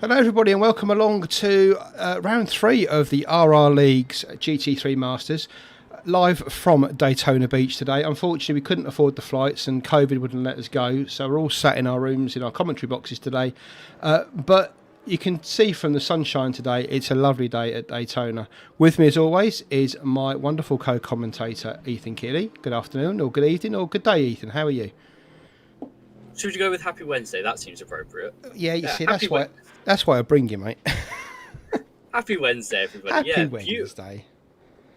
Hello everybody and welcome along to round 3 of the RRLeagues GT3 Masters, live from Daytona Beach today. Unfortunately we couldn't afford the flights and COVID wouldn't let us go, so we're all sat in our rooms in our commentary boxes today, but you can see from the sunshine today it's a lovely day at Daytona. With me as always is my wonderful co-commentator Ethan Keeley. Good afternoon or good evening or good day, Ethan. How are you? Should we go with Happy Wednesday? That seems appropriate. Yeah, you see, Happy that's why I bring you, mate. Happy Wednesday, everybody. Happy Yeah, Wednesday.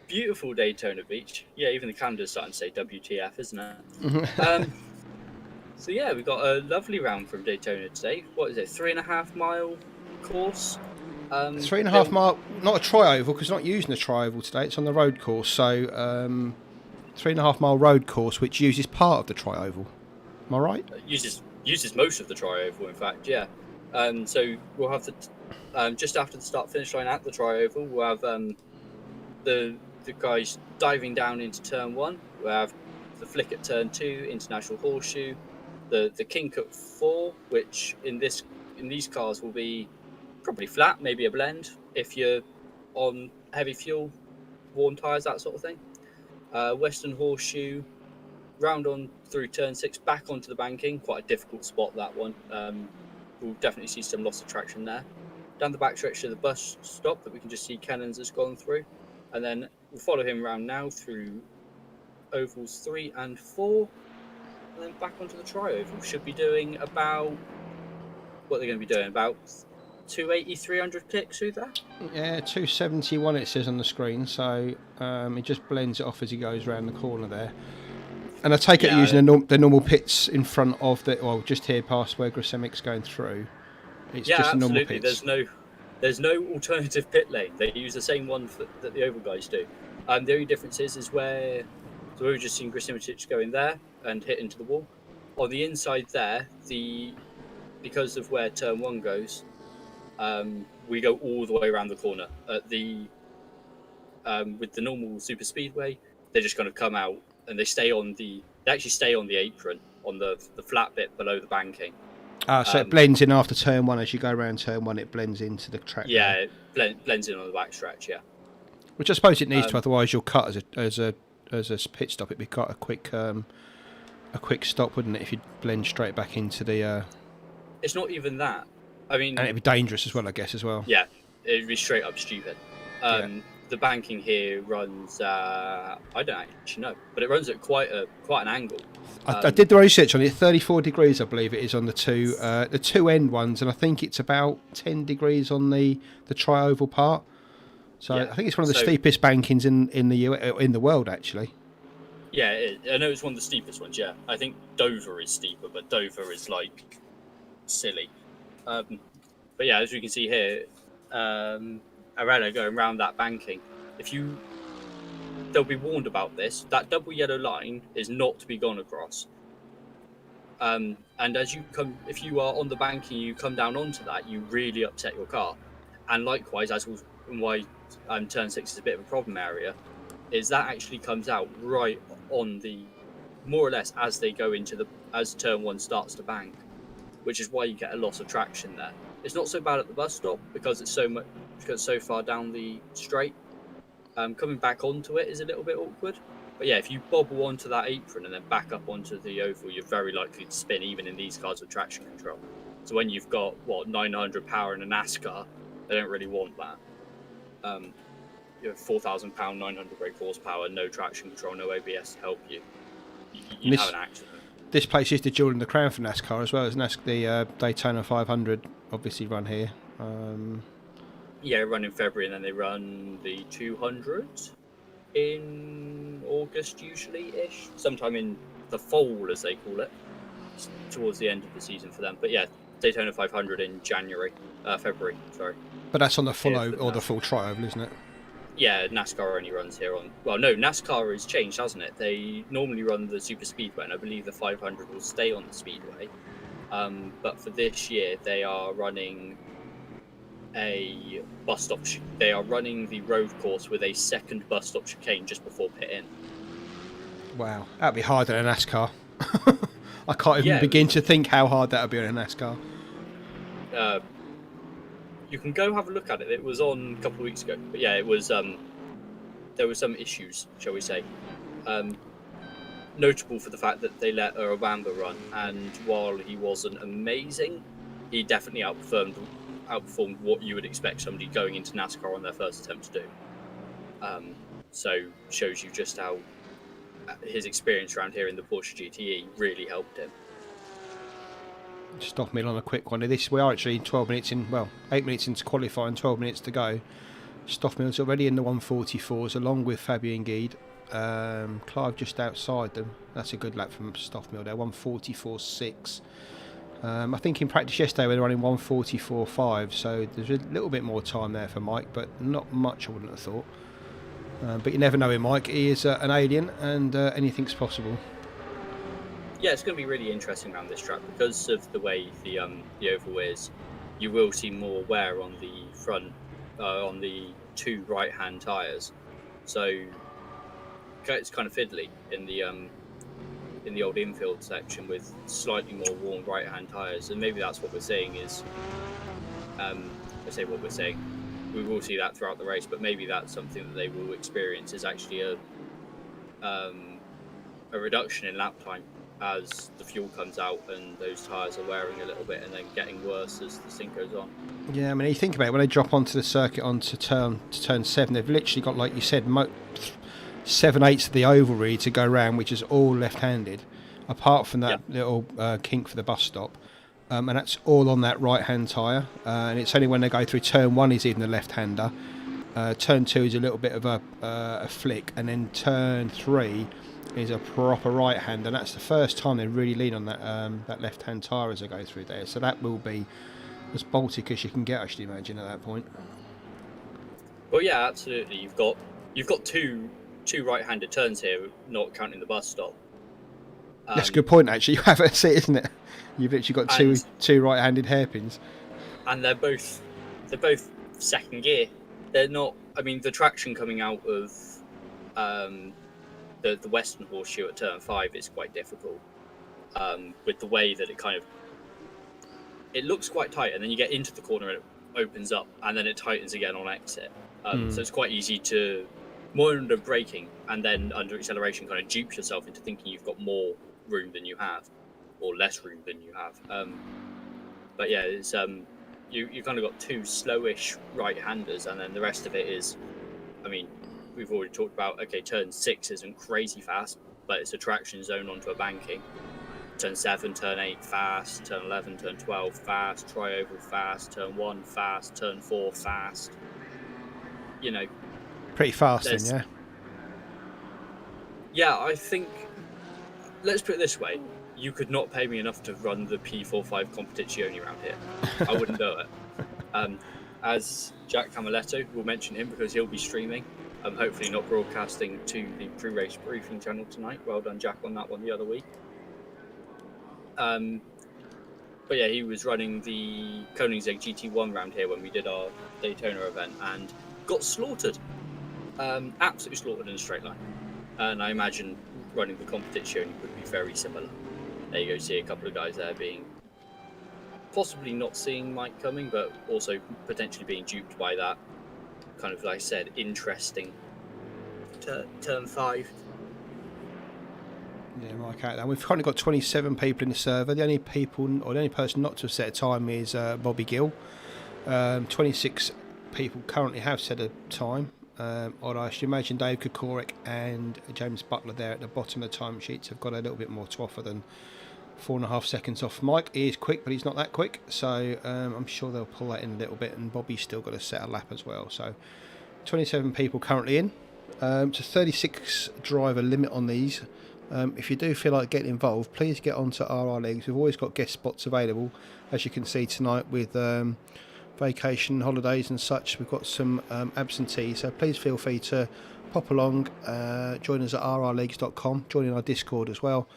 beautiful Daytona Beach. Yeah, even the calendar's starting to say WTF, isn't it? So yeah, we got a lovely round from Daytona today. What is it? 3.5 mile course. 3.5 mile, not a tri-oval because not using a tri-oval today. It's on the road course, so 3.5 mile road course, which uses part of the tri-oval. Am I right? Uses most of the tri-oval, in fact. Yeah. So we'll have the just after the start finish line at the tri-oval, we'll have the guys diving down into turn 1. We'll have the flick at turn 2, international horseshoe, the kink at 4, which in these cars will be probably flat, maybe a blend if you're on heavy fuel, warm tyres, that sort of thing. Western horseshoe, round on through turn 6, back onto the banking. Quite a difficult spot, that one. We'll definitely see some loss of traction there. Down the back stretch to the bus stop that we can just see Cannons has gone through. And then we'll follow him around now through ovals 3 and 4. And then back onto the tri-oval. Should be doing about, what they're going to be doing, about 280, 300 clicks through there? Yeah, 271 it says on the screen, so it just blends it off as he goes around the corner there. And I take it using the normal pits in front of well, just here past where Grasemic's going through. It's just absolutely. Normal pits. There's no alternative pit lane. They use the same one that the oval guys do. The only difference is where, so we've just seen Grasimic go in there and hit into the wall. On the inside there, because of where turn 1 goes, we go all the way around the corner. With the normal super speedway, they're just going to come out and they actually stay on the apron on the flat bit below the banking. So it blends in after turn 1 as you go around turn 1. It blends into the track. Yeah, it blends in on the back stretch. Yeah, which I suppose it needs to, otherwise you'll cut as a pit stop. It'd be quite a quick stop, wouldn't it, if you blend straight back into the. It's not even that. I mean, and it'd be dangerous as well, I guess, as well. Yeah, it'd be straight up stupid. The banking here runs, I don't actually know, but it runs at quite an angle. I did the research on it. 34 degrees, I believe it is, on the two end ones, and I think it's about 10 degrees on the tri-oval part. So yeah, I think it's one of the steepest bankings in the world, actually. Yeah, I know it's one of the steepest ones. Yeah, I think Dover is steeper, but Dover is like silly. But yeah, as you can see here, Arella going around that banking. They'll be warned about this. That double yellow line is not to be gone across. And if you are on the banking, you come down onto that, you really upset your car. And likewise, why turn 6 is a bit of a problem area, is that actually comes out right on the, more or less as they go as turn 1 starts to bank, which is why you get a loss of traction there. It's not so bad at the bus stop because it's so far down the straight. Coming back onto it is a little bit awkward. But yeah, if you bobble onto that apron and then back up onto the oval, you're very likely to spin, even in these cars with traction control. So when you've got, 900 power in a NASCAR, they don't really want that. You have 4,000 pound, 900 brake horsepower, no traction control, no ABS to help you. You have an accident. This place is the jewel in the crown for NASCAR as well as the Daytona 500, obviously run here. Yeah, run in February, and then they run the 200 in August, usually-ish. Sometime in the fall, as they call it, towards the end of the season for them. But yeah, Daytona 500 in February, sorry. But that's on the full or the full tri-oval, isn't it? Yeah, NASCAR only runs here on... Well, no, NASCAR has changed, hasn't it? They normally run the super speedway, and I believe the 500 will stay on the speedway. But for this year, they are running a bus stop. They are running the road course with a second bus stop chicane just before pit in. Wow, that'd be harder than a NASCAR. I can't even begin to think how hard that would be on a NASCAR. you can go have a look at it. It was on a couple of weeks ago, but yeah, it was. There were some issues, shall we say, notable for the fact that they let Urabamba run, and while he wasn't amazing, he definitely outperformed what you would expect somebody going into NASCAR on their first attempt to do. So shows you just how his experience around here in the Porsche GTE really helped him. Stop me on a quick one. We are actually 12 minutes in, well, 8 minutes into qualifying, 12 minutes to go. Stoffmill's already in the 144s along with Fabian Guide. Clive just outside them. That's a good lap from Stoffmill there, 144.6. I think in practice yesterday we were running 144.5, so there's a little bit more time there for Mike, but not much, I wouldn't have thought. But you never know with Mike. He is an alien, and anything's possible. Yeah, it's going to be really interesting around this track because of the way the oval is. You will see more wear on the front, on the two right-hand tyres. So it's kind of fiddly in the old infield section with slightly more worn right-hand tyres, and maybe that's what we're seeing. Is I say what we're saying. We will see that throughout the race, but maybe that's something that they will experience is actually a reduction in lap time as the fuel comes out and those tyres are wearing a little bit and then getting worse as the thing goes on. Yeah, I mean, you think about it, when they drop onto the circuit onto turn 7, they've literally got, like you said, 7/8 of the oval really to go round, which is all left-handed, apart from that little kink for the bus stop. And that's all on that right-hand tyre. And it's only when they go through turn 1 is even the left-hander. Turn 2 is a little bit of a flick, and then turn 3 is a proper right-hand, and that's the first time they really lean on that left-hand tyre as they go through there. So that will be as Baltic as you can get, I should imagine, at that point. Well, yeah, absolutely. You've got two right-handed turns here, not counting the bus stop. That's a good point, actually. You have it, isn't it? You've literally got two right-handed hairpins, and they're both second gear. They're not. I mean, the traction coming out of the Western Horseshoe at turn 5 is quite difficult, with the way that it looks quite tight, and then you get into the corner and it opens up, and then it tightens again on exit. So it's quite easy to, more under braking and then under acceleration, kind of dupe yourself into thinking you've got more room than you have, or less room than you have. But yeah, it's you kind of got two slowish right-handers, and then the rest of it is, I mean, we've already talked about, okay, turn 6 isn't crazy fast, but it's a traction zone onto a banking. Turn 7, turn 8 fast, turn 11, turn 12 fast, tri-oval fast, turn 1 fast, turn 4 fast. You know, pretty fast then, yeah. Yeah, I think, let's put it this way, you could not pay me enough to run the P45 Competizione around here. I wouldn't do it. As Jack Camaletto, we'll mention him because he'll be streaming. Hopefully not broadcasting to the pre-race briefing channel tonight. Well done, Jack, on that one the other week. But yeah, he was running the Koenigsegg GT1 round here when we did our Daytona event and got slaughtered. Absolutely slaughtered in a straight line. And I imagine running the Competizione would be very similar. There you go, see a couple of guys there being possibly not seeing Mike coming, but also potentially being duped by that kind of, like I said, interesting turn 5. Yeah, Mike out there. We've currently got 27 people in the server. The only person not to have set a time is Bobby Gill. 26 people currently have set a time. I should imagine Dave Kokorek and James Butler there at the bottom of the timesheets have got a little bit more to offer than 4.5 seconds off Mike. He is quick, but he's not that quick, so I'm sure they'll pull that in a little bit, and Bobby's still got to set a lap as well. So 27 people currently in. It's a 36 driver limit on these. If you do feel like getting involved, please get onto RRLeagues. We've always got guest spots available, as you can see tonight with vacation, holidays and such. We've got some absentees, so please feel free to pop along, join us at rrleagues.com, join in our Discord as well,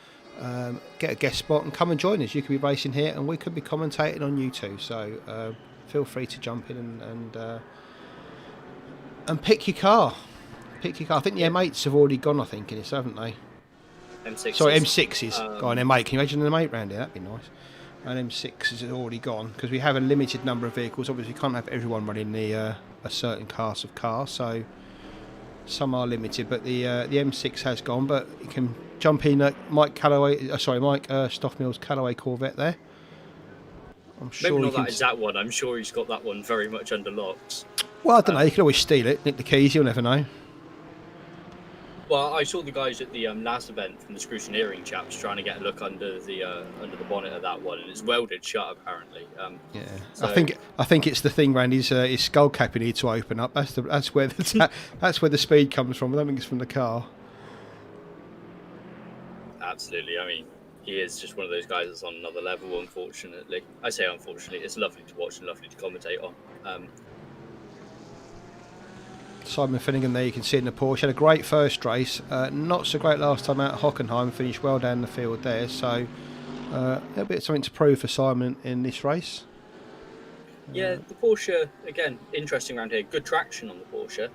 get a guest spot and come and join us. You could be racing here and we could be commentating on you too, so feel free to jump in and pick your car. I think the M8s have already gone, I think, in this, haven't they? M6s. Sorry, M6s. Go on, M8. Can you imagine an M8 round here? That'd be nice. and M6 is already gone because we have a limited number of vehicles. Obviously, we can't have everyone running a certain class of car, so some are limited. But the M6 has gone, but you can jump in at Mike Stoffmill's Callaway Corvette there. I'm sure maybe not that exact one. I'm sure he's got that one very much under locks. Well, I don't know. You can always steal it, nick the keys. You'll never know. Well, I saw the guys at the last event from the Scrutineering chaps trying to get a look under the bonnet of that one, and it's welded shut apparently. Yeah, so... I think it's the thing around his skull cap you need to open up. That's where the speed comes from. I don't think it's from the car. Absolutely. I mean, he is just one of those guys that's on another level. Unfortunately, I say unfortunately. It's lovely to watch and lovely to commentate on. Simon Finnegan there, you can see in the Porsche, had a great first race, not so great last time out at Hockenheim, finished well down the field there, so a bit of something to prove for Simon in this race. Yeah, the Porsche, again, interesting around here, good traction on the Porsche.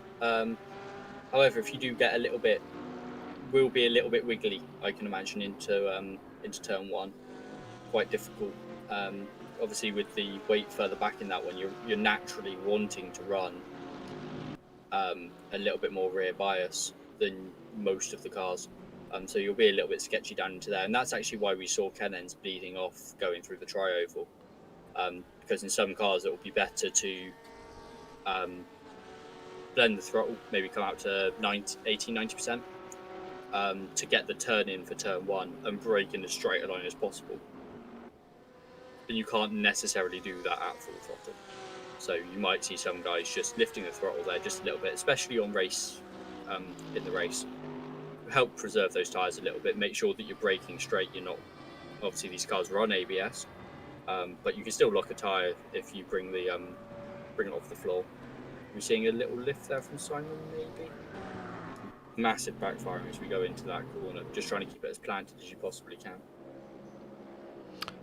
However, if you do get will be a little bit wiggly, I can imagine, into turn one, quite difficult. Obviously with the weight further back in that one, you're naturally wanting to run a little bit more rear bias than most of the cars, so you'll be a little bit sketchy down into there, and that's actually why we saw Kennens bleeding off going through the tri-oval, because in some cars it will be better to blend the throttle, maybe come out to 80-90%, to get the turn in for turn one and brake in as straight a line as possible. And you can't necessarily do that at full throttle. So you might see some guys just lifting the throttle there just a little bit, especially on race, in the race. Help preserve those tyres a little bit, make sure that you're braking straight. You're not, obviously these cars are on ABS, but you can still lock a tyre if you bring it off the floor. We're seeing a little lift there from Simon, maybe? Massive backfiring as we go into that corner, just trying to keep it as planted as you possibly can.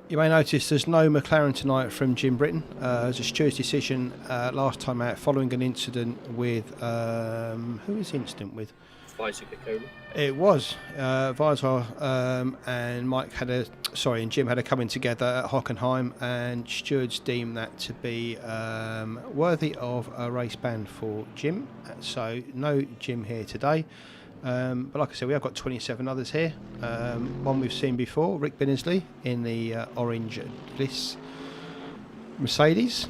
You may notice there's no McLaren tonight from Jim Britton. It was a steward's decision last time out following an incident with... who was the incident with? It was. Visor and Jim had a coming together at Hockenheim, and stewards deemed that to be worthy of a race ban for Jim. So no Jim here today. But like I said, we have got 27 others here. One we've seen before, Rick Binnersley in the orange Bliss Mercedes.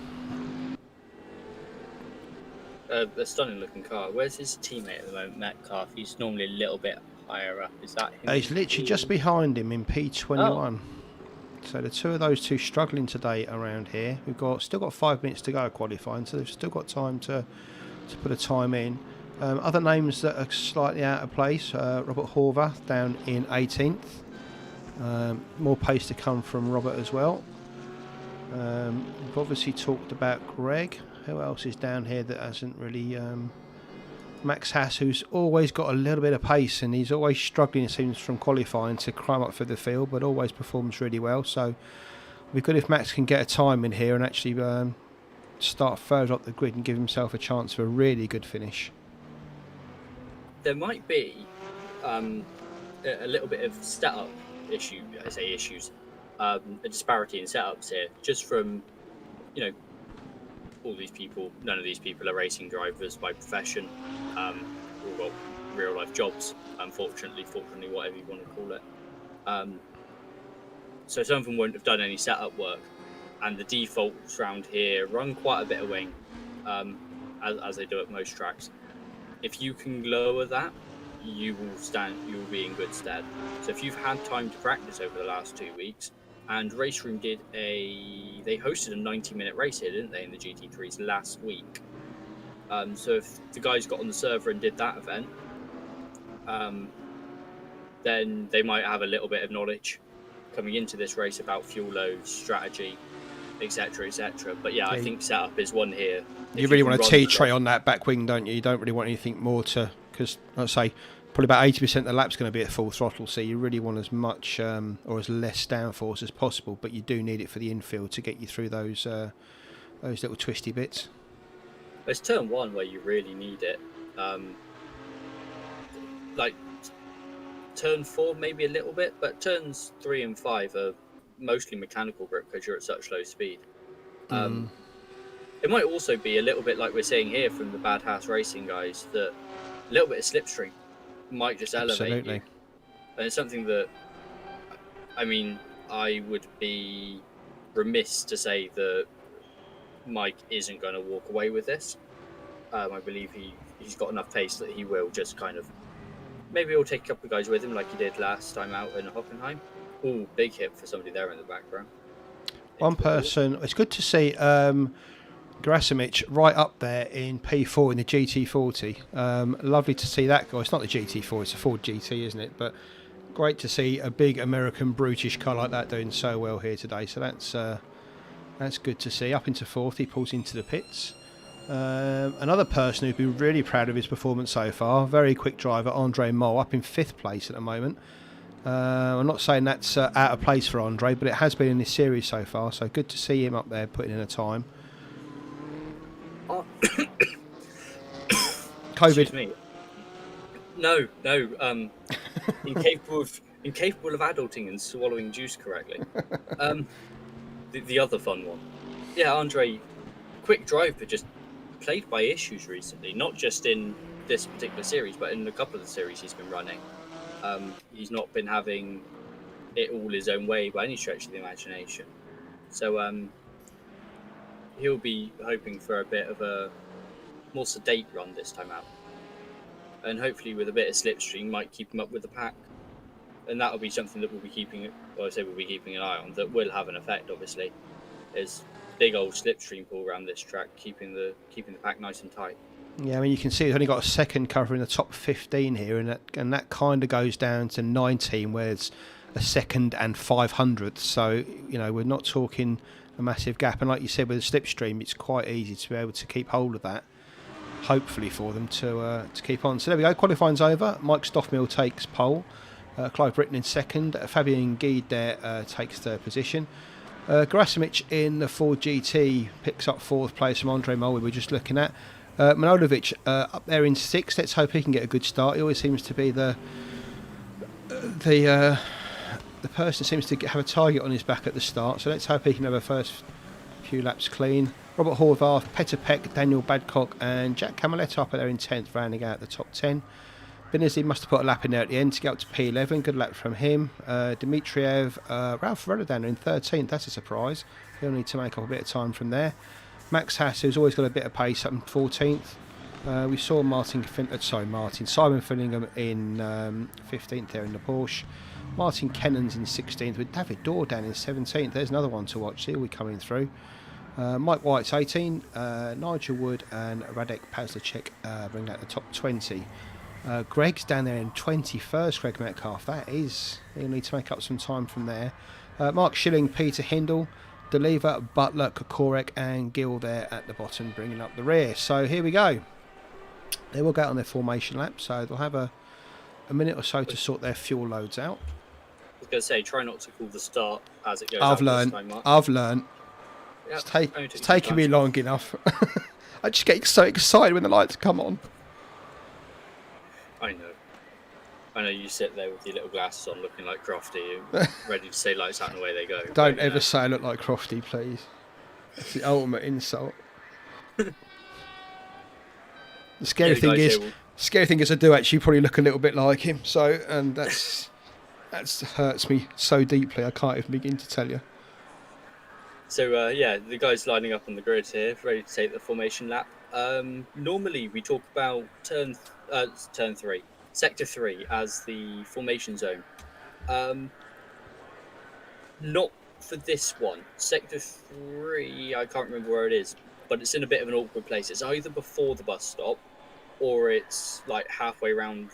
A stunning looking car. Where's his teammate at the moment, Metcalf? He's normally a little bit higher up. Is that him? He's literally just behind him in P21. So the two of those two struggling today around here. We've still got 5 minutes to go qualifying, so they've still got time to put a time in. Other names that are slightly out of place, Robert Horvath down in 18th. More pace to come from Robert as well. We've obviously talked about Greg. Who else is down here that hasn't really... Max Haas, who's always got a little bit of pace, and he's always struggling, it seems, from qualifying to climb up through the field, but always performs really well. So it'd be good if Max can get a time in here and actually start further up the grid and give himself a chance for a really good finish. There might be a little bit of setup issues, a disparity in setups here, just from, all these people. None of these people are racing drivers by profession. All got real life jobs, fortunately, whatever you want to call it. So some of them won't have done any setup work, and the defaults around here run quite a bit of wing, as they do at most tracks. If you can lower that, you will be in good stead. So if you've had time to practice over the last 2 weeks, and Race Room they hosted a 90-minute race here, didn't they, in the GT3s last week? So if the guys got on the server and did that event, then they might have a little bit of knowledge coming into this race about fuel loads, strategy, etc., etc. But yeah, I think setup is one here. You really want a T-tray on that back wing, don't you? You don't really want anything more because I'd say probably about 80% of the lap's going to be at full throttle, so you really want as much or as less downforce as possible, but you do need it for the infield to get you through those little twisty bits. It's turn one where you really need it. Like turn 4 maybe a little bit, but turns 3 and 5 are mostly mechanical grip because you're at such low speed. It might also be a little bit like we're saying here from the Bad House Racing guys, that a little bit of slipstream might just elevate you. And it's something that, I mean, I would be remiss to say that Mike isn't going to walk away with this. I believe he's got enough pace that he will just kind of, maybe he'll take a couple of guys with him like he did last time out in Hockenheim. Ooh, big hit for somebody there in the background. One person, it's good to see Gerasimic right up there in P4 in the GT40. Lovely to see that guy. It's not the GT4, it's a Ford GT, isn't it? But great to see a big American brutish car like that doing so well here today. So that's good to see. Up into fourth, he pulls into the pits. Another person who'd be really proud of his performance so far, very quick driver, Andre Moll, up in 5th place at the moment. I'm not saying that's out of place for Andre, but it has been in this series so far, so good to see him up there putting in a time. COVID. Excuse me. No. Incapable of adulting and swallowing juice correctly. The other fun one. Yeah, Andre, quick drive, but just plagued by issues recently, not just in this particular series, but in a couple of the series he's been running. He's not been having it all his own way by any stretch of the imagination. So he'll be hoping for a bit of a more sedate run this time out. And hopefully with a bit of slipstream might keep him up with the pack. And that'll be something that we'll be keeping an eye on, that will have an effect, obviously. Is big old slipstream pull around this track, keeping the pack nice and tight. Yeah, I mean, you can see he's only got a second cover in the top 15 here, and that kind of goes down to 19, where it's a second and 500th. So, you know, we're not talking a massive gap. And like you said, with the slipstream, it's quite easy to be able to keep hold of that, hopefully for them to keep on. So there we go, qualifying's over. Mike Stoffmill takes pole. Clive Britton in second. Fabian Guide there takes third position. Gerasimic in the Ford GT picks up 4th place from Andre Moll we were just looking at. Manojlovic up there in 6th. Let's hope he can get a good start. He always seems to be the person who seems to have a target on his back at the start. So let's hope he can have a first few laps clean. Robert Horvath, Peter Peck, Daniel Badcock and Jack Camilletto up there in 10th, rounding out the top 10. Benizzi must have put a lap in there at the end to get up to P11. Good lap from him. Dmitriev, Ralph Ferrella down in 13th. That's a surprise. He'll need to make up a bit of time from there. Max Haas, who's always got a bit of pace, up in 14th. We saw Simon Fillingham in 15th there in the Porsche. Martin Kennan's in 16th with David Dorr down in 17th. There's another one to watch. He'll be coming through. Mike White's 18. Nigel Wood and Radek Pazlicek bring out the top 20. Greg's down there in 21st, Greg Metcalf. He'll need to make up some time from there. Mark Schilling, Peter Hindle, Deliver, Butler, Kokorek and Gill there at the bottom, bringing up the rear. So here we go. They will go on their formation lap, so they'll have a minute or so to sort their fuel loads out. I was going to say, try not to call the start as it goes. I've learned. Yep, it's taking me long enough. I just get so excited when the lights come on. I know you sit there with your little glasses on looking like Crofty, ready to say lights out and away they go. Don't ever say I look like Crofty, please. It's the ultimate insult. The scary thing is I do actually probably look a little bit like him, and that hurts me so deeply I can't even begin to tell you. So the guys lining up on the grid here, ready to take the formation lap. Normally we talk about turn 3. Sector 3 as the formation zone. Not for this one. Sector 3, I can't remember where it is, but it's in a bit of an awkward place. It's either before the bus stop or it's like halfway around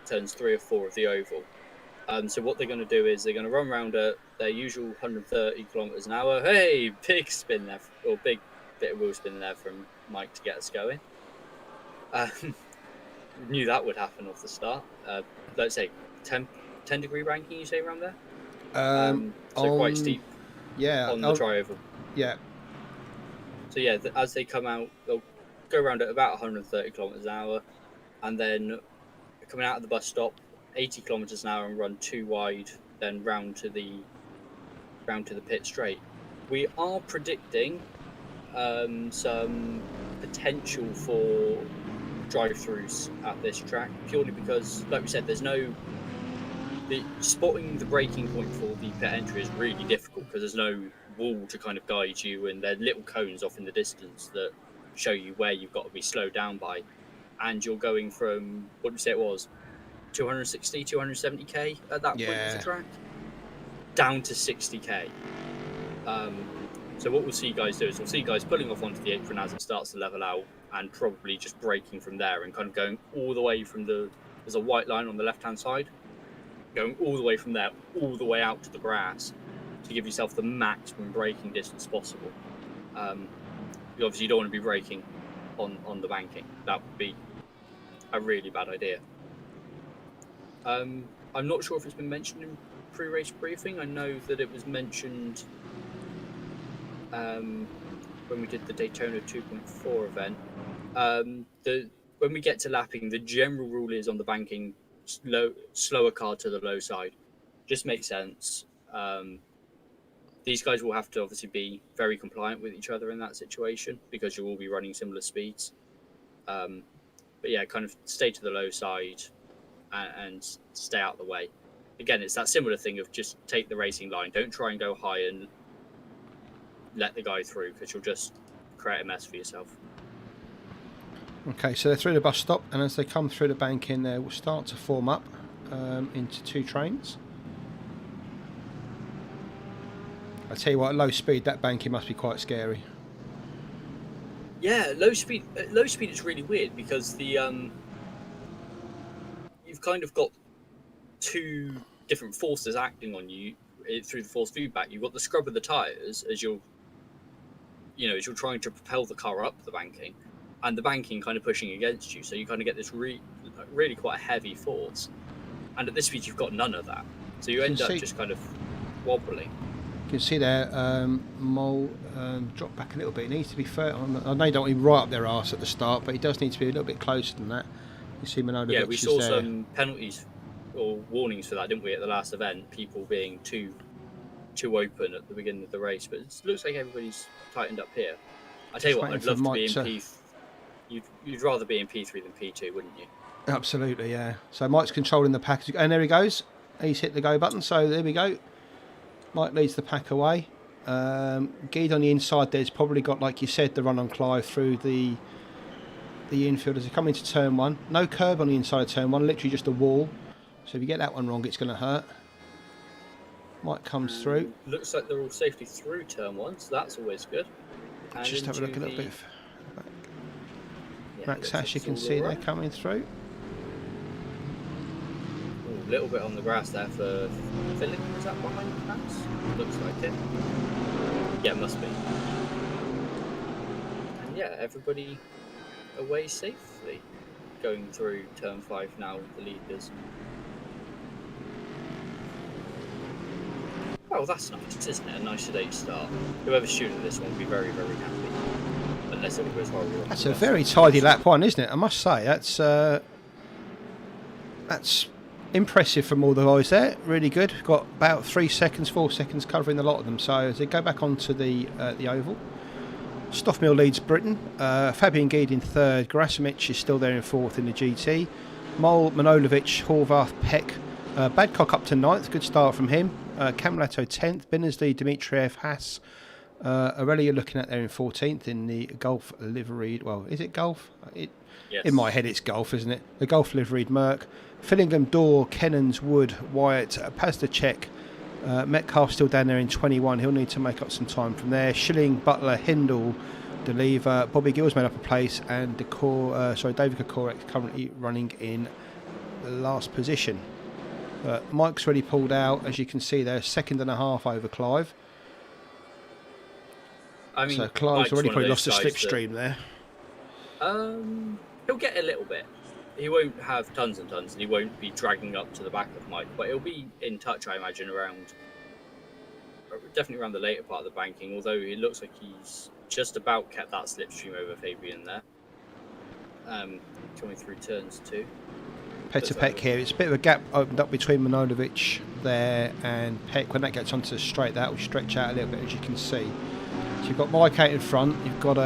turns 3 or 4 of the oval. So what they're going to do is they're going to run around at their usual 130 kilometers an hour. Hey, big spin there, or big bit of wheel spin there from Mike to get us going. Knew that would happen off the start. Let's say 10 degree ranking, you say around there? So quite steep. Yeah. On the tri-oval. Yeah. So yeah, as they come out, they'll go around at about 130 kilometers an hour, and then coming out of the bus stop, 80 kilometers an hour and run 2 wide, then round to the round to the pit straight. We are predicting some potential for drive-throughs at this track, purely because, like we said, there's no... spotting the braking point for the pit entry is really difficult because there's no wall to kind of guide you, and there are little cones off in the distance that show you where you've got to be slowed down by. And you're going from, what did we say it was, 260, 270k at that point of the track, down to 60k. So what we'll see guys do is we'll see guys pulling off onto the apron as it starts to level out, and probably just braking from there and kind of going all the way from there's a white line on the left-hand side, going all the way from there, all the way out to the grass to give yourself the maximum braking distance possible. Obviously, you don't want to be braking on the banking. That would be a really bad idea. I'm not sure if it's been mentioned in pre-race briefing. I know that it was mentioned when we did the Daytona 2.4 event. When we get to lapping, the general rule is on the banking, slower car to the low side. Just makes sense. These guys will have to obviously be very compliant with each other in that situation because you will be running similar speeds. But yeah, kind of stay to the low side and stay out of the way. Again, it's that similar thing of just take the racing line. Don't try and go high and let the guy through, because you'll just create a mess for yourself. Okay, so they're through the bus stop, and as they come through the bank in there, we'll start to form up into two trains. I tell you what, at low speed, that banking must be quite scary. Yeah, low speed is really weird because the you've kind of got two different forces acting on you through the force feedback. You've got the scrub of the tires as you're trying to propel the car up the banking, and the banking kind of pushing against you. So you kind of get this really quite a heavy force. And at this speed, you've got none of that. So you end up just kind of wobbling. You can see there, Mole drop back a little bit. It needs to be fair. I know you don't want him right up their arse at the start, but he does need to be a little bit closer than that. You see Manola. Yeah, we saw some penalties or warnings for that, didn't we, at the last event? People being too open at the beginning of the race, but it looks like everybody's tightened up here. I tell you what, I'd love to be in P3. You'd rather be in P3 than P2, wouldn't you? Absolutely, yeah. So Mike's controlling the pack, and there he goes. He's hit the go button, so there we go. Mike leads the pack away. Guide on the inside there's probably got, like you said, the run on Clive through the infield as they come into turn one. No curb on the inside of turn one, literally just a wall. So if you get that one wrong, it's going to hurt. Mike comes through. Looks like they're all safely through turn one, so that's always good. And just have a look a little bit. Max Hash, you can see there coming through. A little bit on the grass there for Philip. Is that behind Max? Looks like it. Yeah, it must be. And yeah, everybody away safely. Going through turn 5 now with the leaders. Oh, that's nice, isn't it? A nice sedate start. Whoever's shooting this one will be very, very happy. Unless it goes horrible. That's a very tidy lap one, isn't it? I must say, that's impressive from all the guys there. Really good. Got about 4 seconds covering a lot of them. So as they go back onto the oval, Stoffmill leads Britain. Fabian Guide in third. Gerasimic is still there in fourth in the GT. Mol, Manojlovic, Horvath, Peck. Badcock up to ninth. Good start from him. Camletto 10th. Binnersley, Dmitriev, Haas. Aurelia looking at there in 14th in the Golf liveried. Well, is it Golf? Yes. In my head, it's Golf, isn't it? The Golf liveried Merc. Fillingham, Dorr, Kennans, Wood, Wyatt, Pazdacek. Metcalf still down there in 21. He'll need to make up some time from there. Schilling, Butler, Hindle, Deliver. Bobby Gill's made up a place, and David Kokorek currently running in the last position. Mike's already pulled out, as you can see there, 2.5 over Clive. I mean, so Clive's already probably lost a slipstream there. He'll get a little bit. He won't have tons and tons, and he won't be dragging up to the back of Mike, but he'll be in touch, I imagine, definitely around the later part of the banking, although it looks like he's just about kept that slipstream over Fabian there. Coming through turns 2. Petter Peck here. It's a bit of a gap opened up between Manojlovic there and Peck. When that gets onto the straight, that will stretch out a little bit, as you can see. So you've got Mike out in front. You've got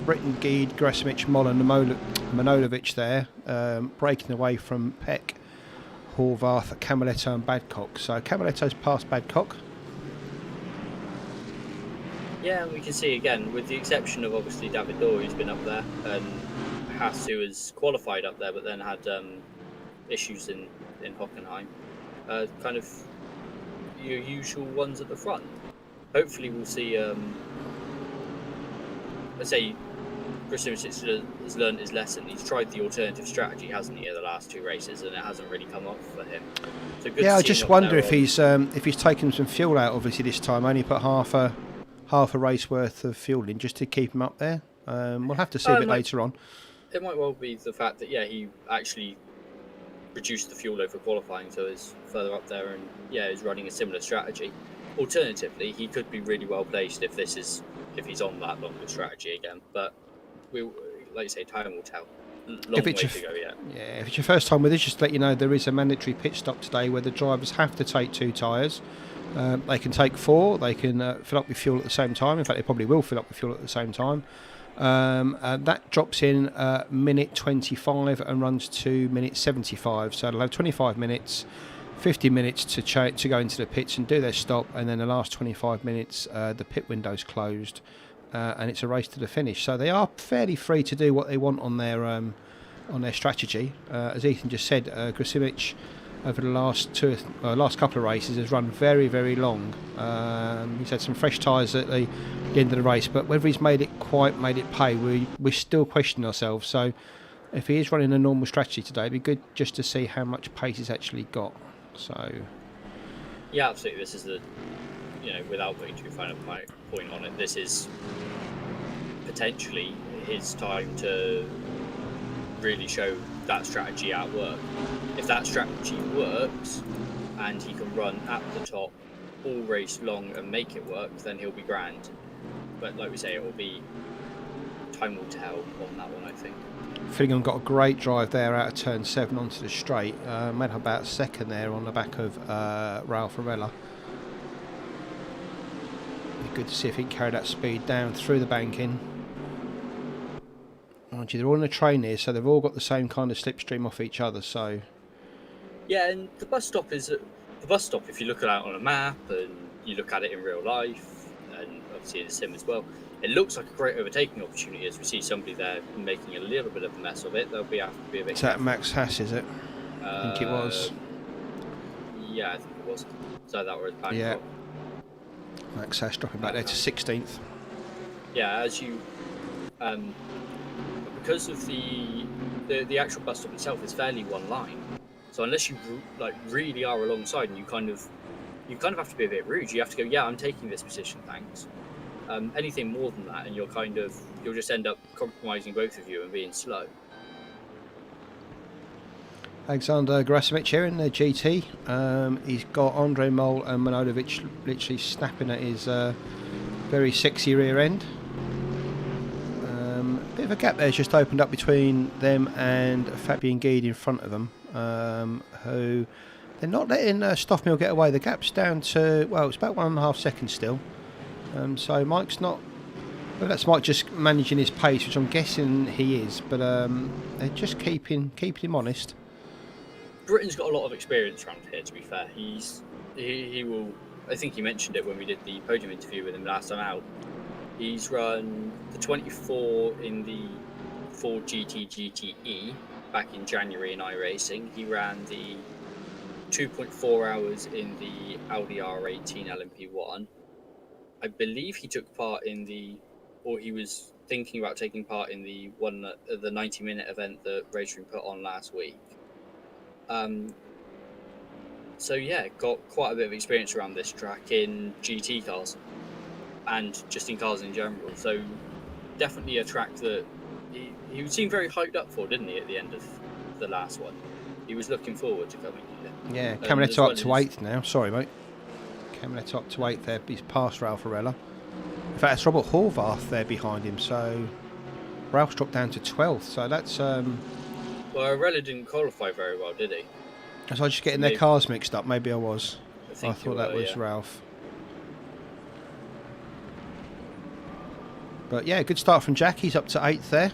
Britton, Geed, Grasimic, Moll and Manojlovic there, breaking away from Peck, Horvath, Camaletto and Badcock. So Camaletto's past Badcock. Yeah, we can see again, with the exception of obviously David Dorr, who's been up there, and Haas, who has qualified up there but then had issues in Hockenheim. Kind of your usual ones at the front. Hopefully we'll see, let's say, Grasimic has learned his lesson. He's tried the alternative strategy, hasn't he, in the last 2 races, and it hasn't really come up for him. So good. Yeah, I just wonder if he's taken some fuel out, obviously, this time. Only put half a race worth of fuel in just to keep him up there. We'll have to see a bit later on. It might well be the fact that, he actually reduced the fuel over qualifying, so is further up there and, is running a similar strategy. Alternatively, he could be really well placed if he's on that longer strategy again. But, like you say, time will tell. Long way to go yet. Yeah, if it's your first time with us, just to let you know, there is a mandatory pit stop today where the drivers have to take 2 tyres. They can take 4, they can fill up with fuel at the same time. In fact, they probably will fill up with fuel at the same time. That drops in minute 25 and runs to minute 75. So they'll have 25 minutes, 50 minutes to go into the pits and do their stop, and then the last 25 minutes the pit window's closed, and it's a race to the finish. So they are fairly free to do what they want on their strategy. As Ethan just said, Grasimic over the last couple of races has run very, very long. He's had some fresh tyres at the end of the race, but whether he's made it pay, we still question ourselves. So if he is running a normal strategy today, it'd be good just to see how much pace he's actually got. So yeah, absolutely. This is without putting too fine a point on it, this is potentially his time to really show that strategy at work. If that strategy works and he can run at the top all race long and make it work, then he'll be grand. But like we say, it will be time will tell on that one, I think. Finningham got a great drive there out of turn 7 onto the straight. Made about second there on the back of Ralph Varela. Be good to see if he can carry that speed down through the banking. Mind you, they're all in a train here, so they've all got the same kind of slipstream off each other. So yeah, and the bus stop is the bus stop. If you look at it on a map and you look at it in real life, and obviously in the sim as well, it looks like a great overtaking opportunity. As we see somebody there making a little bit of a mess of it, there'll have to be a bit. Is that Max Haas? Is it? I think it was. Yeah, I think it was. So that was Bangkok. Yeah. Max Haas dropping back there to 16th. Yeah, as you, because of the actual bus stop itself is fairly one line. So unless you really are alongside, and you kind of have to be a bit rude. You have to go, yeah, I'm taking this position, thanks. Anything more than that, and you'll just end up compromising both of you and being slow. Alexander Grasimic here in the GT. He's got Andre Moll and Manojlovic literally snapping at his very sexy rear end. Bit of a gap there's just opened up between them and Fabian Geed in front of them, who they're not letting Stoffmill get away. The gap's down to, well, it's about 1.5 seconds still. So Mike's not, well, that's Mike just managing his pace, which I'm guessing he is, but they're just keeping him honest. Britain's got a lot of experience around here, to be fair. He will, I think he mentioned it when we did the podium interview with him last time out. He's run the 24 in the Ford GT GTE back in January in iRacing. He ran the 2.4 hours in the Audi R18 LMP1. I believe he took part in he was thinking about taking part in the 90-minute event that Racing put on last week. So yeah, got quite a bit of experience around this track in GT cars and just in cars in general. So definitely a track that he seemed very hyped up for, didn't he, at the end of the last one? He was looking forward to coming here. Yeah, Camaletto up to 8th now. Sorry, mate. Camaletto up to 8th there. He's past Ralph Varela. In fact, it's Robert Horvath there behind him. So Ralph's dropped down to 12th. So that's Well, RRLeagues didn't qualify very well, did he? Was I just getting maybe, their cars mixed up? Maybe I was. I thought that was yeah. Ralph. But yeah, good start from Jack. He's up to 8th there.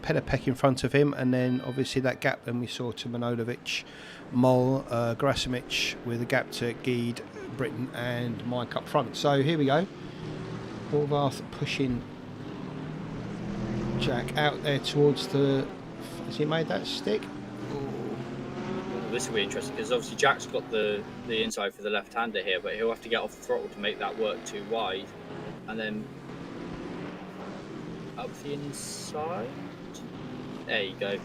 Penapek in front of him, and then obviously that gap then we saw to Manojlovic, Moll, Grasimic, with a gap to Geed, Britton and Mike up front. So here we go. Horvath pushing Jack out there towards the... Has he made that stick? This will be interesting because obviously Jack's got the inside for the left-hander here, but he'll have to get off the throttle to make that work too wide, and then up the inside. There you go.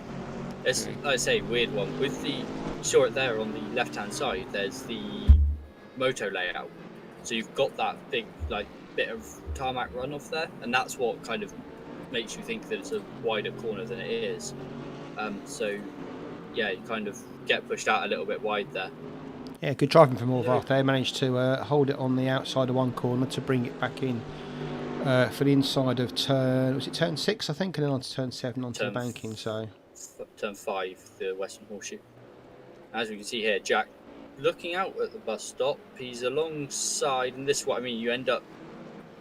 It's, like I say, weird one. With the, you saw it there on the left-hand side, there's the moto layout. So you've got that big, like, bit of tarmac runoff there, and that's what kind of makes you think that it's a wider corner than it is. So, yeah, you kind of get pushed out a little bit wide there. Yeah, good driving from Horvath there. Managed to hold it on the outside of one corner to bring it back in for the inside of turn 6, I think, and then on to turn 7 onto the banking. So turn 5, the Western Horseshoe. As we can see here, Jack looking out at the bus stop. He's alongside, and this is what I mean. You end up,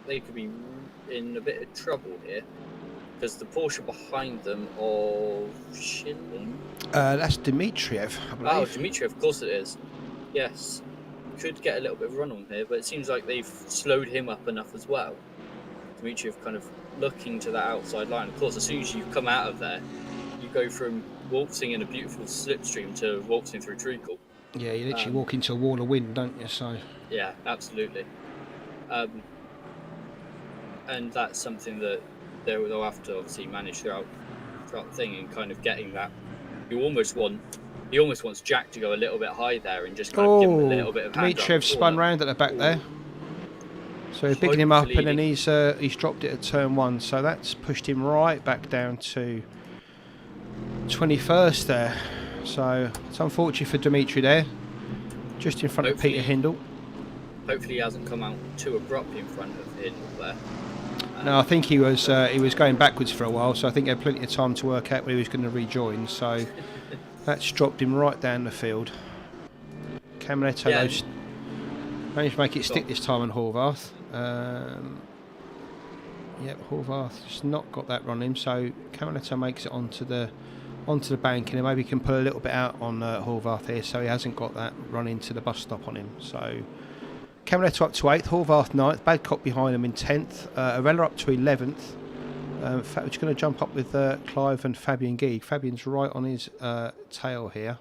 they could be in a bit of trouble here because the Porsche behind them of Schilling. That's Dmitriev, I believe. Oh, Dmitriev, of course it is. Yes, could get a little bit of run on here, but it seems like they've slowed him up enough as well. Dmitriev kind of looking to that outside line. Of course, as soon as you come out of there, you go from waltzing in a beautiful slipstream to waltzing through treacle. Yeah, you literally walk into a wall of wind, don't you? So yeah, absolutely. And that's something that they'll have to obviously manage throughout the thing, and kind of getting that. He almost wants Jack to go a little bit high there and just kind of give him a little bit of hand. Dmitriev spun round at the back there. So he's picking him up, and then he's dropped it at turn 1. So that's pushed him right back down to 21st there. So it's unfortunate for Dimitri there, just in front of Peter Hindle. Hopefully he hasn't come out too abruptly in front of Hindle there. No, I think he was going backwards for a while, so I think he had plenty of time to work out where he was going to rejoin. So that's dropped him right down the field. Camaretto managed to make it stick this time on Horvath. Yep, Horvath has not got that run in, so Camaretto makes it onto the bank, and maybe can pull a little bit out on Horvath here, so he hasn't got that run into the bus stop on him. So Camaretto up to 8th, Horvath 9th, Badcock behind him in 10th, Arella up to 11th. In fact, we're just going to jump up with Clive and Fabian Geeg. Fabian's right on his tail here.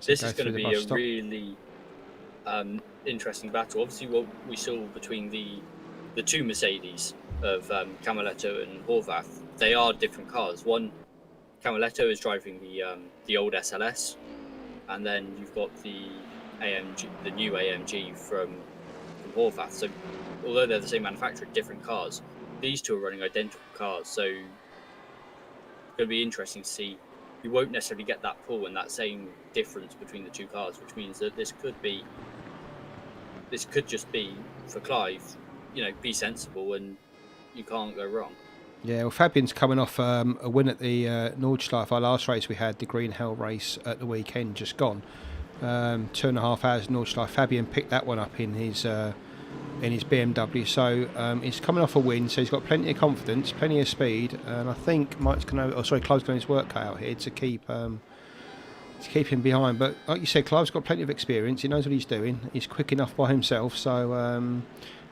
This is going to be a really interesting battle. Obviously, what we saw between the two Mercedes of Camaretto and Horvath, they are different cars. One, Camaretto is driving the old SLS, and then you've got the AMG, the new AMG from Horvath. So, although they're the same manufacturer, different cars. These two are running identical cars, so it's going to be interesting to see. You won't necessarily get that pull and that same difference between the two cars, which means that this could just be for Clive, be sensible, and you can't go wrong. Yeah, well, Fabian's coming off a win at the Nordschleife. Our last race we had, the Green Hell race at the weekend, just gone. 2.5 hours Nordschleife. Fabian picked that one up in his BMW, so he's coming off a win, so he's got plenty of confidence, plenty of speed, and I think Clive's going his work cut out here to keep him behind. But like you said, Clive's got plenty of experience. He knows what he's doing. He's quick enough by himself, so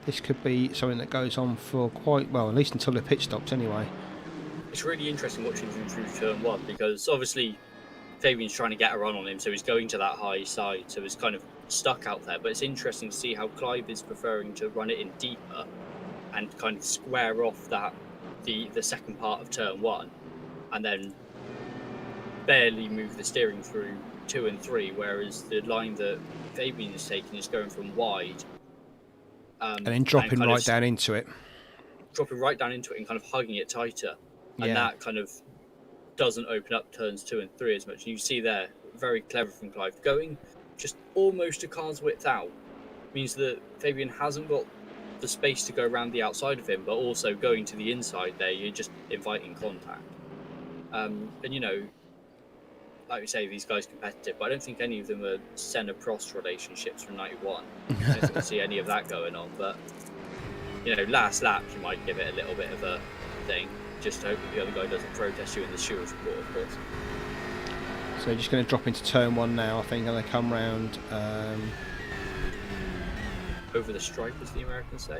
this could be something that goes on for quite well, at least until the pit stops anyway. It's really interesting watching him through turn 1, because obviously Fabian's trying to get a run on him, so he's going to that high side, so he's kind of stuck out there. But it's interesting to see how Clive is preferring to run it in deeper and kind of square off the second part of turn 1, and then barely move the steering through 2 and 3, whereas the line that Fabian is taking is going from wide and then dropping right down into it and kind of hugging it tighter, and that kind of doesn't open up turns 2 and 3 as much. And you see there, very clever from Clive, going just almost a car's width out, means that Fabian hasn't got the space to go around the outside of him, but also going to the inside there, you're just inviting contact. And you know, like we say, these guys competitive, but I don't think any of them are Senna-Prost relationships from '91. I don't think we see any of that going on. But you know, last lap you might give it a little bit of a thing, just to hope that the other guy doesn't protest you in the stewards report, of course. So you're just going to drop into turn 1 now, I think, and they come round. Over the stripe, as the Americans say.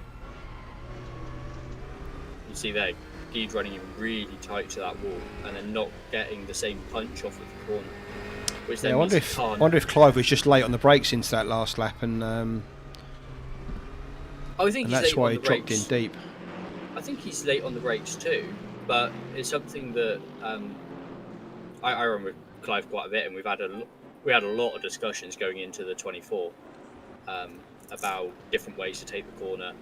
You see there, Guide's running really tight to that wall, and then not getting the same punch off of the corner. Which then I wonder if Clive was just late on the brakes into that last lap, and I think and that's why he dropped in deep. I think he's late on the brakes too, but it's something that I remember Clive quite a bit, and we had a lot of discussions going into the 24 about different ways to take the corner,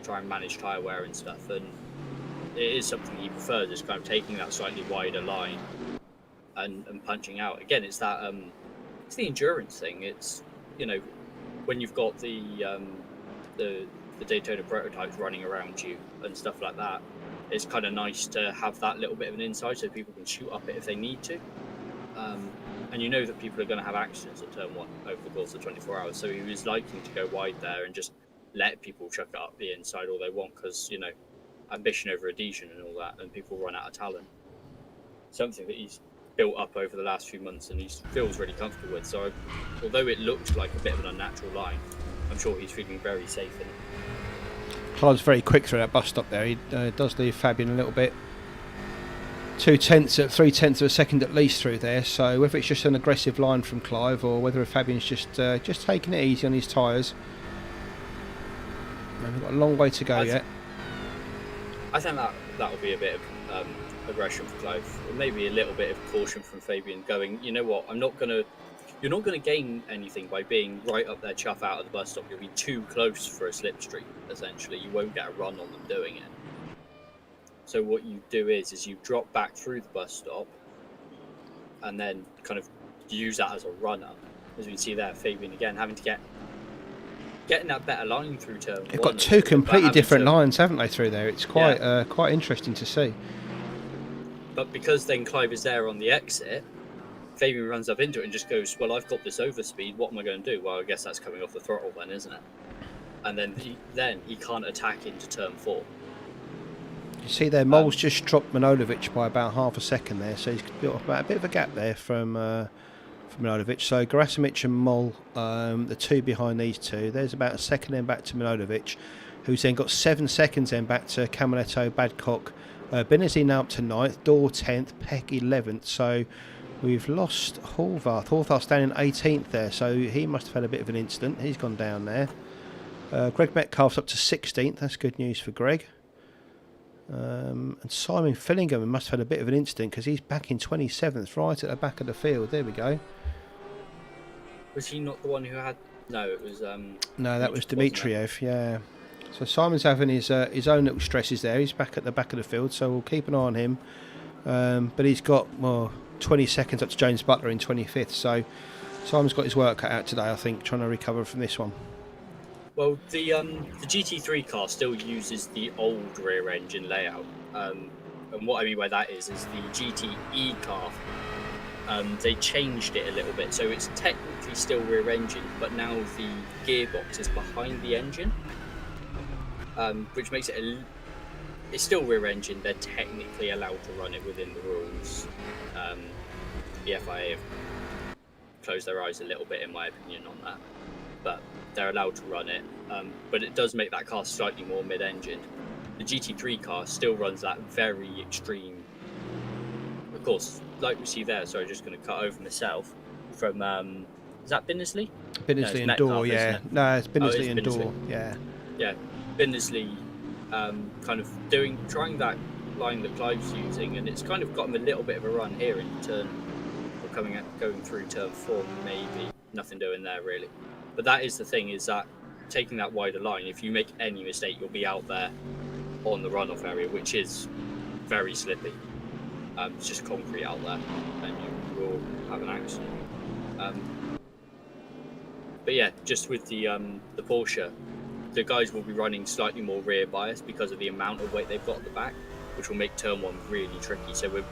try and manage tyre wear and stuff, and it is something he prefers, is kind of taking that slightly wider line and punching out. Again, it's that it's the endurance thing. It's, you know, when you've got the Daytona prototypes running around you and stuff like that, it's kind of nice to have that little bit of an inside so people can shoot up it if they need to. And you know that people are going to have accidents at turn 1 over the course of 24 hours, so he was liking to go wide there and just let people chuck it up the inside all they want, because, you know, ambition over adhesion and all that, and people run out of talent. Something that he's built up over the last few months and he feels really comfortable with. So although it looked like a bit of an unnatural line, I'm sure he's feeling very safe in it. Clive's very quick through that bus stop there. He does leave Fabian a little bit. 3/10 of a second at least through there. So whether it's just an aggressive line from Clive or whether Fabian's just taking it easy on his tyres. And we've got a long way to go yet. I think that would be a bit of aggression for Clive, or maybe a little bit of caution from Fabian, going, you know what, you're not gonna gain anything by being right up there, chuff out of the bus stop. You'll be too close for a slipstream. Essentially, you won't get a run on them doing it. So what you do is you drop back through the bus stop, and then kind of use that as a runner. As we can see there, Fabian again having to getting that better line through turn 1. They've got two completely different lines, haven't they, through there? It's quite quite interesting to see. But because then Clive is there on the exit, Fabian runs up into it and just goes, well, I've got this overspeed, what am I going to do? Well, I guess that's coming off the throttle then, isn't it? And then he can't attack into turn 4. You see there, Moll's just dropped Manojlovic by about half a second there, so he's built about a bit of a gap there from Manojlovic. So Gerasimic and Moll, the two behind these two. There's about a second then back to Manojlovic, who's then got 7 seconds then back to Camaletto, Badcock, Benazzi now up to 9th, Dorr 10th, Peck 11th. So we've lost Horvath. Horvath's down in 18th there, so he must have had a bit of an incident. He's gone down there. Greg Metcalf's up to 16th. That's good news for Greg. And Simon Fillingham must have had a bit of an incident, because he's back in 27th, right at the back of the field. There we go. Was he not the one who had? No, it was. No, that was Dmitriev. Yeah. So Simon's having his own little stresses there. He's back at the back of the field, so we'll keep an eye on him. But he's got 20 seconds up to James Butler in 25th. So Simon's got his work cut out today, I think, trying to recover from this one. Well, the GT3 car still uses the old rear engine layout, and what I mean by that is the GTE car. They changed it a little bit, so it's technically still rear engine, but now the gearbox is behind the engine, which makes it it's still rear engine. They're technically allowed to run it within the rules. The FIA have closed their eyes a little bit, in my opinion, on that, but they're allowed to run it. But it does make that car slightly more mid-engined. The GT3 car still runs that very extreme. Of course, like we see there, sorry, just going to cut over myself, from, is that Binnesley? Binnesley and Dorr, yeah. No, it's Binnesley and Dorr, yeah. Yeah, Binnesley kind of trying that line that Clive's using, and it's kind of got him a little bit of a run here in turn, or going through turn 4, maybe. Nothing doing there, really. But that is the thing, is that taking that wider line, if you make any mistake, you'll be out there on the runoff area, which is very slippy. It's just concrete out there, and you will have an accident. But yeah, just with the Porsche, the guys will be running slightly more rear bias because of the amount of weight they've got at the back, which will make turn 1 really tricky. So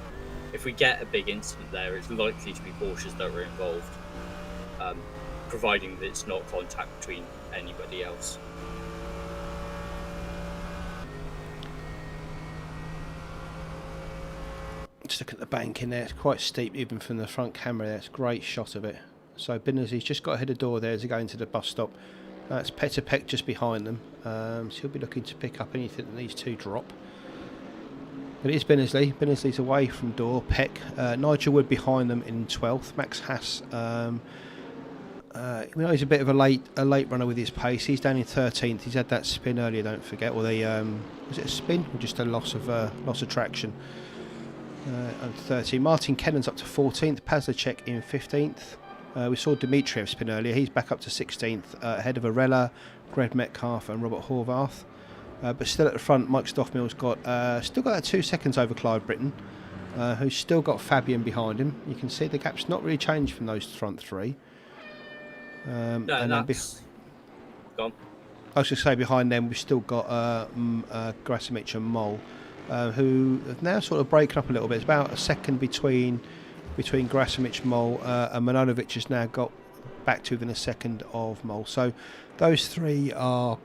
if we get a big incident there, it's likely to be Porsches that are involved, providing that it's not contact between anybody else. Just look at the bank in there, it's quite steep even from the front camera there. It's a great shot of it. So Binnersley's just got ahead of door there as they go into the bus stop. It's Petr Peck just behind them, so he'll be looking to pick up anything that needs to drop. But it is Binnersley. Binnersley's away from door. Peck, Nigel Wood behind them in 12th. Max Haas, he's a bit of a late runner with his pace. He's down in 13th. He's had that spin earlier, don't forget. Or was it a spin or just a loss of traction? And 13. Martin Kennan's up to 14th. Pazlicek in 15th. We saw Dimitriev spin earlier. He's back up to 16th, ahead of Arella, Greg Metcalf and Robert Horvath. But still at the front, Mike Stoffmill's still got that 2 seconds over Clive Britton, who's still got Fabian behind him. You can see the gap's not really changed from those front three. No, and that's gone. I was going to say behind them we've still got Grasimic and Mole, who have now sort of breaking up a little bit. It's about a second between Grasimic, Mole, and Manojlovic has now got back to within a second of Mole. So those three are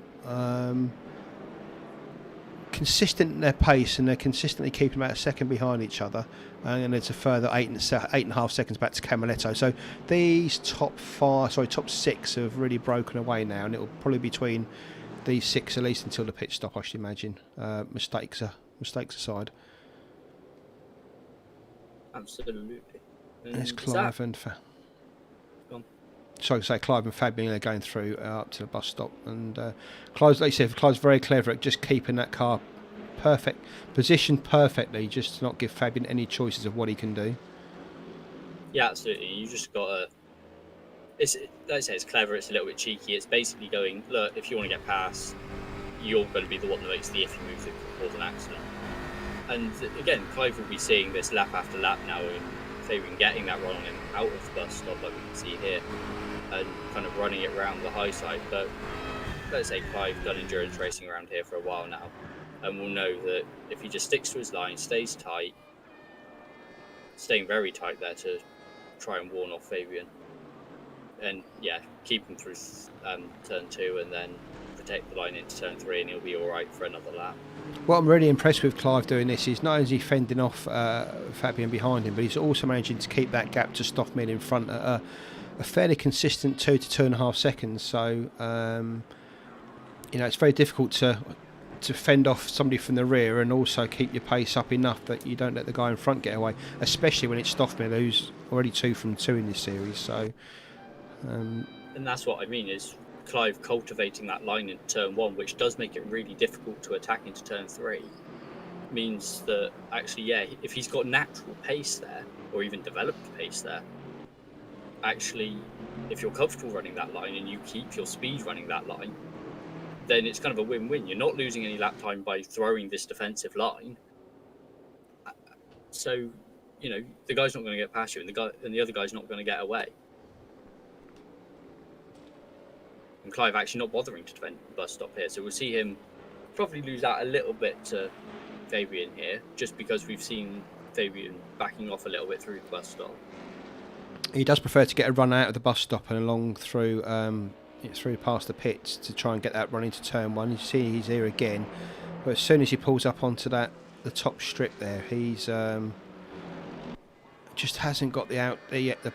consistent in their pace, and they're consistently keeping about a second behind each other, and it's a further 8.5 seconds back to Camaletto. So these top 6 have really broken away now, and it will probably be between these 6 at least until the pit stop, I should imagine. Mistakes aside. Absolutely. There's Clive and Clive and Fabian are going through up to the bus stop, and Clive's, like you said, Clive's very clever at just keeping that car positioned perfectly, just to not give Fabian any choices of what he can do. Yeah, absolutely. You just got to. Like I say, it's clever. It's a little bit cheeky. It's basically going, look, if you want to get past, you're going to be the one that makes the iffy move that could cause an accident. And again, Clive will be seeing this lap after lap now, and Fabian getting that wrong and out of the bus stop, like we can see here, and kind of running it around the high side. But let's say Clive done endurance racing around here for a while now, and will know that if he just sticks to his line, stays tight, staying very tight there to try and warn off Fabian, and keep him through turn 2 and then protect the line into turn 3, and he'll be all right for another lap. What I'm really impressed with Clive doing this is not only is he fending off Fabian behind him, but he's also managing to keep that gap to Stoffmill in front at a fairly consistent 2 to 2.5 seconds. So it's very difficult to fend off somebody from the rear and also keep your pace up enough that you don't let the guy in front get away, especially when it's Stoffmill, who's already 2 from 2 in this series. So and that's what I mean is Clive cultivating that line into turn 1, which does make it really difficult to attack into turn 3, means that actually, if he's got natural pace there, or even developed pace there, actually, if you're comfortable running that line and you keep your speed running that line, then it's kind of a win-win. You're not losing any lap time by throwing this defensive line. So, the guy's not going to get past you, and the other guy's not going to get away. And Clive actually not bothering to defend the bus stop here. So we'll see him probably lose out a little bit to Fabian here, just because we've seen Fabian backing off a little bit through the bus stop. He does prefer to get a run out of the bus stop and along through past the pits to try and get that run into turn 1. You see he's here again, but as soon as he pulls up onto the top strip there, he's just hasn't got the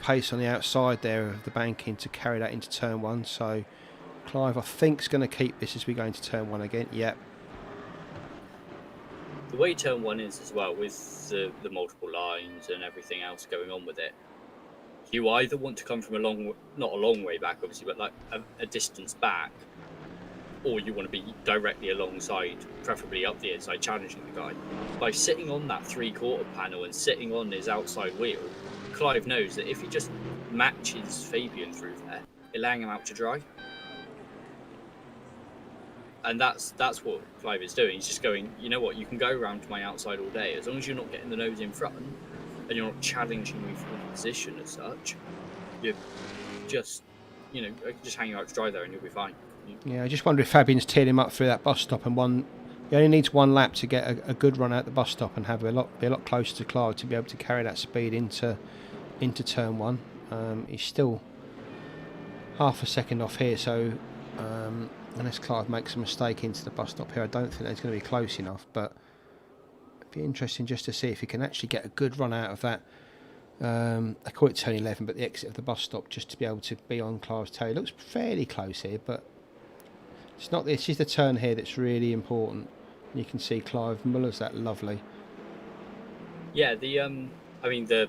pace on the outside there of the banking to carry that into turn 1. So Clive, I think, is going to keep this as we go into turn 1 again. Yep. The way turn 1 is as well, with the multiple lines and everything else going on with it, you either want to come from not a long way back, obviously, but like a distance back, or you want to be directly alongside, preferably up the inside, challenging the guy. By sitting on that 3/4 panel and sitting on his outside wheel, Clive knows that if he just matches Fabian through there, allowing him out to dry. And that's what Clive is doing. He's just going, you know what, you can go around to my outside all day. As long as you're not getting the nose in front and you're not challenging me for the position as such, you're just, just hang out to dry there and you'll be fine. Yeah, I just wonder if Fabian's tearing him up through that bus stop and one He only needs one lap to get a good run out the bus stop and have be a lot closer to Clive to be able to carry that speed into turn one. He's still half a second off here, so unless Clive makes a mistake into the bus stop here, I don't think that's going to be close enough. But it'd be interesting just to see if he can actually get a good run out of that. I call it turn 11, but the exit of the bus stop, just to be able to be on Clive's tail. It looks fairly close here, but it's not. This is the turn here that's really important. You can see Clive Muller's that lovely. Yeah, I mean the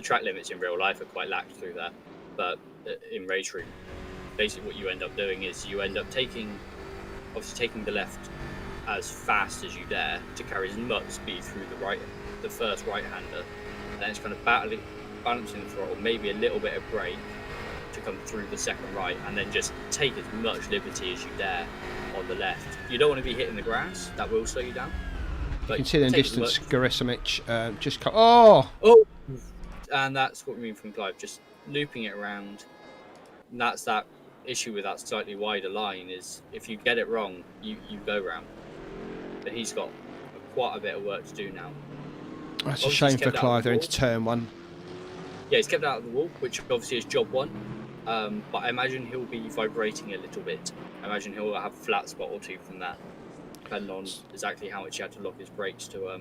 track limits in real life are quite lax through that, but in race room, basically what you end up doing is you end up taking the left as fast as you dare to carry as much speed through the first right-hander, and then it's kind of balancing the throttle, maybe a little bit of brake to come through the second right, and then just take as much liberty as you dare on the left. You don't want to be hitting the grass, that will slow you down. You can see the distance, Gerasimich just cut. Oh! And that's what we mean from Clive, just looping it around. And that's that issue with that slightly wider line, is if you get it wrong, you go round. But he's got quite a bit of work to do now. That's a shame for Clive. They're into turn one. Yeah, he's kept out of the wall, which obviously is job one. But I imagine he'll be vibrating a little bit. I imagine he'll have a flat spot or two from that, depending on exactly how much he had to lock his brakes to.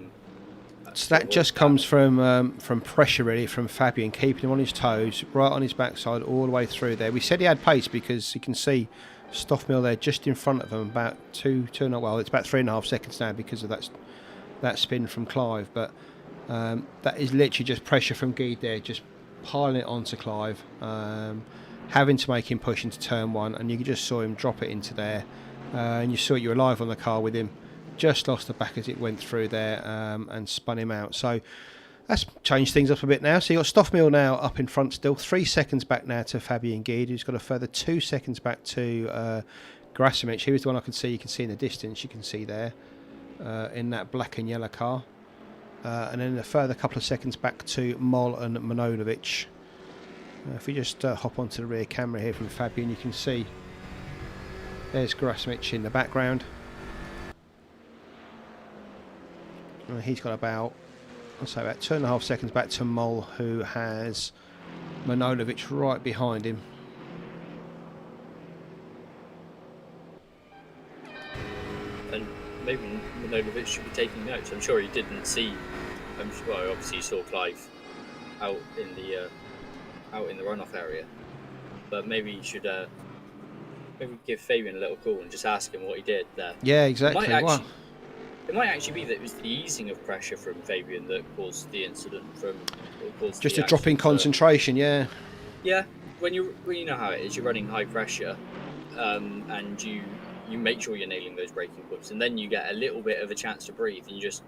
So that just comes from pressure, really, from Fabian, keeping him on his toes, right on his backside, all the way through there. We said he had pace because you can see Stoffmill there just in front of him, about it's about 3.5 seconds now because of that spin from Clive. But that is literally just pressure from Guide there, just piling it onto Clive, having to make him push into turn one, and you just saw him drop it into there, and you saw you were live on the car with him. Just lost the back as it went through there and spun him out. So that's changed things up a bit now. So you've got Stoffmill now up in front still. 3 seconds back now to Fabian Guide, who's got a further 2 seconds back to Gerasimich. He was the one I could see. You can see in the distance. You can see there in that black and yellow car. And then a further couple of seconds back to Moll and Manojlovic. If we just hop onto the rear camera here from Fabian, you can see there's Gerasimich in the background. He's got about 2.5 seconds back to Moll, who has Manojlovic right behind him. And maybe Manojlovic should be taking notes. I'm sure he didn't see. Obviously he saw Clive out in the runoff area, but maybe he should maybe give Fabian a little call and just ask him what he did there. Yeah, exactly. It might actually be that it was the easing of pressure from Fabian that caused the incident. Just a drop in concentration, yeah. Yeah, when you know how it is, you're running high pressure, and you make sure you're nailing those braking points, and then you get a little bit of a chance to breathe, and you just,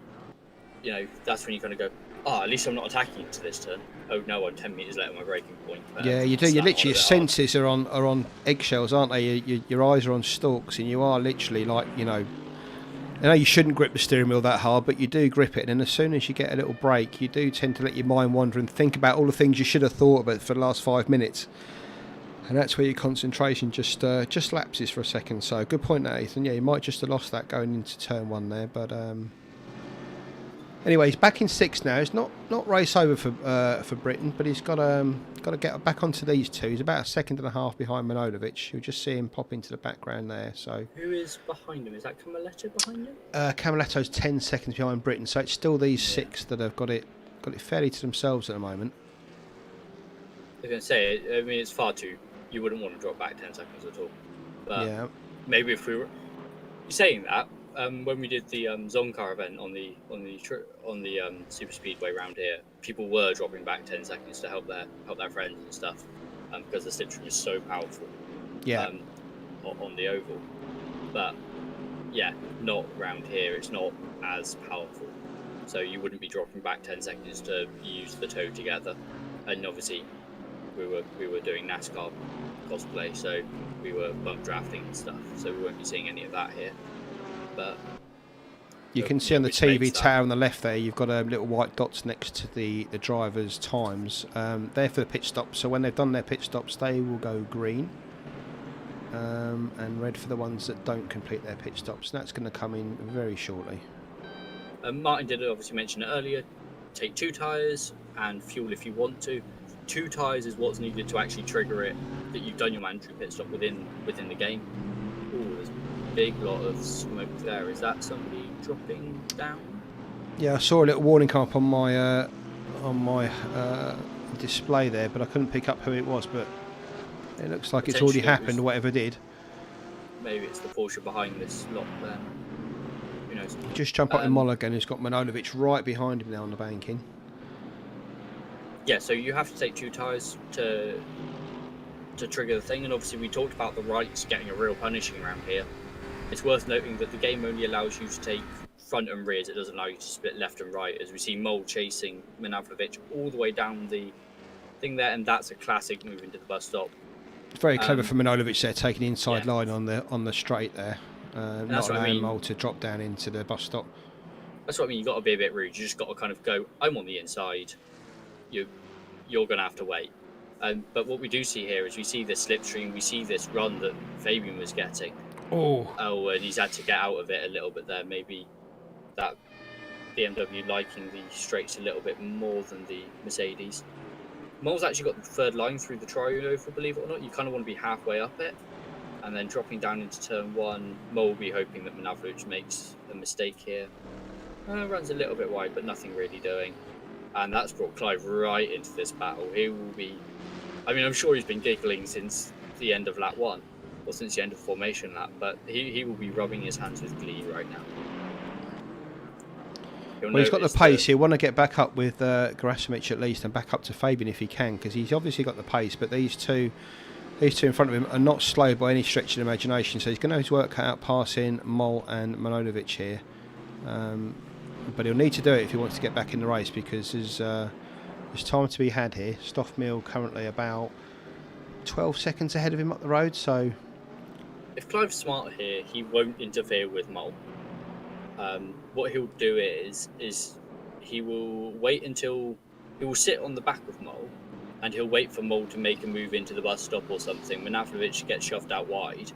that's when you kind of go, at least I'm not attacking into this turn. Oh no, I'm 10 metres late on my braking point. Yeah, you do. You literally, your senses are on eggshells, aren't they? Your eyes are on stalks, and you are literally like, I know you shouldn't grip the steering wheel that hard, but you do grip it, and then as soon as you get a little break, you do tend to let your mind wander and think about all the things you should have thought about for the last 5 minutes, and that's where your concentration just lapses for a second. So good point there, Ethan. Yeah, you might just have lost that going into turn one there, but anyway, he's back in 6th now. It's not race over for Britain, but he's got to get back onto these two. He's about 1.5 seconds behind Manojlovic. You'll just see him pop into the background there. So who is behind him? Is that Camiletto behind him? Camiletto's 10 seconds behind Britain, so it's still these 6 that have got it fairly to themselves at the moment. I was going to say, I mean, it's far too. You wouldn't want to drop back 10 seconds at all. But yeah. Maybe if we were saying that. When we did the Zoncar event on the super speedway round here, people were dropping back 10 seconds to help their friends and stuff, because the slipstream is so powerful. Yeah. On the oval, but yeah, not round here. It's not as powerful, so you wouldn't be dropping back 10 seconds to use the toe together. And obviously, we were doing NASCAR cosplay, so we were bump drafting and stuff. So we won't be seeing any of that here. But you can see on the TV tower on the left there, you've got little white dots next to the drivers' times. They're for the pit stops, so when they've done their pit stops, they will go green. and red for the ones that don't complete their pit stops. That's going to come in very shortly. Martin did obviously mention it earlier. Take 2 tyres and fuel if you want to. 2 tyres is what's needed to actually trigger it that you've done your mandatory pit stop within the game. Oh, there's a big lot of smoke there. Is that somebody dropping down? Yeah, I saw a little warning come up on my display there, but I couldn't pick up who it was. But it looks like it's already happened, whatever did. Maybe it's the Porsche behind this lot there. Who knows? Just jump up in Mulligan, who's got Manojlovic right behind him now on the banking. Yeah, so you have to take 2 tyres to trigger the thing, and obviously we talked about the rights getting a real punishing around here. It's worth noting that the game only allows you to take front and rears. It doesn't allow you to split left and right, as we see Mole chasing Manojlovic all the way down the thing there, and that's a classic move into the bus stop. Very clever from Manojlovic there, taking the inside line on the straight there, not allowing Mole to drop down into the bus stop. That's what I mean. You've got to be a bit rude. You just got to kind of go, I'm on the inside. You're going to have to wait. But what we do see here is we see this slipstream, we see this run that Fabian was getting. Oh, and he's had to get out of it a little bit there. Maybe that BMW liking the straights a little bit more than the Mercedes. Mole's actually got the 3rd line through the tri-over, believe it or not. You kind of want to be halfway up it. And then dropping down into turn 1, Mole will be hoping that Manojlovic makes a mistake here. Runs a little bit wide, but nothing really doing. And that's brought Clive right into this battle. He will be... I mean, I'm sure he's been giggling since the end of lap 1, or since the end of formation lap, but he will be rubbing his hands with glee right now. Well, he's got the pace. He'll want to get back up with Gerasimic at least, and back up to Fabian if he can, because he's obviously got the pace, but these two in front of him are not slow by any stretch of the imagination, so he's going to have his work cut out passing Mole and Manojlovic here. But he'll need to do it if he wants to get back in the race, because there's time to be had here. Stoffmeal currently about 12 seconds ahead of him up the road, so... If Clive's smart here, he won't interfere with Mole. What he'll do is he will wait until... He will sit on the back of Mole, and he'll wait for Mole to make a move into the bus stop or something. Manojlovic gets shoved out wide,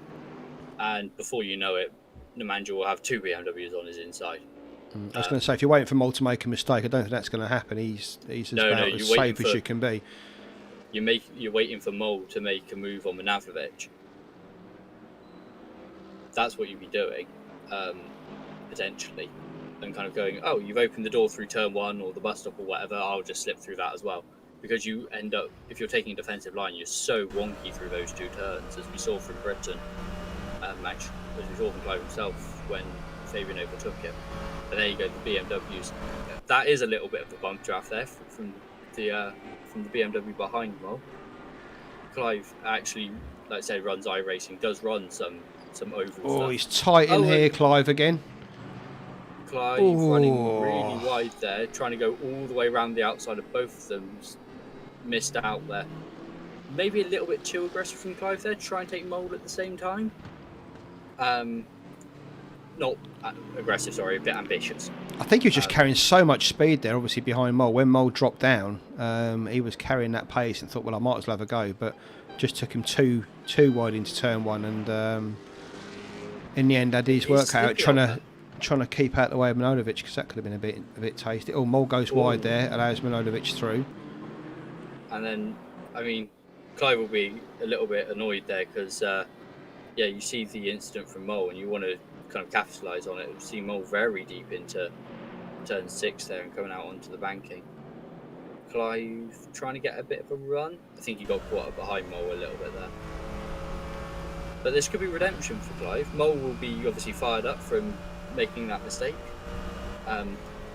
and before you know it, Nemanja will have 2 BMWs on his inside. I was going to say, if you're waiting for Mole to make a mistake, I don't think that's going to happen. He's about as safe as you can be. You're waiting for Mole to make a move on Manojlovic. That's what you'd be doing, potentially, and kind of going, oh, you've opened the door through turn 1 or the bus stop or whatever. I'll just slip through that as well, because you end up, if you're taking a defensive line, you're so wonky through those 2 turns, as we saw from Britain, as we saw from Clive himself when Fabian overtook him. And there you go, the BMWs. That is a little bit of a bump draft there from the BMW behind Mole. Clive actually, like I say, runs iRacing, does run some oval stuff. Oh, he's tight in here, Clive again. Clive running really wide there, trying to go all the way around the outside of both of them. Missed out there. Maybe a little bit too aggressive from Clive there, try and take Mole at the same time. Not aggressive, sorry, a bit ambitious. I think he was just carrying so much speed there, obviously behind Mole. When Mole dropped down, he was carrying that pace and thought, well, I might as well have a go, but just took him too wide into turn 1, and in the end had his work out trying to keep out the way of Manojlovic, because that could have been a bit tasty. Oh, Mole goes wide there, allows Manojlovic through. And then, I mean, Clive will be a little bit annoyed there, because yeah, you see the incident from Mole and you want to kind of capitalise on it. You see Mole very deep into turn 6 there and coming out onto the banking. Clive trying to get a bit of a run. I think he got caught up behind Mole a little bit there. But this could be redemption for Clive. Mole will be obviously fired up from making that mistake.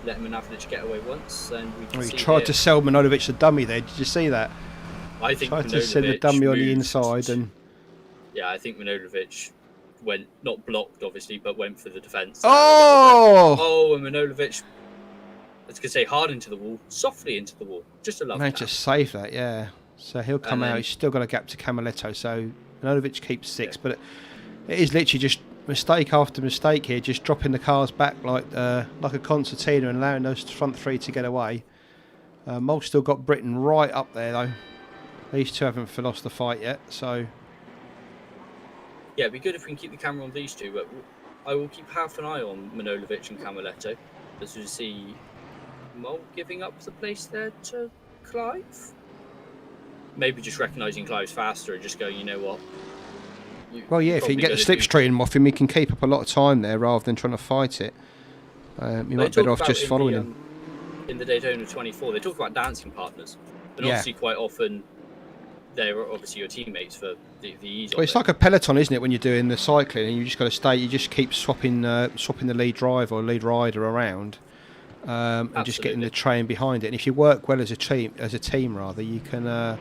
Letting Manojlovic get away once, and we can see tried here, to sell Manojlovic a dummy there. Did you see that? I think tried to send the dummy on the inside, and yeah, I think Manojlovic went, not blocked obviously, but went for the defence. Oh, and Manojlovic, I was going to say hard into the wall, softly into the wall. Just a love managed to save that, yeah. So he'll come out. He's still got a gap to Camaletto, so Manojlovic keeps 6, yeah. But it is literally just mistake after mistake here, just dropping the cars back like a concertina and allowing those front 3 to get away. Mole's still got Britain right up there though. These two haven't lost the fight yet, so Yeah, it'd be good if we can keep the camera on these two, but I will keep half an eye on Manojlovic and Camaletto as we see Mole giving up the place there to Clive. Maybe just recognising Clive's faster and just going, you know what? Well, yeah, if you can get the slipstream off him, he can keep up a lot of time there rather than trying to fight it. You might be better off just following him. In the Daytona 24, they talk about dancing partners, and obviously quite often they're obviously your teammates for the ease. Well, it's like a peloton, isn't it? When you're doing the cycling, and you just got to stay. You just keep swapping the lead driver or lead rider around, and just getting the train behind it. And if you work well as a team rather, you can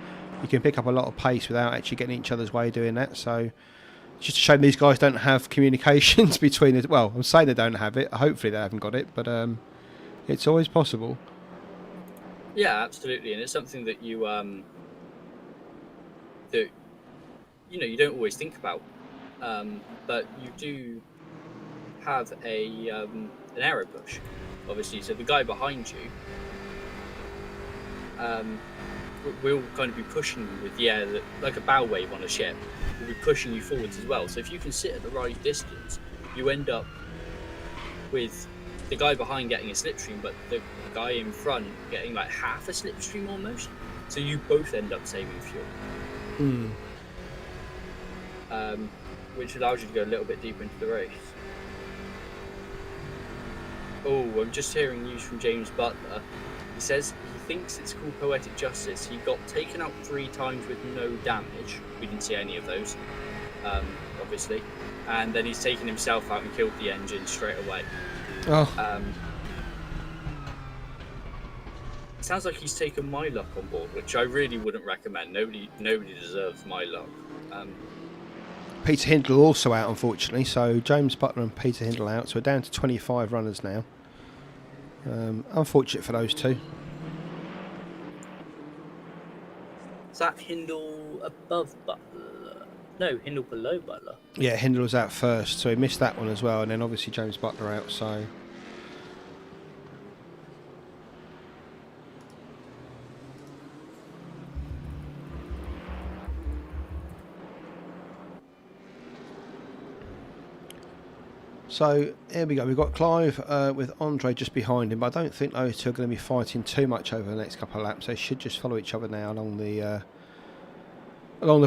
pick up a lot of pace without actually getting each other's way doing that. So it's just a shame these guys don't have communications between it. Well, I'm saying they don't have it. Hopefully they haven't got it, but it's always possible. Yeah, absolutely, and it's something that you you don't always think about, but you do have an aero push, obviously. So the guy behind you will kind of be pushing you with the air, like a bow wave on a ship. Will be pushing you forwards as well. So if you can sit at the right distance, you end up with the guy behind getting a slipstream, but the guy in front getting like half a slipstream almost. So you both end up saving fuel. Which allows you to go a little bit deeper into the race. Oh, I'm just hearing news from James Butler. He says he thinks it's called poetic justice. He got taken out 3 times with no damage. We didn't see any of those, obviously. And then he's taken himself out and killed the engine straight away. Oh. Sounds like he's taken my luck on board, which I really wouldn't recommend. Nobody deserves my luck. Peter Hindle also out, unfortunately. So James Butler and Peter Hindle out. So we're down to 25 runners now. Unfortunate for those two. Is that Hindle above Butler? No, Hindle below Butler. Yeah, Hindle was out first, so he missed that one as well. And then obviously James Butler out, so... So here we go. We've got Clive with Andre just behind him, but I don't think those two are going to be fighting too much over the next couple of laps. They should just follow each other now along the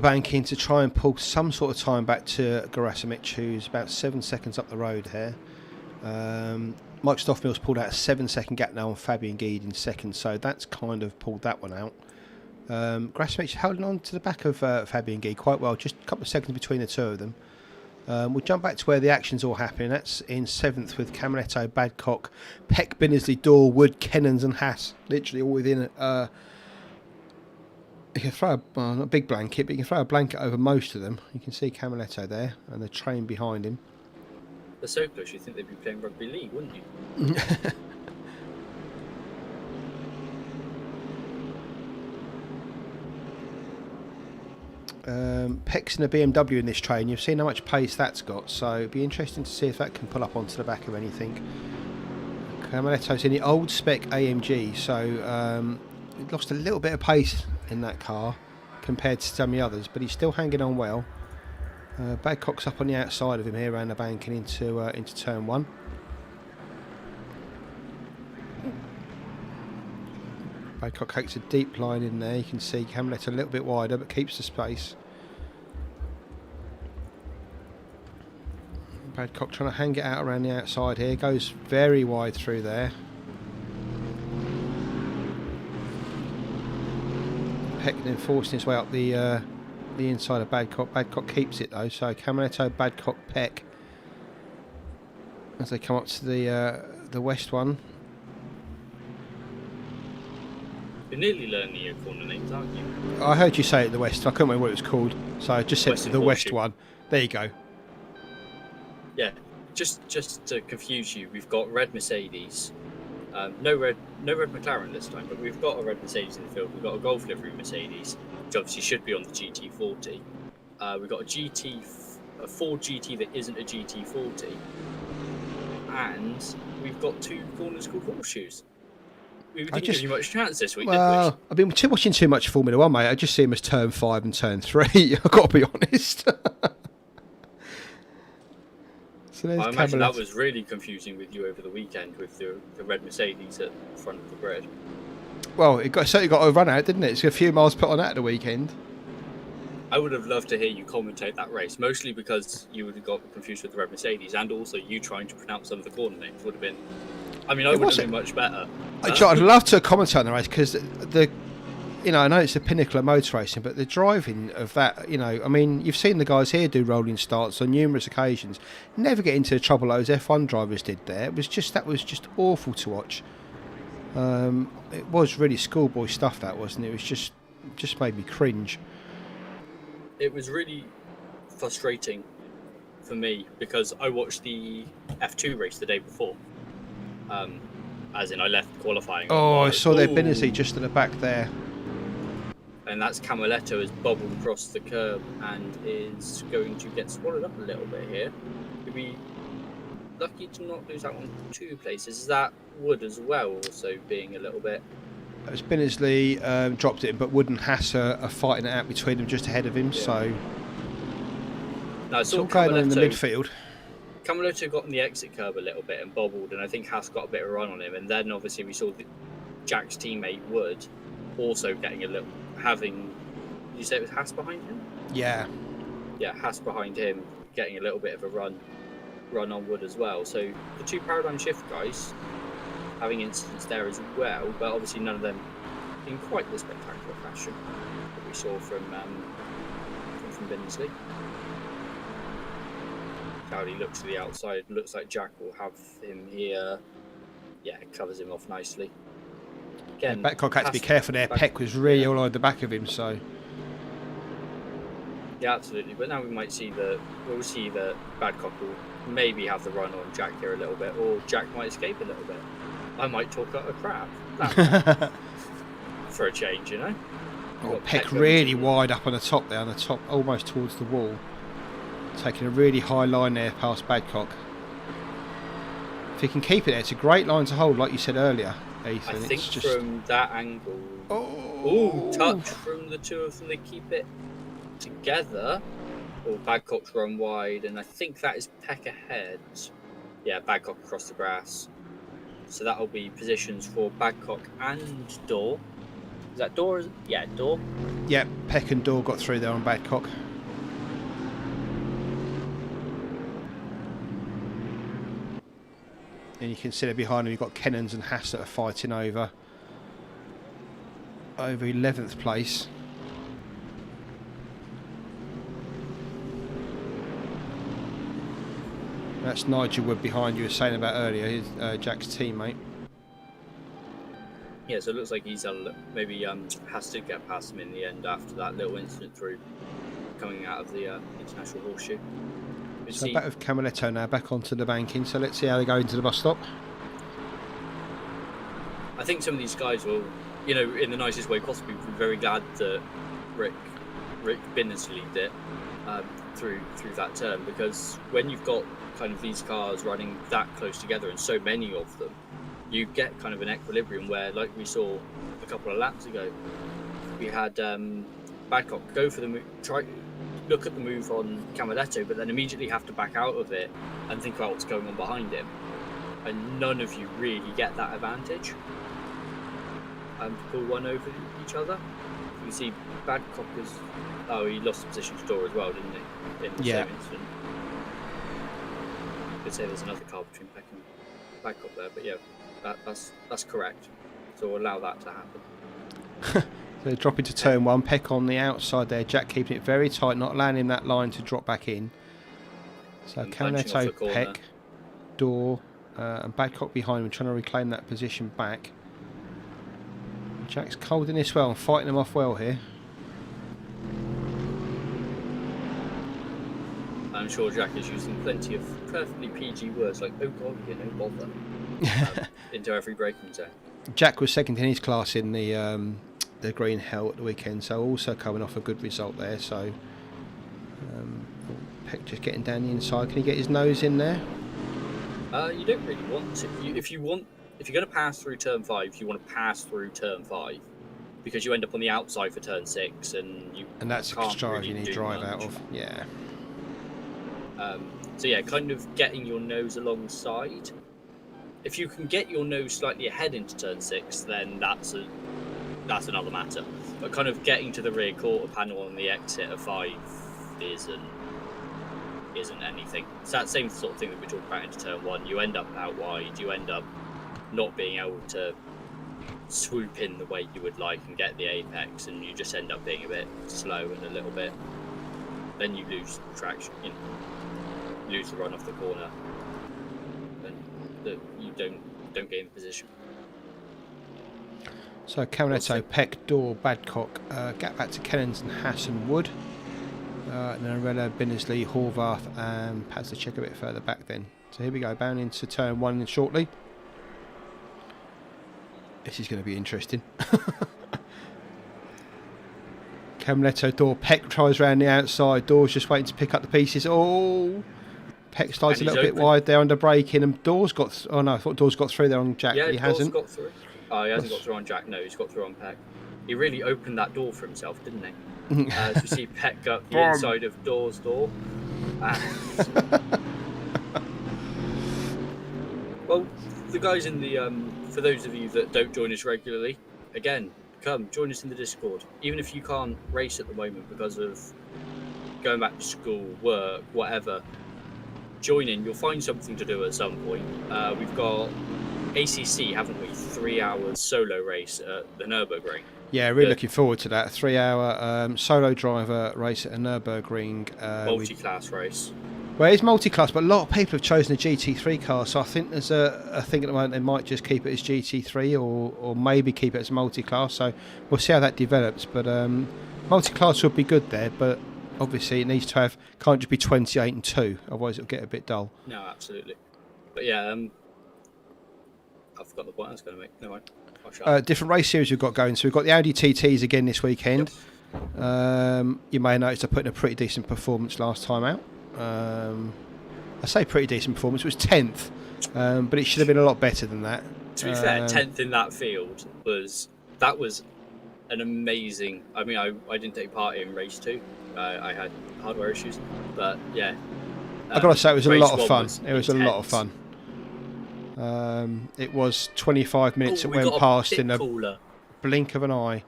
banking to try and pull some sort of time back to Gerasimic, who's about 7 seconds up the road here. Mike Stoffmill's pulled out a 7-second gap now on Fabian Guide in second, so that's kind of pulled that one out. Gerasimic's holding on to the back of Fabian Guide quite well, just a couple of seconds between the two of them. We'll jump back to where the action's all happening. That's in 7th with Camaletto, Badcock, Peck, Binnersley, Dorr, Wood, Kennans and Haas. Literally all within you can throw not a big blanket, but you can throw a blanket over most of them. You can see Camaletto there and the train behind him. They're so close, you'd think they'd be playing rugby league, wouldn't you? Peck's in a BMW in this train. You've seen how much pace that's got, so it'd be interesting to see if that can pull up onto the back of anything. Camaletto's in the old spec AMG, so he lost a little bit of pace in that car compared to some of the others, but he's still hanging on well. Badcock's up on the outside of him here around the bank and into turn 1. Badcock takes a deep line in there. You can see Camaletto a little bit wider, but keeps the space. Badcock trying to hang it out around the outside here. Goes very wide through there. Peck then forcing his way up the inside of Badcock. Badcock keeps it though. So Camaletto, Badcock, Peck as they come up to the west one. You're nearly learning your corner names, aren't you? I heard you say it the west. I couldn't remember what it was called, so I just said the west one. There you go. Yeah, just to confuse you, we've got red Mercedes. No red McLaren this time, but we've got a red Mercedes in the field. We've got a Golf livery Mercedes, which obviously should be on the GT40. We've got a Ford GT that isn't a GT40, and we've got 2 corners called horseshoes. We didn't give you much chance this week, did we? I've been watching too much Formula 1, mate. I just see them as turn 5 and turn 3. I've got to be honest. So there's I imagine Camelot. that was really confusing with you over the weekend with the red Mercedes at the front of the grid. Well, certainly got a run out, didn't it? It's a few miles put on that at the weekend. I would have loved to hear you commentate that race, mostly because you would have got confused with the red Mercedes, and also you trying to pronounce some of the corner names would have been. I mean, I would have been much better. I'd love to commentate on the race because I know it's the pinnacle of motor racing, but the driving of that, I mean, you've seen the guys here do rolling starts on numerous occasions. Never get into the trouble those F1 drivers did there. That was just awful to watch. It was really schoolboy stuff, that wasn't it? It was just made me cringe. It was really frustrating for me because I watched the F2 race the day before. As in, I left qualifying. Oh, I saw their Benazzi just at the back there. And that's Camaletto has bobbled across the curb and is going to get swallowed up a little bit here. He'll be lucky to not lose out on 2 places. Is that Wood as well also being a little bit... It was Benazzi dropped it, but Wood and Haas are fighting it out between them just ahead of him, so... No, it's all going on in the midfield. Camaletto got on the exit curb a little bit and bobbled, and I think Haas got a bit of a run on him. And then obviously we saw Jack's teammate Wood also getting a little, having, did you say it was Haas behind him? Yeah. Yeah, Haas behind him getting a little bit of a run on Wood as well. So the 2 paradigm shift guys having incidents there as well, but obviously none of them in quite the spectacular fashion that we saw from Binsley. Cowley looks to the outside, looks like Jack will have him here. Yeah, it covers him off nicely. Again, Badcock had to be careful there. Peck was really all over the back of him, so... Yeah, absolutely. But now we'll see that Badcock will maybe have the run on Jack here a little bit, or Jack might escape a little bit. I might talk out of crap. For a change, Oh, Peck really wide up on the top, almost towards the wall. Taking a really high line there past Badcock. If he can keep it there, it's a great line to hold, like you said earlier, Ethan. I think from that angle... Oh, touch from the 2 of them. They keep it together. Or Badcock's run wide, and I think that is Peck ahead. Yeah, Badcock across the grass. So that'll be positions for Badcock and Dorr. Is that Dorr? Yeah, Dorr. Yeah, Peck and Dorr got through there on Badcock. And you can see there behind him, you've got Kennons and Haas that are fighting over 11th place. That's Nigel Wood behind you, was saying about earlier, his, Jack's teammate. Yeah, so it looks like he's maybe has to get past him in the end after that little incident through coming out of the international horseshoe. So back with Camaletto now, back onto the banking. So let's see how they go into the bus stop. I think some of these guys will, in the nicest way possible, be very glad that Rick Binnersley did through that turn, because when you've got kind of these cars running that close together and so many of them, you get kind of an equilibrium where, like we saw a couple of laps ago, we had Badcock go for the move, look at the move on Camaletto, but then immediately have to back out of it and think about what's going on behind him. And none of you really get that advantage to pull one over each other. You can see Badcock he lost the position to Dorr as well, didn't he? In the same incident. I could say there's another car between Peck and Badcock there, but yeah, that's correct. So we'll allow that to happen. So dropping to turn 1, Peck on the outside there, Jack keeping it very tight, not allowing him that line to drop back in. So Camaletto, Peck, Dorr, and Badcock behind him, trying to reclaim that position back. Jack's holding this well and fighting them off well here. I'm sure Jack is using plenty of perfectly PG words like, oh God, bother, into every braking zone. Jack was second in his class in the Green Hell at the weekend, so also coming off a good result there. So Peck just getting down the inside. Can he get his nose in there? You don't really want to. If you're going to pass through turn 5, you want to pass through turn 5, because you end up on the outside for turn 6, and that's a drive you need to drive out of. Yeah. So yeah, kind of getting your nose alongside. If you can get your nose slightly ahead into turn 6, then that's another matter. But kind of getting to the rear quarter panel on the exit of 5 isn't anything. It's that same sort of thing that we talked about into turn 1. You end up out wide. You end up not being able to swoop in the way you would like and get the apex, and you just end up being a bit slow and a little bit. Then you lose traction. You lose the run off the corner, and you don't gain the position. So Camaletto, Peck, Dorr, Badcock, get back to Kennens and Hassan Wood. Narella, Binnersley, Horvath, and perhaps to check a bit further back then. So here we go, bound into turn 1 shortly. This is going to be interesting. Camaletto, Dorr, Peck tries around the outside. Dorr's just waiting to pick up the pieces. Oh, Peck slides a little bit wide there under braking, and Dorr's got. Oh no, I thought Dorr's got through there on Jack. Yeah, he hasn't. Got through. Oh, he hasn't got through on Jack. No, he's got through on Peck. He really opened that door for himself, didn't he? As we see Peck up the inside of Dorr's door. Well, the guys in the for those of you that don't join us regularly, again, come join us in the Discord. Even if you can't race at the moment because of going back to school, work, whatever, join in. You'll find something to do at some point. We've got ACC, haven't we? 3 hours solo race at the Nürburgring. Yeah, really looking forward to that. 3 hour solo driver race at a Nürburgring. Multi-class race. Well, it's multi-class, but a lot of people have chosen a GT3 car, so I think there's a thing at the moment they might just keep it as GT3 or maybe keep it as multi-class, so we'll see how that develops. But multi-class would be good there, but obviously it needs to have, can't just be 28 and 2, otherwise it'll get a bit dull. No, absolutely. But yeah, I forgot the point I was going to make. No, different race series we've got going. So we've got the Audi TTs again this weekend. Yep. You may have noticed I put in a pretty decent performance last time out. I say pretty decent performance. It was 10th, but it should have been a lot better than that. To be fair, 10th in that field was an amazing. I mean, I didn't take part in race 2. I had hardware issues, but yeah. I've got to say it was a lot of fun. It was intense. A lot of fun. It was 25 minutes. It went past in a blink of an eye.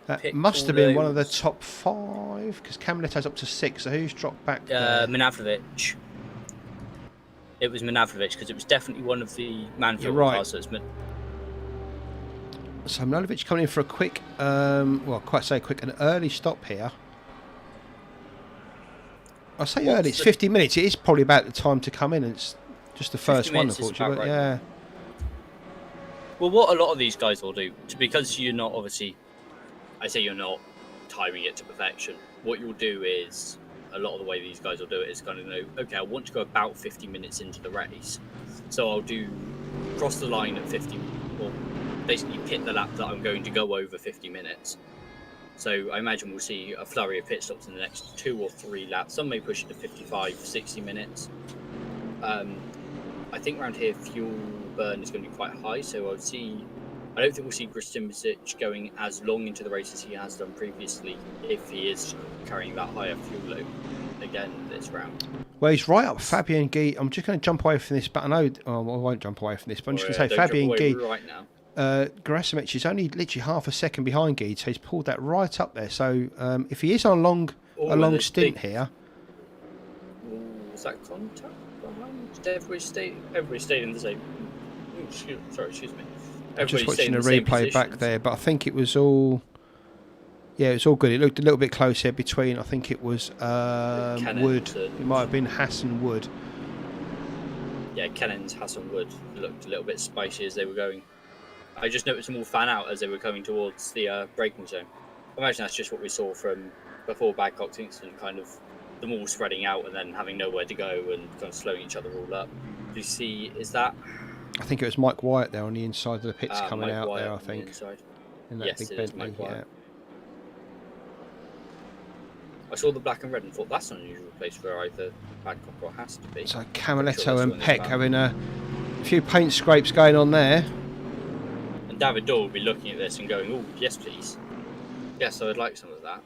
That must have been one of the top 5 because Camaletto's up to 6. So who's dropped back? Manavrovic. It was Manavrovic because it was definitely one of the Manfield cars. So Manavrovic coming in for a quick, an early stop here. I say early. It's 50 minutes. It is probably about the time to come in. And it's just the first one, unfortunately. Right. Yeah. Well, what a lot of these guys will do, because you're not obviously. I say you're not timing it to perfection. What you'll do is, a lot of the way these guys will do it is kind of know, okay, I want to go about 50 minutes into the race. So I'll cross the line at 50, or basically pit the lap that I'm going to go over 50 minutes. So I imagine we'll see a flurry of pit stops in the next 2 or 3 laps. Some may push it to 55, 60 minutes. I think around here fuel burn is going to be quite high, so I don't think we'll see Gristimic going as long into the race as he has done previously if he is carrying that higher fuel load again this round. Well, he's right up Fabian Guy. I'm just going to jump away from this, but I know I won't jump away from this, but I'm just going to say Fabian Guy right now. Gristimic is only literally half a second behind Guy, so he's pulled that right up there. So if he is on a long stint here. Was that contact behind? Everybody stayed in the same. Excuse me. I'm just watching a replay back there, but I think it was all. Yeah, it was all good. It looked a little bit close here between. I think it was Wood. It might have been Hassan Wood. Yeah, Kennens, Hassan Wood looked a little bit spicy as they were going. I just noticed them all fan out as they were coming towards the braking zone. I imagine that's just what we saw from before Badcock's incident, kind of them all spreading out and then having nowhere to go and kind of slowing each other all up. Do you see? Is that? I think it was Mike Wyatt there on the inside of the pits coming Mike out Wyatt there, I think. In that big Bentley, yeah. I saw the black and red and thought that's an unusual place for either Badcock or has to be. So Camaletto and Peck having a few paint scrapes going on there. And David Dorr will be looking at this and going, oh, yes, please. Yes, I would like some of that.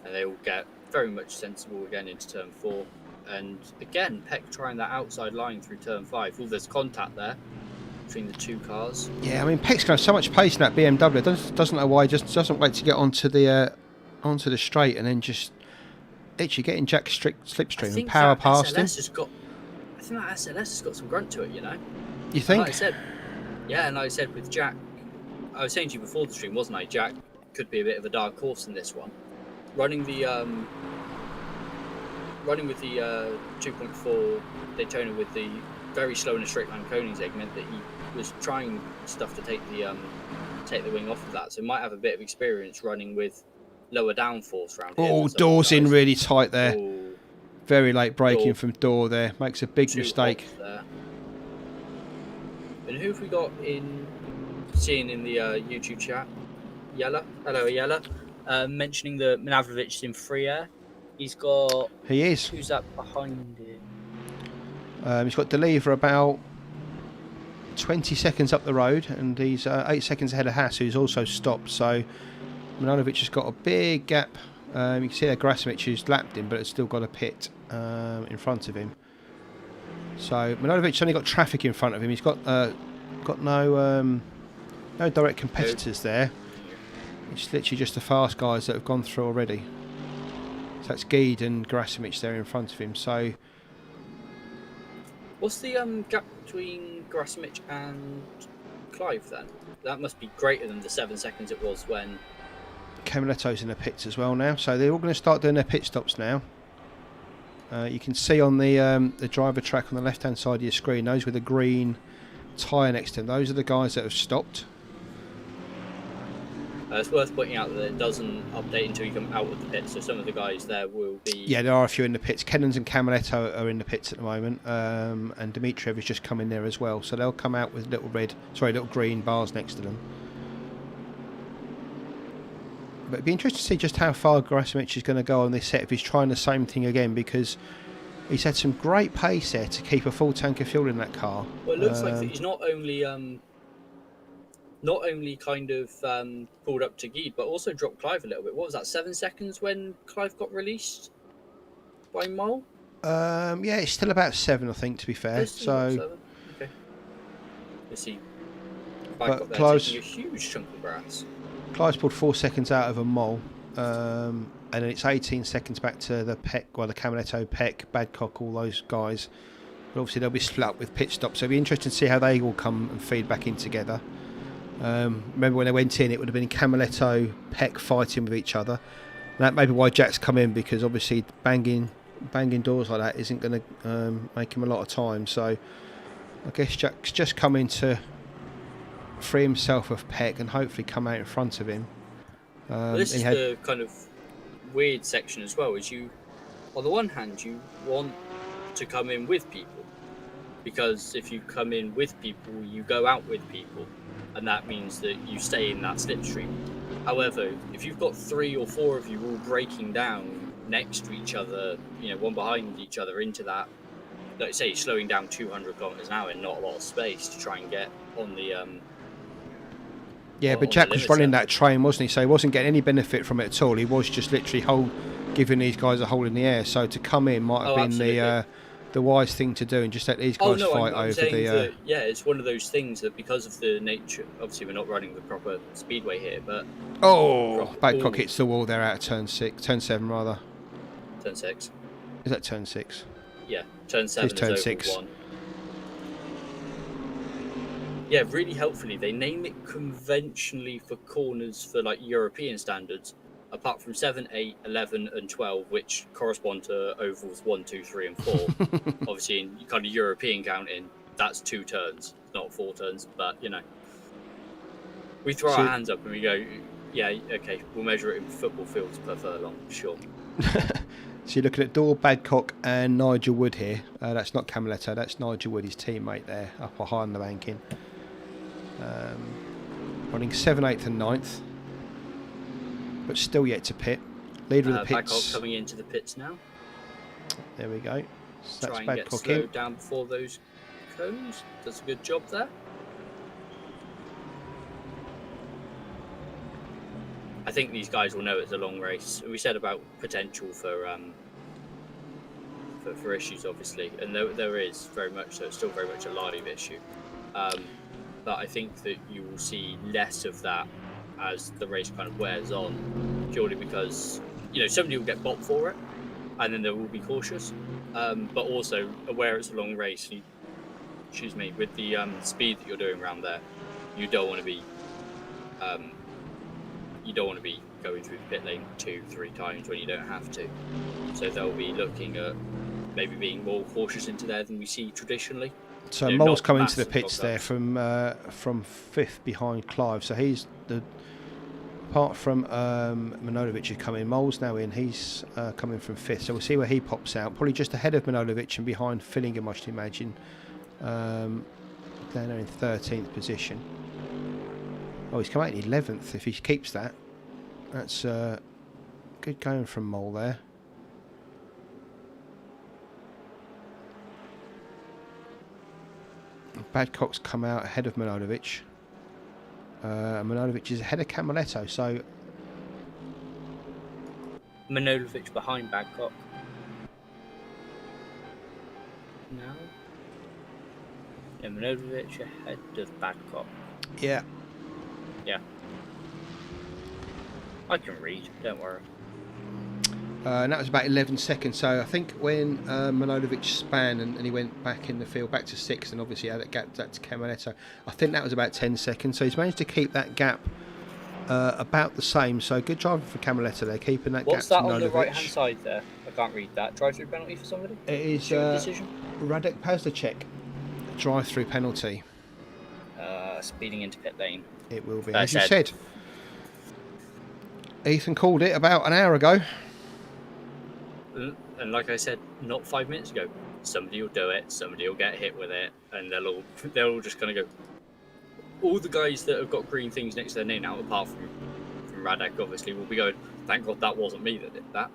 And they all get very much sensible again into turn 4. And again, Peck trying that outside line through turn 5. Well, there's contact there between the two cars. Yeah, I mean, Peck's got so much pace in that BMW. Doesn't know why he just doesn't wait to get onto the straight and then just literally getting Jack slipstream and power past him. I think that SLS has got some grunt to it, you know. You think? And like I said, yeah, and like I said with Jack, I was saying to you before the stream, wasn't I? Jack could be a bit of a dark horse in this one. Running with the 2.4 Daytona with the very slow in a straight line Koenigsegg meant that he was trying stuff to take the wing off of that. So he might have a bit of experience running with lower downforce around here. Oh, door's in really tight there. Oh, very late braking from door there. Makes a big mistake. There. And who have we got seeing in the YouTube chat? Yella. Hello, Yella. Mentioning that Minavrovic's in free air. He's got... He is. Who's that behind it? He's got Deliver about 20 seconds up the road, and he's 8 seconds ahead of Haas, who's also stopped. So Milanovic has got a big gap. You can see there Grasimic who's lapped him, but has still got a pit in front of him. So Milanovic's only got traffic in front of him. He's got no direct competitors there. It's literally just the fast guys that have gone through already. So that's Geed and Grasimic there in front of him. So what's the gap between Grasimic and Clive then? That must be greater than the 7 seconds it was when... Camiletto's in the pits as well now. So they're all going to start doing their pit stops now. You can see on the driver track on the left hand side of your screen, those with a green tyre next to them, those are the guys that have stopped. It's worth pointing out that it doesn't update until you come out of the pits, so some of the guys there will be... Yeah, there are a few in the pits. Kennans and Camiletto are in the pits at the moment, and Dimitriev has just come in there as well, so they'll come out with little green bars next to them. But it'd be interesting to see just how far Grasimic is going to go on this set if he's trying the same thing again, because he's had some great pace there to keep a full tank of fuel in that car. Well, it looks like that he's not only kind of pulled up to Geed, but also dropped Clive a little bit. What was that, 7 seconds when Clive got released by Mole? Yeah, it's still about 7, I think, to be fair. So, okay. Let's see. But Clive's taking a huge chunk of grass. Clive's pulled 4 seconds out of a Mole, and then it's 18 seconds back to the Peck, well, the Camiletto, Peck, Badcock, all those guys. But obviously they'll be split up with pit stops, so it'll be interesting to see how they all come and feed back in together. Remember when they went in, it would have been Camiletto, Peck fighting with each other. And that may be why Jack's come in, because obviously banging doors like that isn't going to make him a lot of time. So I guess Jack's just come in to free himself of Peck and hopefully come out in front of him. Well, this is the kind of weird section as well, is you, on the one hand, you want to come in with people, because if you come in with people, you go out with people, and that means that you stay in that slipstream. However, if you've got 3 or 4 of you all breaking down next to each other, you know, one behind each other into that, like I say, slowing down 200 kilometers an hour in not a lot of space to try and get on the yeah, but Jack was running that train, wasn't he? So he wasn't getting any benefit from it at all. He was just literally giving these guys a hole in the air. So to come in might have been the wise thing to do, and just let these guys fight over the... yeah, it's one of those things that because of the nature... Obviously, we're not running the proper speedway here, but... Oh! Badcock hits the wall there out of turn 7, rather. Turn 6. Is that turn 6? Yeah, turn 7 is turn over 6. 1. Yeah, really helpfully, they name it conventionally for corners for like European standards, apart from 7, 8, 11 and 12, which correspond to ovals 1, 2, 3 and 4. Obviously, in kind of European counting, that's 2 turns, not 4 turns, but, you know. We throw our hands up and we go, yeah, okay, we'll measure it in football fields per furlong, sure. So you're looking at Dor, Badcock and Nigel Wood here. That's not Camiletto, that's Nigel Wood, his teammate there, up high on the banking. Running 7th, 8th and 9th, but still yet to pit. Leader of the pits. Badcock coming into the pits now. There we go. So that's try and get Badcock slowed in. down before those cones. Does a good job there. I think these guys will know it's a long race. We said about potential for for issues, obviously, and there is very much so. It's still very much a live issue, but I think that you will see less of that as the race kind of wears on, purely because somebody will get bopped for it, and then they will be cautious, but also aware it's a long race. Excuse me, with the speed that you're doing around there, you don't want to be going through the pit lane 2-3 times when you don't have to. So they'll be looking at maybe being more cautious into there than we see traditionally. So Mole's come into the pits there from 5th behind Clive. So he's apart from Manojlovic who come in, Mole's now in. He's coming from 5th. So we'll see where he pops out. Probably just ahead of Manojlovic and behind Fillingham, I should imagine. Down there in 13th position. Oh, he's come out in 11th. If he keeps that, that's good going from Mole there. Badcock's come out ahead of Manojlovic. Manojlovic is ahead of Camaletto, so Manojlovic behind Badcock. No. Yeah, Manojlovic ahead of Badcock. Yeah. Yeah. I can read, don't worry. And that was about 11 seconds. So I think when Manojlovic span and he went back in the field, back to 6th, and obviously had that gap to Camaletto, I think that was about 10 seconds. So he's managed to keep that gap about the same. So good driving for Camaletto there, keeping that What's gap to that on Manojlovic. the right-hand side there? I can't read that. Drive-through penalty for somebody? It is decision? Radek Pazlicek, drive-through penalty. Speeding into pit lane. It will be, as you said. Ethan called it about an hour ago. And like I said, not 5 minutes ago, somebody will do it, somebody will get hit with it, and they'll all just kind of go. All the guys that have got green things next to their name now, apart from Radek, obviously, will be going, thank God that wasn't me that did that.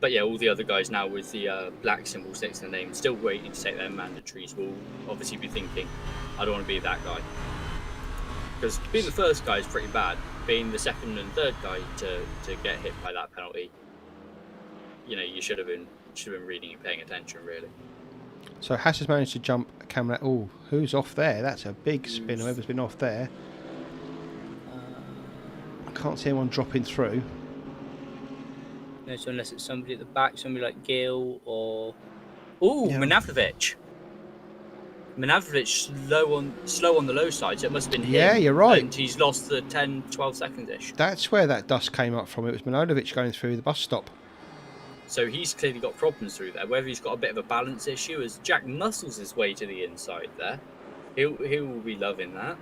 But yeah, all the other guys now with the black symbols next to their name, still waiting to take their mandatories, will obviously be thinking, I don't want to be that guy. Because being the first guy is pretty bad. Being the second and third guy to get hit by that penalty, you should have been reading and paying attention, really. So Haas has managed to jump Camaletto. Oh, who's off there? That's a big spin. Whoever's been off there. I can't see anyone dropping through. No, so unless it's somebody at the back, somebody like Gil or Manojlovic. Manojlovic slow on the low side, so it must have been him. Yeah, you're right. And he's lost the 10-12 seconds-ish. That's where that dust came up from. It was Manojlovic going through the bus stop. So he's clearly got problems through there. Whether he's got a bit of a balance issue, as Jack muscles his way to the inside there. He will be loving that.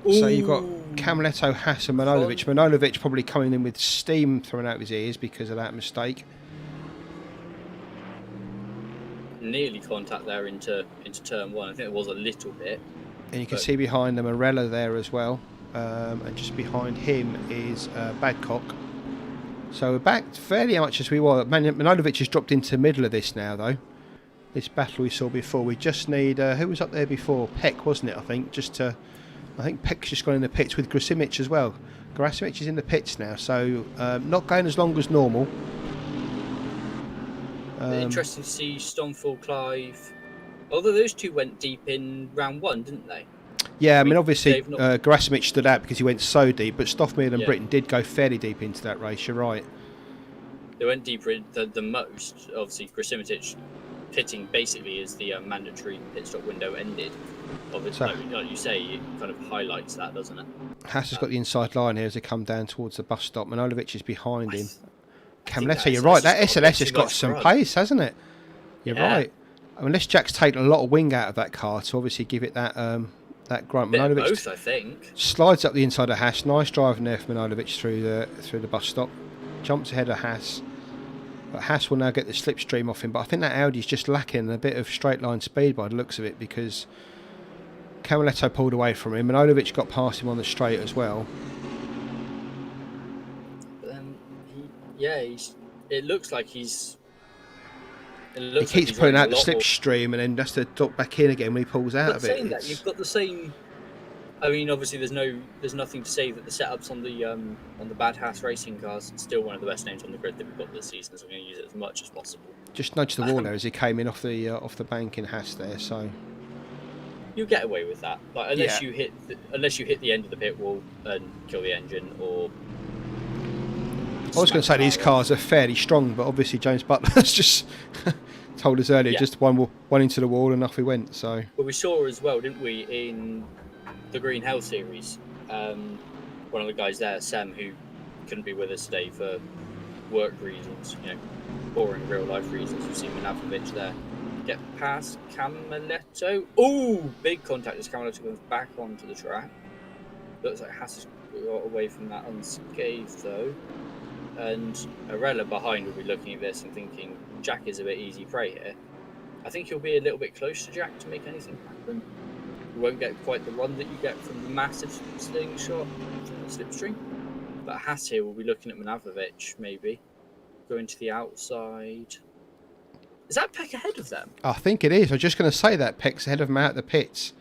So you've got Camaletto, Haas and Manojlovic. Manojlovic probably coming in with steam thrown out of his ears because of that mistake. Nearly contact there into turn 1. I think it was a little bit. And you can see behind them Morella there as well. And just behind him is Badcock. So we're back fairly much as we were. Manojlovic has dropped into the middle of this now, though. This battle we saw before. We just need... who was up there before? Peck, wasn't it, I think? I think Peck's just gone in the pits with Grasimic as well. Grasimic is in the pits now, so not going as long as normal. Interesting to see Stonefall, Clive. Although those two went deep in round 1, didn't they? Yeah, I mean obviously Grasimic stood out because he went so deep, but Stoffmead and Britton did go fairly deep into that race, you're right. They went deeper than most. Obviously, Grasimic pitting basically as the mandatory pit stop window ended. Obviously, like you say, it kind of highlights that, doesn't it? Haas has got the inside line here as they come down towards the bus stop. Manojlovic is behind him. Camaletto, you're right, that SLS has got some pace, hasn't it? You're right. I mean, unless Jack's taken a lot of wing out of that car to obviously give it that grunt. Manojlovic both, I think. Slides up the inside of Haas. Nice driving there for Manojlovic through the bus stop. Jumps ahead of Haas. But Haas will now get the slipstream off him. But I think that Audi's just lacking a bit of straight line speed by the looks of it, because Camaletto pulled away from him. Manojlovic got past him on the straight as well. But then, it looks like he's... He keeps pulling out the slipstream and then has to drop back in again when he pulls out of it. Saying that, you've got the same I mean, obviously, there's nothing to say that the setups on the Bad Haas racing cars is still one of the best names on the grid that we've got this season. So I'm going to use it as much as possible. Just nudged the wall there as he came in off the bank in Haas there. So you get away with that, like unless Yeah. you hit the end of the pit wall and kill the engine, or I was going to say these cars are fairly strong, but obviously James Butler's just told us earlier, just one into the wall and off he went. So, well, we saw as well, didn't we, in the Green Hell series, one of the guys there, Sam, who couldn't be with us today for work reasons, boring real life reasons. We've seen Manavovich there get past Camaletto. Oh, big contact as Camaletto goes back onto the track. Looks like Haas got away from that unscathed though. And Arella behind will be looking at this and thinking Jack is a bit easy prey here. I think he'll be a little bit close to Jack to make anything happen. You won't get quite the run that you get from the massive slingshot from the slipstream. But Haas here will be looking at Manavovich maybe. Going to the outside. Is that Peck ahead of them? I think it is. I was just going to say that Peck's ahead of them out of the pits.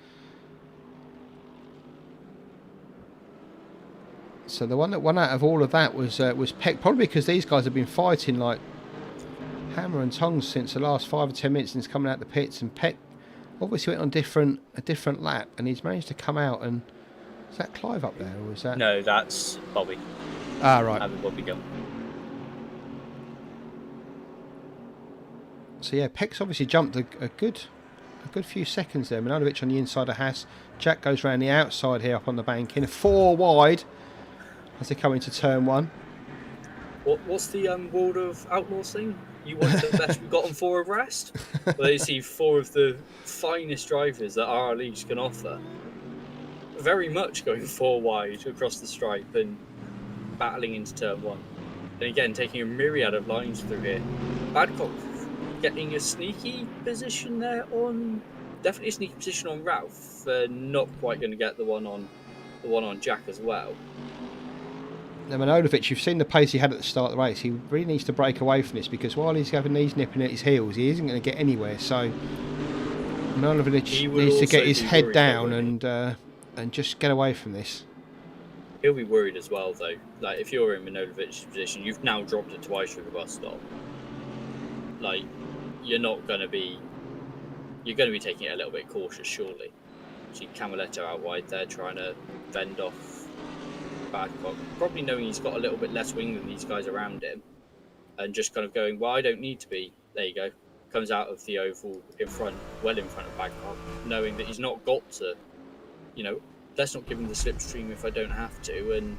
So the one that won out of all of that was Peck, probably because these guys have been fighting like hammer and tongs since the last 5 or 10 minutes since coming out the pits, and Peck obviously went on a different lap, and he's managed to come out. And is that Clive up there, or is that? No, that's Bobby. Ah, right. Having Bobby go. So yeah, Peck's obviously jumped a good few seconds there. Manojovich on the inside of Haas. Jack goes around the outside here up on the bank in 4 wide as they come into turn 1. What's the World of Outlaws thing? You want the best we've got on 4 abreast? Well, they see 4 of the finest drivers that RRLeagues can offer. Very much going 4 wide across the stripe and battling into turn 1. And again, taking a myriad of lines through here. Badcock getting a sneaky position there on, definitely a sneaky position on Ralph. Not quite going to get the one on Jack as well. Now Manojovich, you've seen the pace he had at the start of the race. He really needs to break away from this, because while he's having these nipping at his heels, he isn't going to get anywhere. So Manojovich needs to get his head down and just get away from this. He'll be worried as well, though. Like, if you're in Manovich's position, you've now dropped it twice through the bus stop. Like, you're going to be taking it a little bit cautious, surely. See Camaletto out wide there, trying to fend off Badcock, probably knowing he's got a little bit less wing than these guys around him, and just kind of going, well, I don't need to be. There you go. Comes out of the oval well in front of Badcock, knowing that he's not got to, let's not give him the slipstream if I don't have to, and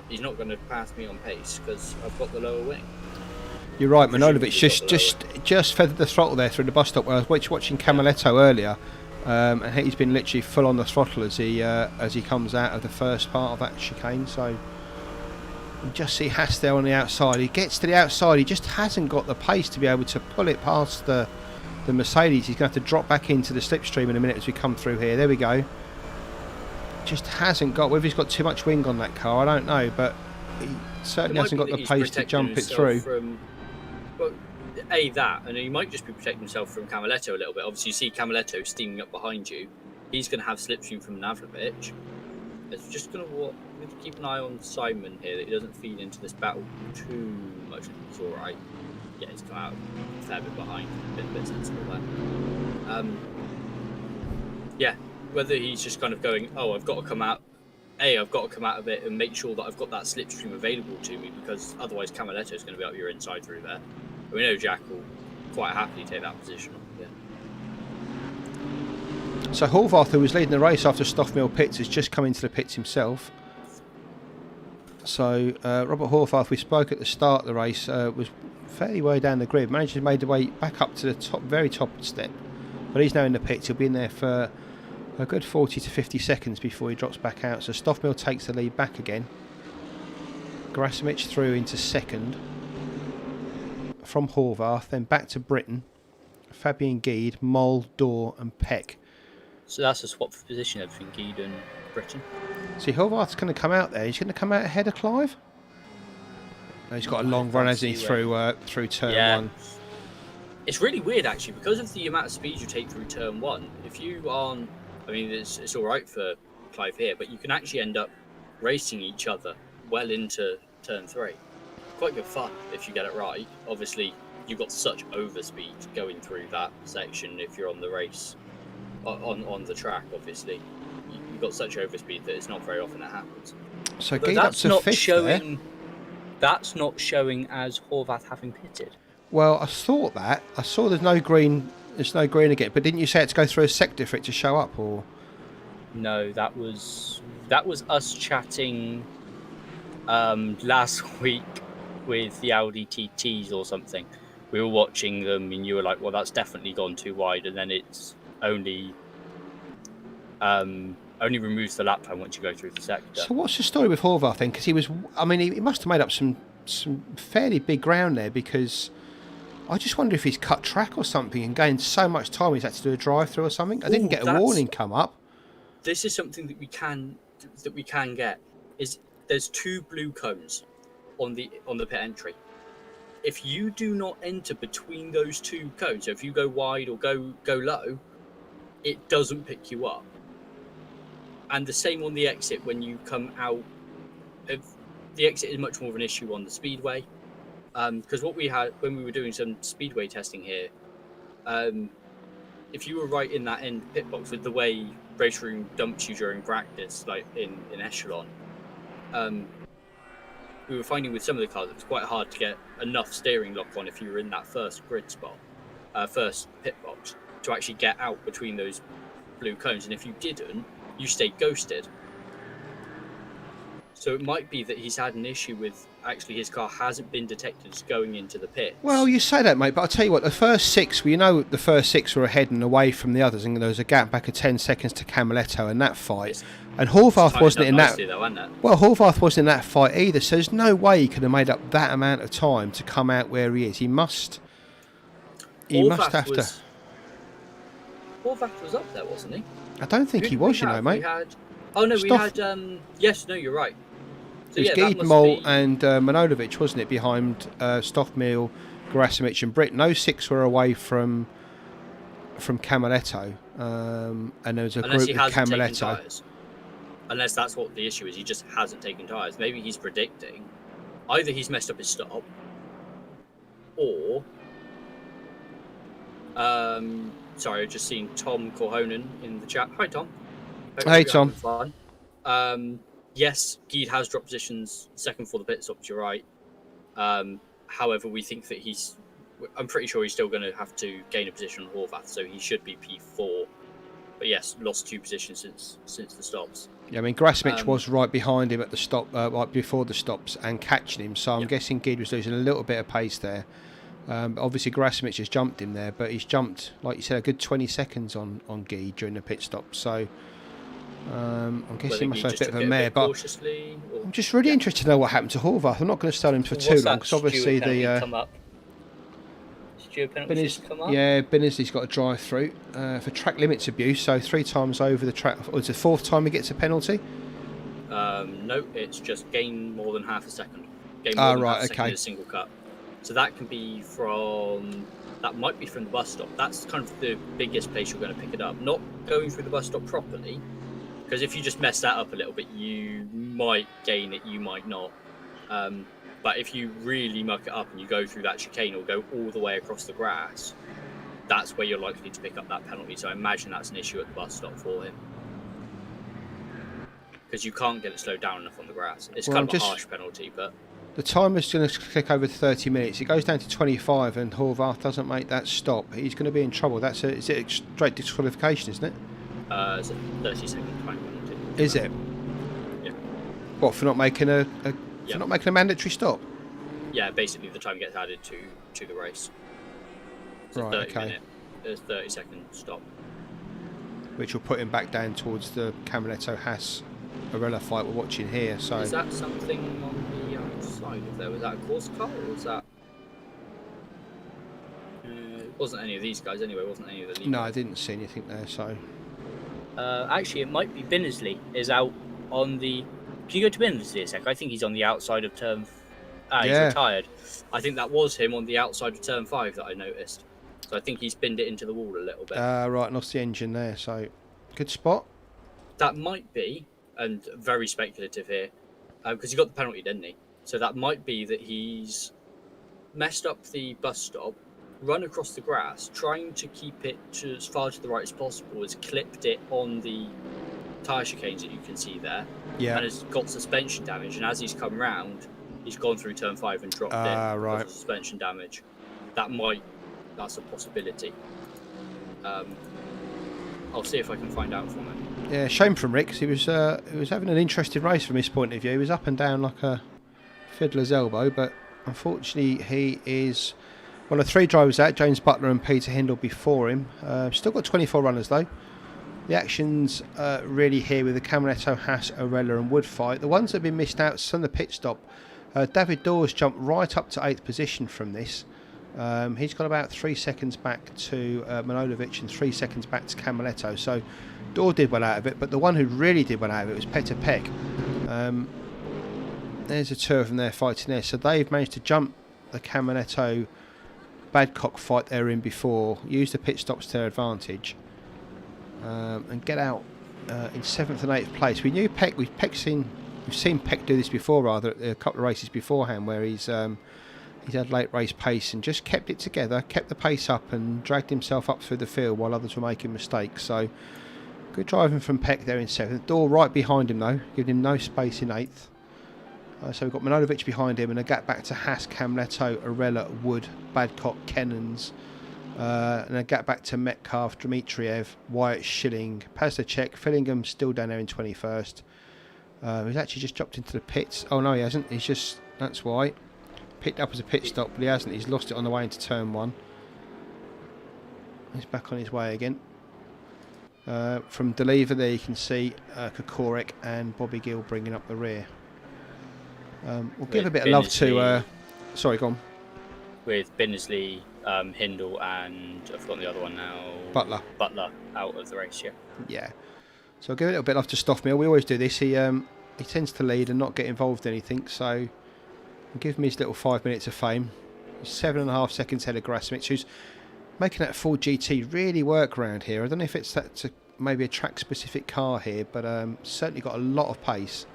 he's not going to pass me on pace because I've got the lower wing. You're right, Manojovich just feathered the throttle there through the bus stop. I was watching Camaletto earlier, and he's been literally full on the throttle as he comes out of the first part of that chicane. So you just see Haas there on the outside. He gets to the outside. He just hasn't got the pace to be able to pull it past the Mercedes. He's going to have to drop back into the slipstream in a minute as we come through here. There we go. Just hasn't got. Whether he's got too much wing on that car, I don't know, but he certainly hasn't got the pace to jump it through. That, and he might just be protecting himself from Camaletto a little bit. Obviously, you see Camaletto steaming up behind you. He's going to have slipstream from Manavovich. It's just going to keep an eye on Simon here, that he doesn't feed into this battle too much. It's all right. Yeah, he's come out a fair bit behind, a bit sensible there. Yeah, whether he's just kind of going, oh, I've got to come out a bit and make sure that I've got that slipstream available to me, because otherwise Camaletto is going to be up your inside through there. We know Jack will quite happily take that position. Yeah. So Horvath, who was leading the race after Stoffmill pits, has just come into the pits himself. So Robert Horvath, we spoke at the start of the race, was fairly way down the grid, managed to make the way back up to the very top step. But he's now in the pits. He'll be in there for a good 40 to 50 seconds before he drops back out. So Stoffmill takes the lead back again. Grasimic through into second from Horvath, then back to Britain, Fabian Guide, Moll, Dorr and Peck. So that's a swap for position between Guide and Britain. See, Horvath's going to come out there. He's going to come out ahead of Clive. No, he's got a long run, hasn't he, through turn 1. It's really weird, actually, because of the amount of speed you take through turn 1. If you aren't, I mean, it's all right for Clive here, but you can actually end up racing each other well into turn 3. Quite good fun if you get it right. Obviously, you've got such overspeed going through that section if you're on the race, on the track, obviously. You've got such overspeed that it's not very often it happens. So Although Geed up to fifth there. That's not showing as Horvath having pitted. Well, I thought that. I saw there's no green again. But didn't you say it to go through a sector for it to show up, or? No, that was us chatting last week with the Audi TTs or something. We were watching them, and you were like, "Well, that's definitely gone too wide," and then it's only removes the lap time once you go through the sector. So what's the story with Horvath then? Because he was, I mean, he must have made up some fairly big ground there, because I just wonder if he's cut track or something and gained so much time he's had to do a drive-through or something. I didn't get a warning come up. This is something that we can get. Is there's 2 blue cones on the pit entry. If you do not enter between those 2 cones, so if you go wide or go low, it doesn't pick you up. And the same on the exit when you come out. The exit is much more of an issue on the speedway, because what we had when we were doing some speedway testing here, if you were right in that end pit box with the way race room dumps you during practice, like in Echelon, we were finding with some of the cars it was quite hard to get enough steering lock on if you were in that first grid spot, first pit box, to actually get out between those blue cones. And if you didn't, you stayed ghosted. So it might be that he's had an issue with actually his car hasn't been detected as going into the pit. Well, you say that, mate, but I'll tell you what, the first 6, well, you know, the first 6 were ahead and away from the others, and there was a gap back of 10 seconds to Camaletto in that fight. And Horvath wasn't in that. Though, wasn't it? Well, Horvath wasn't in that fight either, so there's no way he could have made up that amount of time to come out where he is. He must have to. Horvath was up there, wasn't he? I don't think he was, you know, mate. Yes, no, you're right. So, it was Geedmol and Manojlovic, wasn't it, behind Stoffmeal, Gerasimic and Britton. Those 6 were away from Camaletto, and there was a group with Camaletto. Unless that's what the issue is, he just hasn't taken tyres. Maybe he's predicting either he's messed up his stop, or sorry, I've just seen Tom Corhonen in the chat. Hi, Tom. Hey, Tom. Fun. Yes, Geed has dropped positions second for the pit stops, you're right. However, we think that I'm pretty sure he's still going to have to gain a position on Horvath, so he should be P4. But yes, lost 2 positions since the stops. Yeah, I mean, Gerasimic was right behind him at the stop, right before the stops, and catching him, so I'm guessing Geed was losing a little bit of pace there. Obviously, Gerasimic has jumped him there, but he's jumped, like you said, a good 20 seconds on Geed during the pit stop, so... I'm guessing he must have a bit of a mare, but I'm just really interested to know what happened to Horvath. I'm not going to stall him for too long, because obviously the Binnesley's got a drive through for track limits abuse, so 3 times over the track. Or is it the 4th time he gets a penalty? No, it's just gain more than half a second. Gain more than half a second in a single cut. So that might be from the bus stop. That's kind of the biggest place you're going to pick it up. Not going through the bus stop properly. Because if you just mess that up a little bit, you might gain it, you might not. But if you really muck it up and you go through that chicane or go all the way across the grass, that's where you're likely to pick up that penalty. So I imagine that's an issue at the bus stop for him. Because you can't get it slowed down enough on the grass. It's kind of a harsh penalty, but... The timer's going to click over 30 minutes. It goes down to 25 and Horvath doesn't make that stop. He's going to be in trouble. Is it a straight disqualification, isn't it? It's a 30-second time penalty. Is it? Yeah. What, for not making a mandatory stop? Yeah, basically the time gets added to the race. It's right, a 30-second stop. Which will put him back down towards the Camaletto Haas Arella fight we're watching here. So is that something on the outside of there? Was that a course car or was that... it wasn't any of these guys anyway, wasn't any of the lead No, guys. I didn't see anything there, so... Actually, it might be Binnesley is out on the... Can you go to Binnesley a sec? I think he's on the outside of turn... he's retired. I think that was him on the outside of turn 5 that I noticed. So I think he's pinned it into the wall a little bit. Right, lost the engine there, so... Good spot. that might be, and very speculative here, because he got the penalty, didn't he? So that might be that he's messed up the bus stop, run across the grass, trying to keep it to as far to the right as possible, has clipped it on the tyre chicanes that you can see there, Yeah. and has got suspension damage. And as he's come round, he's gone through turn 5 and dropped it Right. because of suspension damage. That's a possibility. I'll see if I can find out from him. Yeah, shame from Rick, 'cause he was having an interesting race from his point of view. He was up and down like a fiddler's elbow, but unfortunately he is one of 3 drivers out, James Butler and Peter Hindle before him. Still got 24 runners though. The action's really here with the Camaletto, Haas, Arella and Wood fight. The ones that have been missed out from the pit stop, David Dawes jumped right up to 8th position from this. He's got about 3 seconds back to Manojlovic and 3 seconds back to Camaletto. So Dawes did well out of it, but the one who really did well out of it was Petr Peck. There's the 2 of them there fighting there. So they've managed to jump the Camaletto Badcock fight they were in before, use the pit stops to their advantage, and get out in 7th and 8th place. We knew Peck. We've seen Peck do this before, rather, at a couple of races beforehand, where he's had late race pace and just kept it together, kept the pace up and dragged himself up through the field while others were making mistakes. So good driving from Peck there in 7th. Door right behind him though, giving him no space in 8th. So we've got Manojlovic behind him and a gap back to Haas, Camaletto, Arella, Wood, Badcock, Kennans, and a gap back to Metcalf, Dmitriev, Wyatt, Schilling, Pazlicek, Fillingham still down there in 21st. He's actually just dropped into the pits. Oh no, he hasn't. He's just, that's why. Picked up as a pit stop, but he hasn't. He's lost it on the way into turn 1. He's back on his way again. From Deliver there you can see Kokorek and Bobby Gill bringing up the rear. We'll give a bit of love to... sorry, go on. With Binnesley, Hindle and I've forgotten the other one now. Butler out of the race, yeah. Yeah. So I'll give a little bit of love to Stoffmill. We always do this. He tends to lead and not get involved in anything, so I'll give him his little 5 minutes of fame. He's 7.5 seconds ahead of Grasmich, who's making that Ford GT really work around here. I don't know if it's maybe a track-specific car here, but certainly got a lot of pace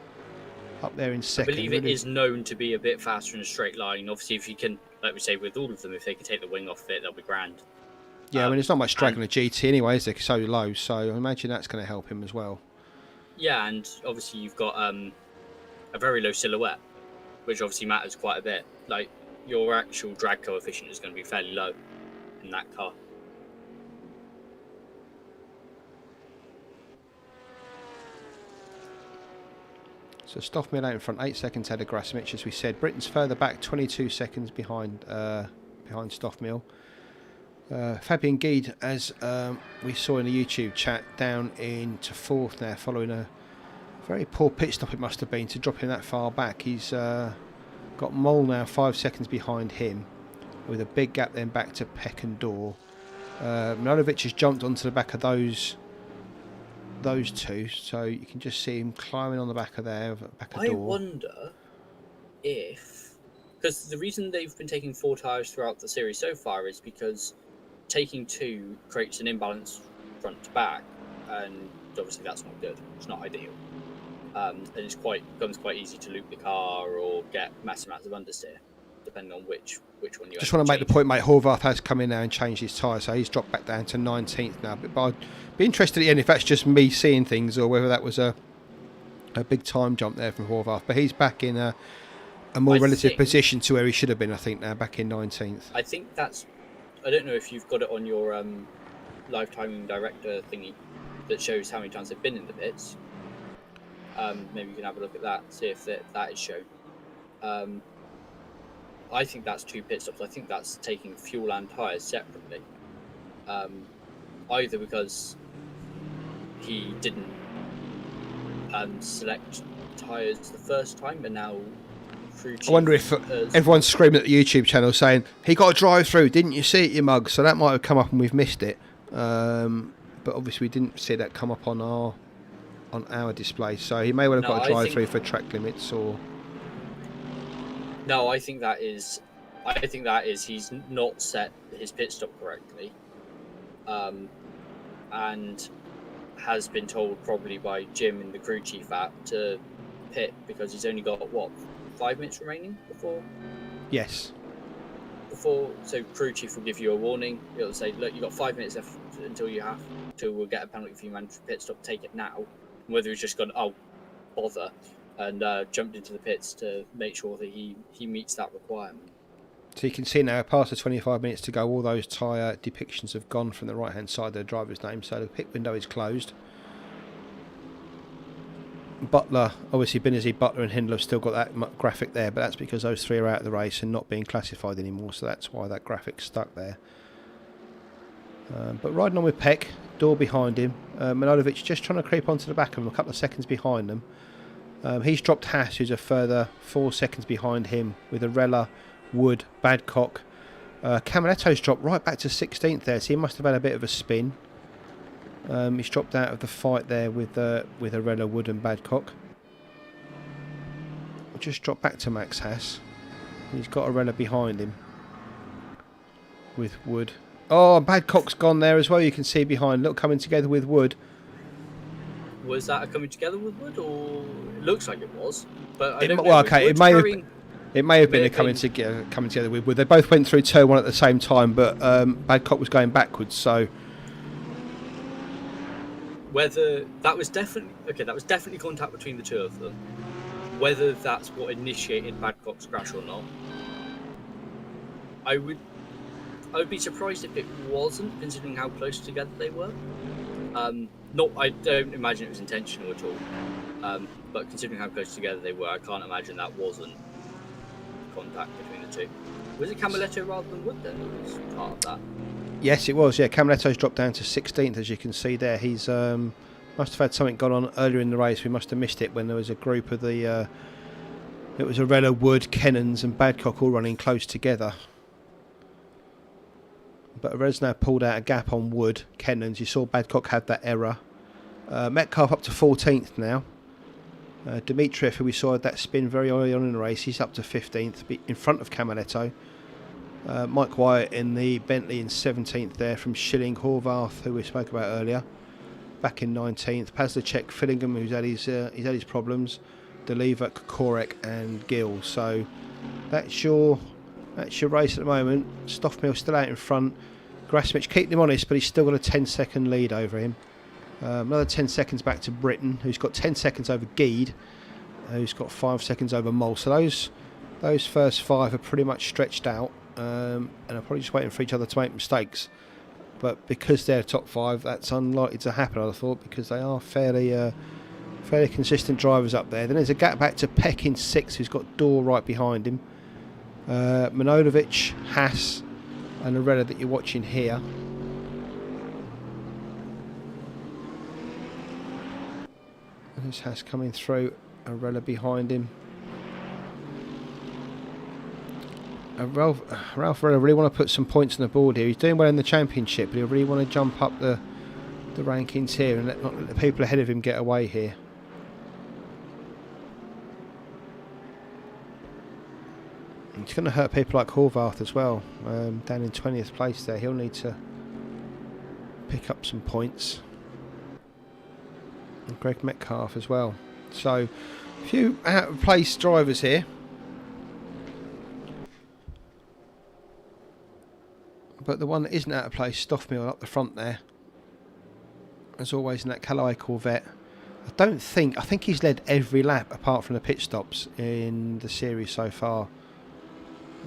up there in second. I believe it is known to be a bit faster in a straight line. Obviously, if you can, like we say, with all of them, if they can take the wing off it, they'll be grand. Yeah, I mean, there's not much drag on a GT anyway, is there? So low, so I imagine that's going to help him as well. Yeah, and obviously you've got a very low silhouette, which obviously matters quite a bit. Like, your actual drag coefficient is going to be fairly low in that car. So Stoffmill out in front, 8 seconds ahead of Grasmich, as we said. Britain's further back, 22 seconds behind Stoffmill. Fabian Guide, as we saw in the YouTube chat, down into 4th now, following a very poor pit stop it must have been to drop him that far back. He's got Mole now 5 seconds behind him, with a big gap then back to Peck and Dorr. Manojlovic has jumped onto the back of those 2, so you can just see him climbing on the back of Dorr. I wonder if, because the reason they've been taking 4 tyres throughout the series so far is because taking 2 creates an imbalance front to back, and obviously that's not good. It's not ideal, and it's becomes quite easy to loop the car or get massive amounts of understeer, depending on which one you. Just want to make the point, mate. Horvath has come in now and changed his tyre, so he's dropped back down to 19th now. But I'd be interested in if that's just me seeing things or whether that was a big time jump there from Horvath. But he's back in a more relative position to where he should have been, I think, now, back in 19th. I think that's... I don't know if you've got it on your live timing director thingy that shows how many times they've been in the pits. Maybe you can have a look at that, see if that is shown. I think that's 2 pit stops. I think that's taking fuel and tyres separately. Either because he didn't select tyres the first time and now I wonder if everyone's screaming at the YouTube channel saying, he got a drive through, didn't you see it, you mug? So that might have come up and we've missed it. But obviously we didn't see that come up on our display. So he may well have got a drive through for track limits or... No, I think that is he's not set his pit stop correctly. And has been told probably by Jim and the crew chief to pit because he's only got what 5 minutes remaining before. Yes. So crew chief will give you a warning. It'll say, look, you've got 5 minutes left until we'll get a penalty for you, man, for pit stop. Take it now. And whether he's just gone, oh, bother, and jumped into the pits to make sure that he meets that requirement. So you can see now, past the 25 minutes to go, all those tyre depictions have gone from the right-hand side of the driver's name, so the pit window is closed. Butler, obviously Benazzi, Butler and Hindle have still got that graphic there, but that's because those three are out of the race and not being classified anymore, so that's why that graphic's stuck there. But riding on with Peck, door behind him, Manojlovic just trying to creep onto the back of him, a couple of seconds behind them. He's dropped Haas, who's a further 4 seconds behind him, with Arella, Wood, Badcock. Camiletto's dropped right back to 16th there, so he must have had a bit of a spin. He's dropped out of the fight there with Arella, Wood and Badcock. Just dropped back to Max Haas. He's got Arella behind him with Wood. Oh, Badcock's gone there as well, you can see behind. Look, coming together with Wood. Was that a coming together with Wood, or it looks like it was? But I It, don't know. well, okay, it may have been a coming been. together with Wood. They both went through turn one at the same time, but Badcock was going backwards, so. Whether that was definitely contact between the two of them. Whether that's what initiated Badcock's crash or not, I would be surprised if it wasn't, considering how close together they were. I don't imagine it was intentional at all. But considering how close together they were, I can't imagine that wasn't contact between the two. Was it Camiletto rather than Wood then that was part of that? Yes, it was. Yeah, Camiletto's dropped down to 16th, as you can see there. He's must have had something gone on earlier in the race. We must have missed it when there was a group of the. It was Arella, Wood, Kennans, and Badcock all running close together. But Arella's now pulled out a gap on Wood, Kennans. You saw Badcock had that error. Metcalf up to 14th now. Dimitriev, who we saw had that spin very early on in the race, he's up to 15th, in front of Camiletto. Mike Wyatt in the Bentley in 17th there from Schilling, Horvath, who we spoke about earlier, back in 19th. Pazlicek, Fillingham, who's had his problems, Deleva, Kokorek and Gill. So that's your race at the moment. Stoffmill still out in front. Grasmich keeping him honest, but he's still got a 10-second lead over him. Another 10 seconds back to Britton, who's got 10 seconds over Geed, who's got 5 seconds over Mole. So those first 5 are pretty much stretched out, and are probably just waiting for each other to make mistakes. But because they're top 5, that's unlikely to happen, I thought, because they are fairly consistent drivers up there. Then there's a gap back to Peck in 6th, who's got Dorr right behind him. Manojlovic, Haas and Arella that you're watching here. There's Haas coming through, Arella behind him. Ralph Arella really want to put some points on the board here. He's doing well in the championship, but he really want to jump up the rankings here and not let the people ahead of him get away here. It's going to hurt people like Horvath as well, down in 20th place there. He'll need to pick up some points. And Greg Metcalf as well. So, a few out of place drivers here. But the one that isn't out of place, Stoffmill up the front there. As always in that Callaway Corvette. I think he's led every lap apart from the pit stops in the series so far.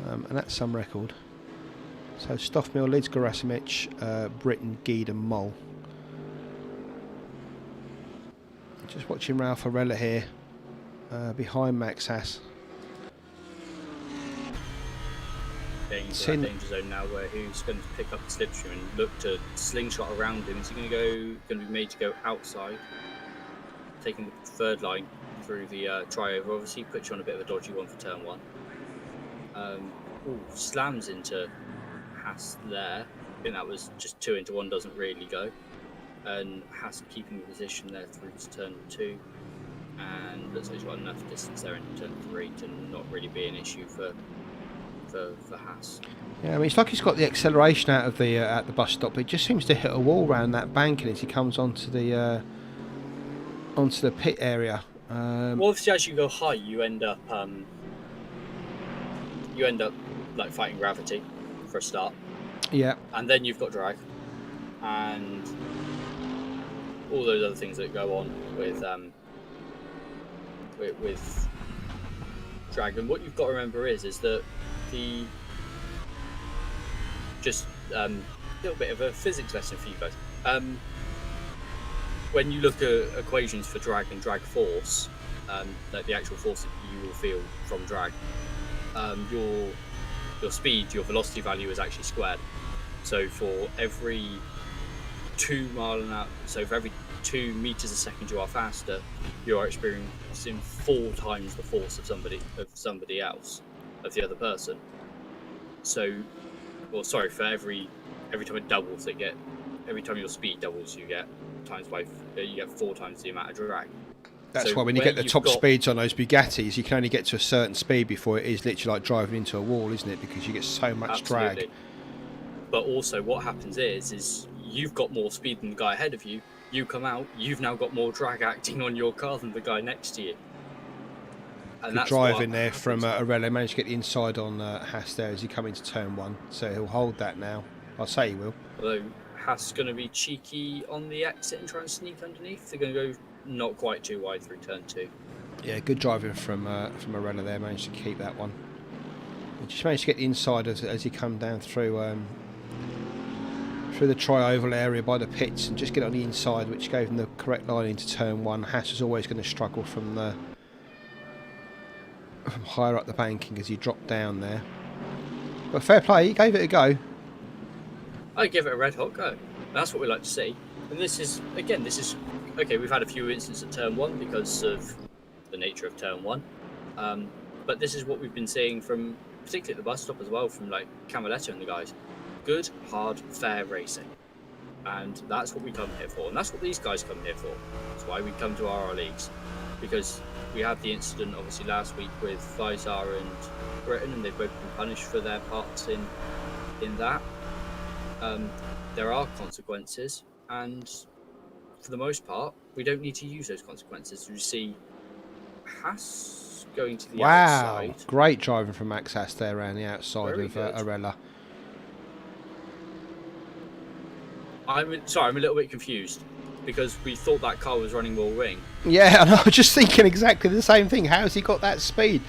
And that's some record. So Stoffmill leads Gerasimic, Britton, Geed and Mole. Just watching Ralph Arella here, behind Max Haas. Getting into that danger zone now where who's going to pick up the slipstream and look to slingshot around him. Is he going to be made to go outside, taking the third line through the triover? Obviously puts you on a bit of a dodgy one for turn 1. Slams into Haas there. I think that was just 2 into 1, doesn't really go. And Haas keeping the position there through to turn 2. And looks like he's got enough distance there in turn 3 to not really be an issue for for Haas. Yeah, I mean, it's like he's got the acceleration out of the at the bus stop. But it just seems to hit a wall around that banking as he comes onto the pit area. Well, obviously, as you go high, you end up like fighting gravity for a start. Yeah. And then you've got drag, and all those other things that go on with drag. And what you've got to remember is that the just a little bit of a physics lesson for you guys. When you look at equations for drag and drag force, like the actual force that you will feel from drag, your speed, your velocity value is actually squared. So for every 2 mile an hour, so for every 2 meters a second you are faster, you are experiencing 4 times the force of somebody else, of the other person. So, well, sorry, for every time it doubles, every time your speed doubles, you get 4 times the amount of drag. That's why when you get the top speeds on those Bugattis, you can only get to a certain speed before it is literally like driving into a wall, isn't it? Because you get so much drag. But also what happens is you've got more speed than the guy ahead of you. You come out, you've now got more drag acting on your car than the guy next to you. And good driving there from RRLeagues. Managed to get the inside on Haas there as he come into turn 1. So he'll hold that now. I'll say he will. Although Haas is going to be cheeky on the exit and try and sneak underneath. They're going to go not quite too wide through turn 2. Yeah, good driving from RRLeagues there. Managed to keep that one. He just managed to get the inside as he come down through the tri-oval area by the pits and just get on the inside, which gave him the correct line into turn 1. Haas is always going to struggle from higher up the banking as he dropped down there. But fair play, he gave it a go. I give it a red hot go. That's what we like to see. And this is okay. We've had a few instances at turn 1 because of the nature of turn 1, but this is what we've been seeing from, particularly at the bus stop as well, from like Cameletta and the guys. Good, hard, fair racing, and that's what we come here for, and that's what these guys come here for. That's why we come to RRLeagues, because we had the incident obviously last week with Visar and Britain, and they've both been punished for their parts in that. There are consequences, and for the most part, we don't need to use those consequences. You see Haas going to the outside. Wow, great driving from Max Haas there around the outside of RRLeagues. I'm a little bit confused because we thought that car was running more wing. Yeah, and I was just thinking exactly the same thing. How has he got that speed?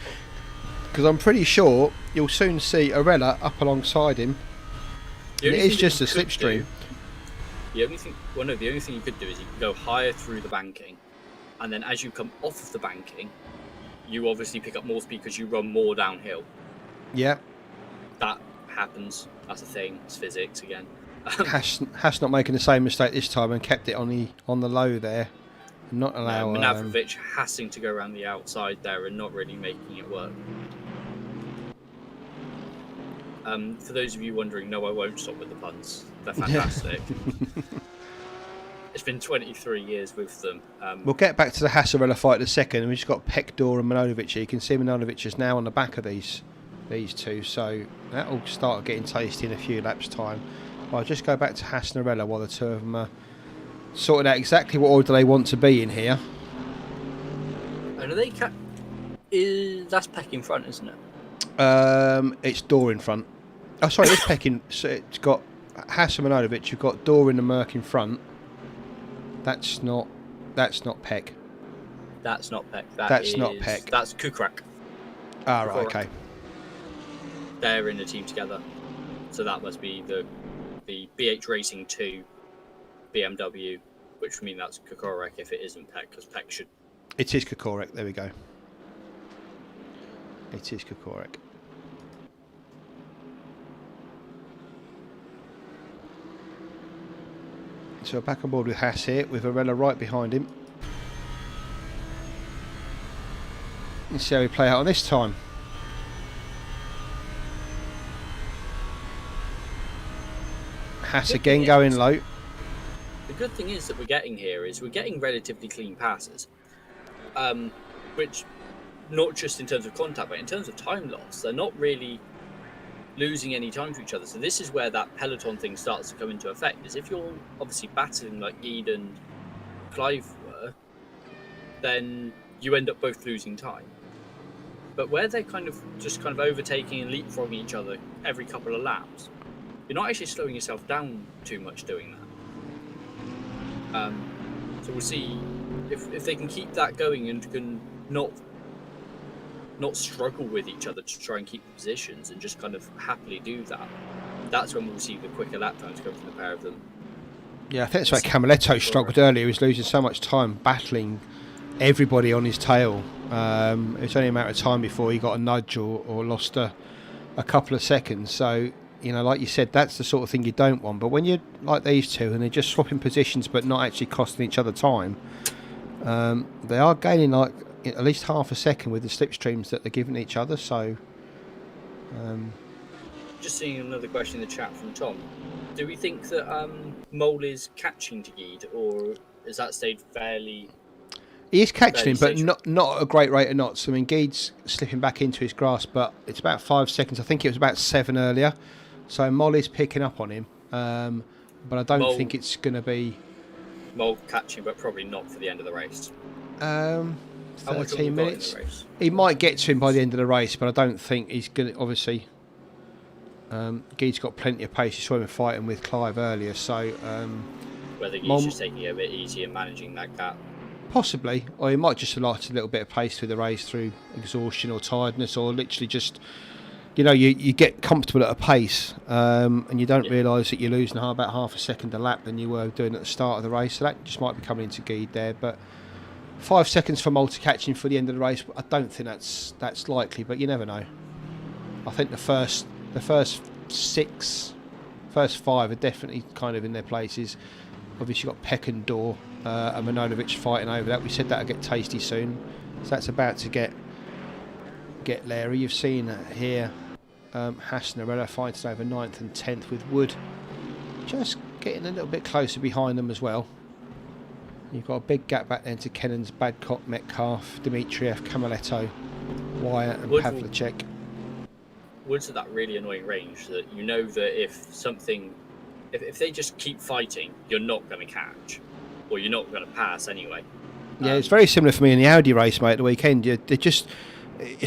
Because I'm pretty sure you'll soon see RRLeagues up alongside him. It is just a slipstream. The only thing you could do is you can go higher through the banking, and then as you come off of the banking, you obviously pick up more speed because you run more downhill. Yeah. That happens. That's a thing. It's physics again. Haas not making the same mistake this time and kept it on the low there, and not allow Manavrovic hassing to go around the outside there and not really making it work. For those of you wondering, no, I won't stop with the puns. They're fantastic. It's been 23 years with them. We'll get back to the Haas-RRLeagues fight in a second. We've just got Pekdor and Milanovic here. You can see Milanovic is now on the back of these two, so that'll start getting tasty in a few laps' time. I'll just go back to Haas and RRLeagues while the two of them are sorting out exactly what order they want to be in here. And are they that's Peck in front, isn't it? It's Dor in front. Oh, sorry, it's Peck in. So it's got Haas and Milanovic. You've got Dor and the Merc in front. That's not Peck. That's not Peck. That's not Peck. That's Kukrak. Ah, right, okay. They're in the team together, so that must be the BH Racing 2 BMW, which would mean that's Kukorek if it isn't Peck, because Peck should. It is Kukorek. There we go. It is Kukorek. So we're back on board with Haas here, with RRLeagues right behind him. Let's see how we play out on this time. Haas again going low. The good thing is that we're getting relatively clean passes, which, not just in terms of contact, but in terms of time loss, they're not really losing any time to each other. So this is where that peloton thing starts to come into effect. Is if you're obviously battling like Gede and Clive were, then you end up both losing time. But where they're kind of overtaking and leapfrogging each other every couple of laps, you're not actually slowing yourself down too much doing that. So we'll see if they can keep that going and can not struggle with each other to try and keep the positions and just kind of happily do that. That's when we'll see the quicker lap times come from the pair of them. Yeah, I think that's why Camaletto struggled earlier. He was losing so much time battling everybody on his tail. It was only a matter of time before he got a nudge or lost a couple of seconds. So, you know, like you said, that's the sort of thing you don't want. But when you're like these two and they're just swapping positions but not actually costing each other time, they are gaining like at least half a second with the slipstreams that they're giving each other. So, just seeing another question in the chat from Tom. Do we think that Mole is catching to Gede, or has that stayed fairly... He is catching him, but not at a great rate of knots. I mean, Gede's slipping back into his grasp, but it's about 5 seconds. I think it was about 7 earlier. So Mole is picking up on him, but I don't think it's going to be... Mole catching, but probably not for the end of the race. 13 minutes. He might get to him by the end of the race, but I don't think he's going to... Obviously, Gede's got plenty of pace. You saw him fighting with Clive earlier, so... Whether Gede's just taking it a bit easier managing that gap. Possibly, or he might just have lost a little bit of pace through the race through exhaustion or tiredness, or literally just, you know, you get comfortable at a pace and you don't realise that you're losing about half a second a lap than you were doing at the start of the race. So that just might be coming into Gede there. But 5 seconds for Mole to catch him for the end of the race, I don't think that's likely, but you never know. I think the first 5 are definitely kind of in their places. Obviously, you've got Peck and Dorr and Manojlovic fighting over that. We said that'll get tasty soon, so that's about to get Larry. You've seen here Haas and Arella fighting over 9th and 10th, with Wood just getting a little bit closer behind them as well. You've got a big gap back then to Kennans, Badcock, Metcalf, Dmitriev, Camaletto, Wyatt and Pavlicek. Wood's at that really annoying range that you know that if they just keep fighting, you're not going to catch, or you're not going to pass anyway. Yeah, it's very similar for me in the Audi race, mate, at the weekend. It's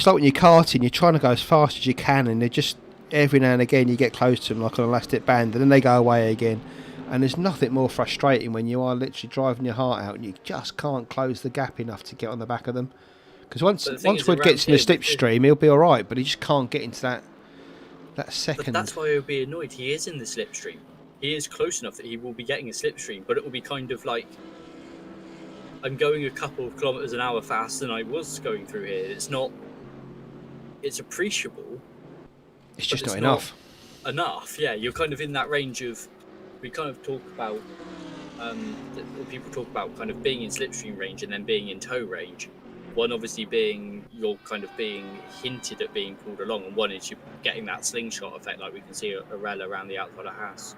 like when you're karting, you're trying to go as fast as you can, and they're just, every now and again, you get close to them like an elastic band, and then they go away again. And there's nothing more frustrating when you are literally driving your heart out and you just can't close the gap enough to get on the back of them. Because once Wood gets in the slipstream, he'll be all right, but he just can't get into that second. But that's why he'll be annoyed. He is in the slipstream. He is close enough that he will be getting a slipstream, but it will be kind of like, I'm going a couple of kilometres an hour faster than I was going through here. It's appreciable. It's just not enough. Enough, yeah. You're kind of in that range of, we kind of talk about, people talk about kind of being in slipstream range and then being in tow range. One obviously being you're kind of being hinted at being pulled along, and one is you getting that slingshot effect, like we can see Arella around the outside of Haas.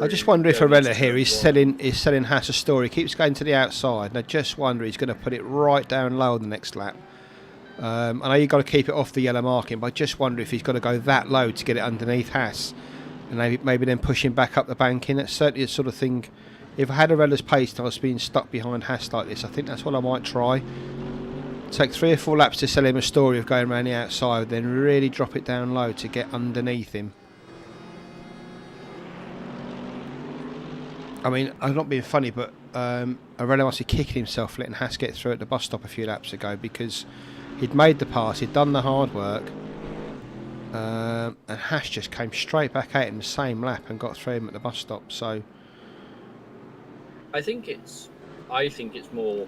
I just wonder if Arella here is selling Haas a story. He keeps going to the outside, and I just wonder he's going to put it right down low on the next lap. I know you've got to keep it off the yellow marking, but I just wonder if he's got to go that low to get it underneath Haas, and maybe then push him back up the banking. That's certainly the sort of thing. If I had Arella's pace and I was being stuck behind Haas like this, I think that's what I might try. Take 3 or 4 laps to sell him a story of going around the outside, then really drop it down low to get underneath him. I mean, I'm not being funny, but Arella must be kicking himself letting Haas get through at the bus stop a few laps ago, because he'd made the pass, he'd done the hard work, and Haas just came straight back at him the same lap and got through him at the bus stop. So I think it's more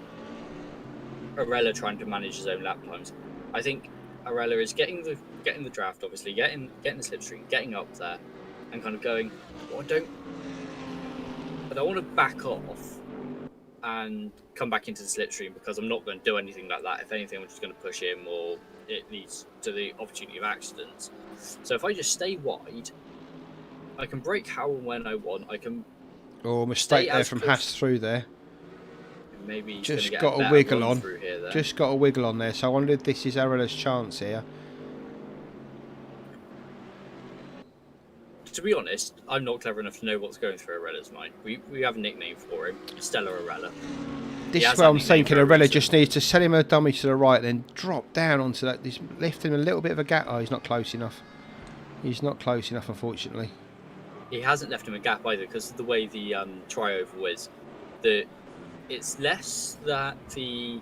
Arella trying to manage his own lap times. I think Arella is getting the draft, obviously, getting the slipstream, getting up there, and kind of going, well, I don't want to back off and come back into the slipstream, because I'm not going to do anything like that. If anything, I'm just going to push him, or it leads to the opportunity of accidents. So if I just stay wide, I can brake how and when I want. I can. Oh, mistake there from Haas through there. Maybe he's just get got a wiggle on. Here, just got a wiggle on there. So I wonder if this is Arella's chance here. to be honest, I'm not clever enough to know what's going through Arella's mind. We have a nickname for him, Stella Arella. This is where I'm thinking Arella just needs to sell him a dummy to the right, then drop down onto that. He's left him a little bit of a gap. Oh, he's not close enough. He's not close enough, unfortunately. He hasn't left him a gap either because of the way the tri-oval is. It's less that the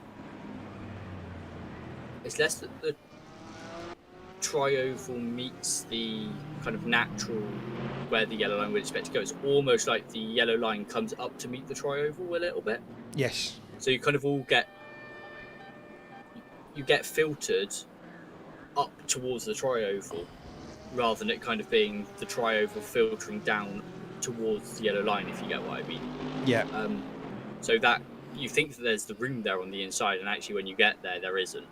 tri-oval meets the kind of natural where the yellow line would expect to go. It's almost like the yellow line comes up to meet the tri-oval a little bit. Yes. So you kind of all get filtered up towards the tri-oval rather than it kind of being the tri-oval filtering down towards the yellow line, if you get what I mean. Yeah. So that you think that there's the room there on the inside, and actually when you get there, there isn't.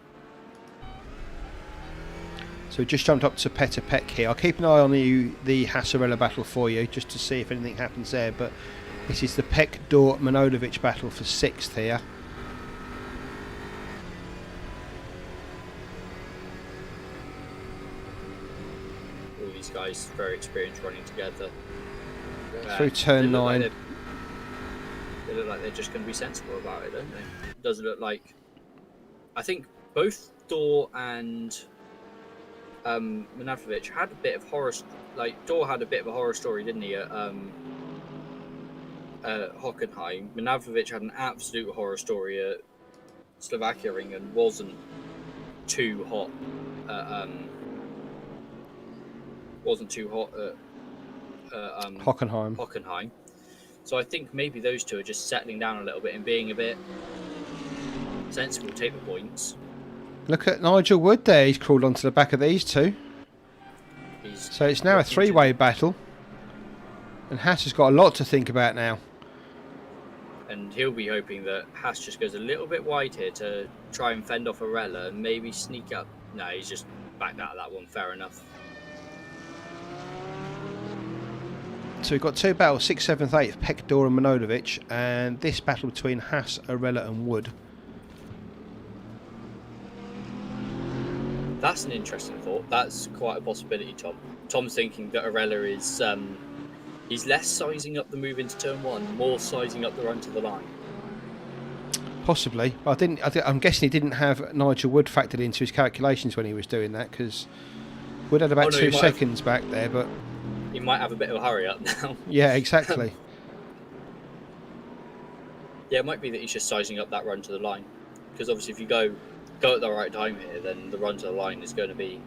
So we just jumped up to Petter Peck here. I'll keep an eye on the Haas-Arella battle for you, just to see if anything happens there. But this is the Peck-Dor-Manojlovic battle for 6th here. All these guys very experienced running together. Through turn 9. They look like they're just going to be sensible about it, don't they? It doesn't look like... I think both Dor and Manojlovic had a bit of horror... Like, Dor had a bit of a horror story, didn't he, at Hockenheim. Manojlovic had an absolute horror story at Slovakia Ring and wasn't too hot at... wasn't too hot at Hockenheim. So I think maybe those two are just settling down a little bit and being a bit sensible, take the points. Look at Nigel Wood there. He's crawled onto the back of these two. So it's now a 3-way battle. And Haas has got a lot to think about now. And he'll be hoping that Haas just goes a little bit wide here to try and fend off Arella and maybe sneak up. No, he's just backed out of that one. Fair enough. So we've got two battles, 6th, 7th, 8th, Peck, Dor and Manojlovic, and this battle between Haas, Arella and Wood. That's an interesting thought. That's quite a possibility, Tom. Tom's thinking that Arella is he's less sizing up the move into turn 1, more sizing up the run to the line. Possibly. I'm guessing he didn't have Nigel Wood factored into his calculations when he was doing that, because Wood had about 2 seconds back there, but... He might have a bit of a hurry up now. Yeah, exactly. Yeah, it might be that he's just sizing up that run to the line. Because obviously if you go at the right time here, then the run to the line is going to be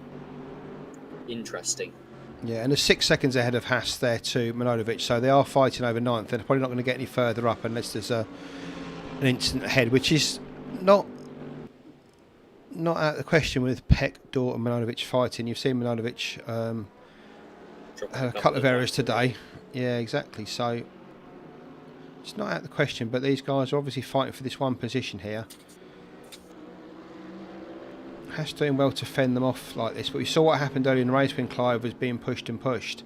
interesting. Yeah, and there's 6 seconds ahead of Haas there to Manojlovic, so they are fighting over 9th. They're probably not going to get any further up unless there's an instant ahead, which is not out of the question with Peck, Dor and Manojlovic fighting. You've seen Manojlovic... had a couple of errors today. Yeah, exactly. So it's not out of the question, but these guys are obviously fighting for this one position here. Haas doing well to fend them off like this, but we saw what happened earlier in the race when Clive was being pushed and pushed.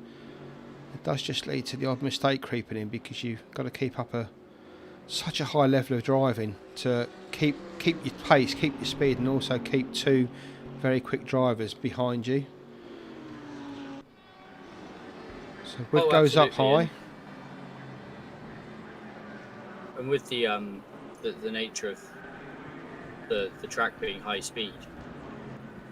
It does just lead to the odd mistake creeping in, because you've got to keep up such a high level of driving to keep your pace, keep your speed, and also keep 2 very quick drivers behind you. So Wood goes up high. Yeah. And with the nature of the track being high speed,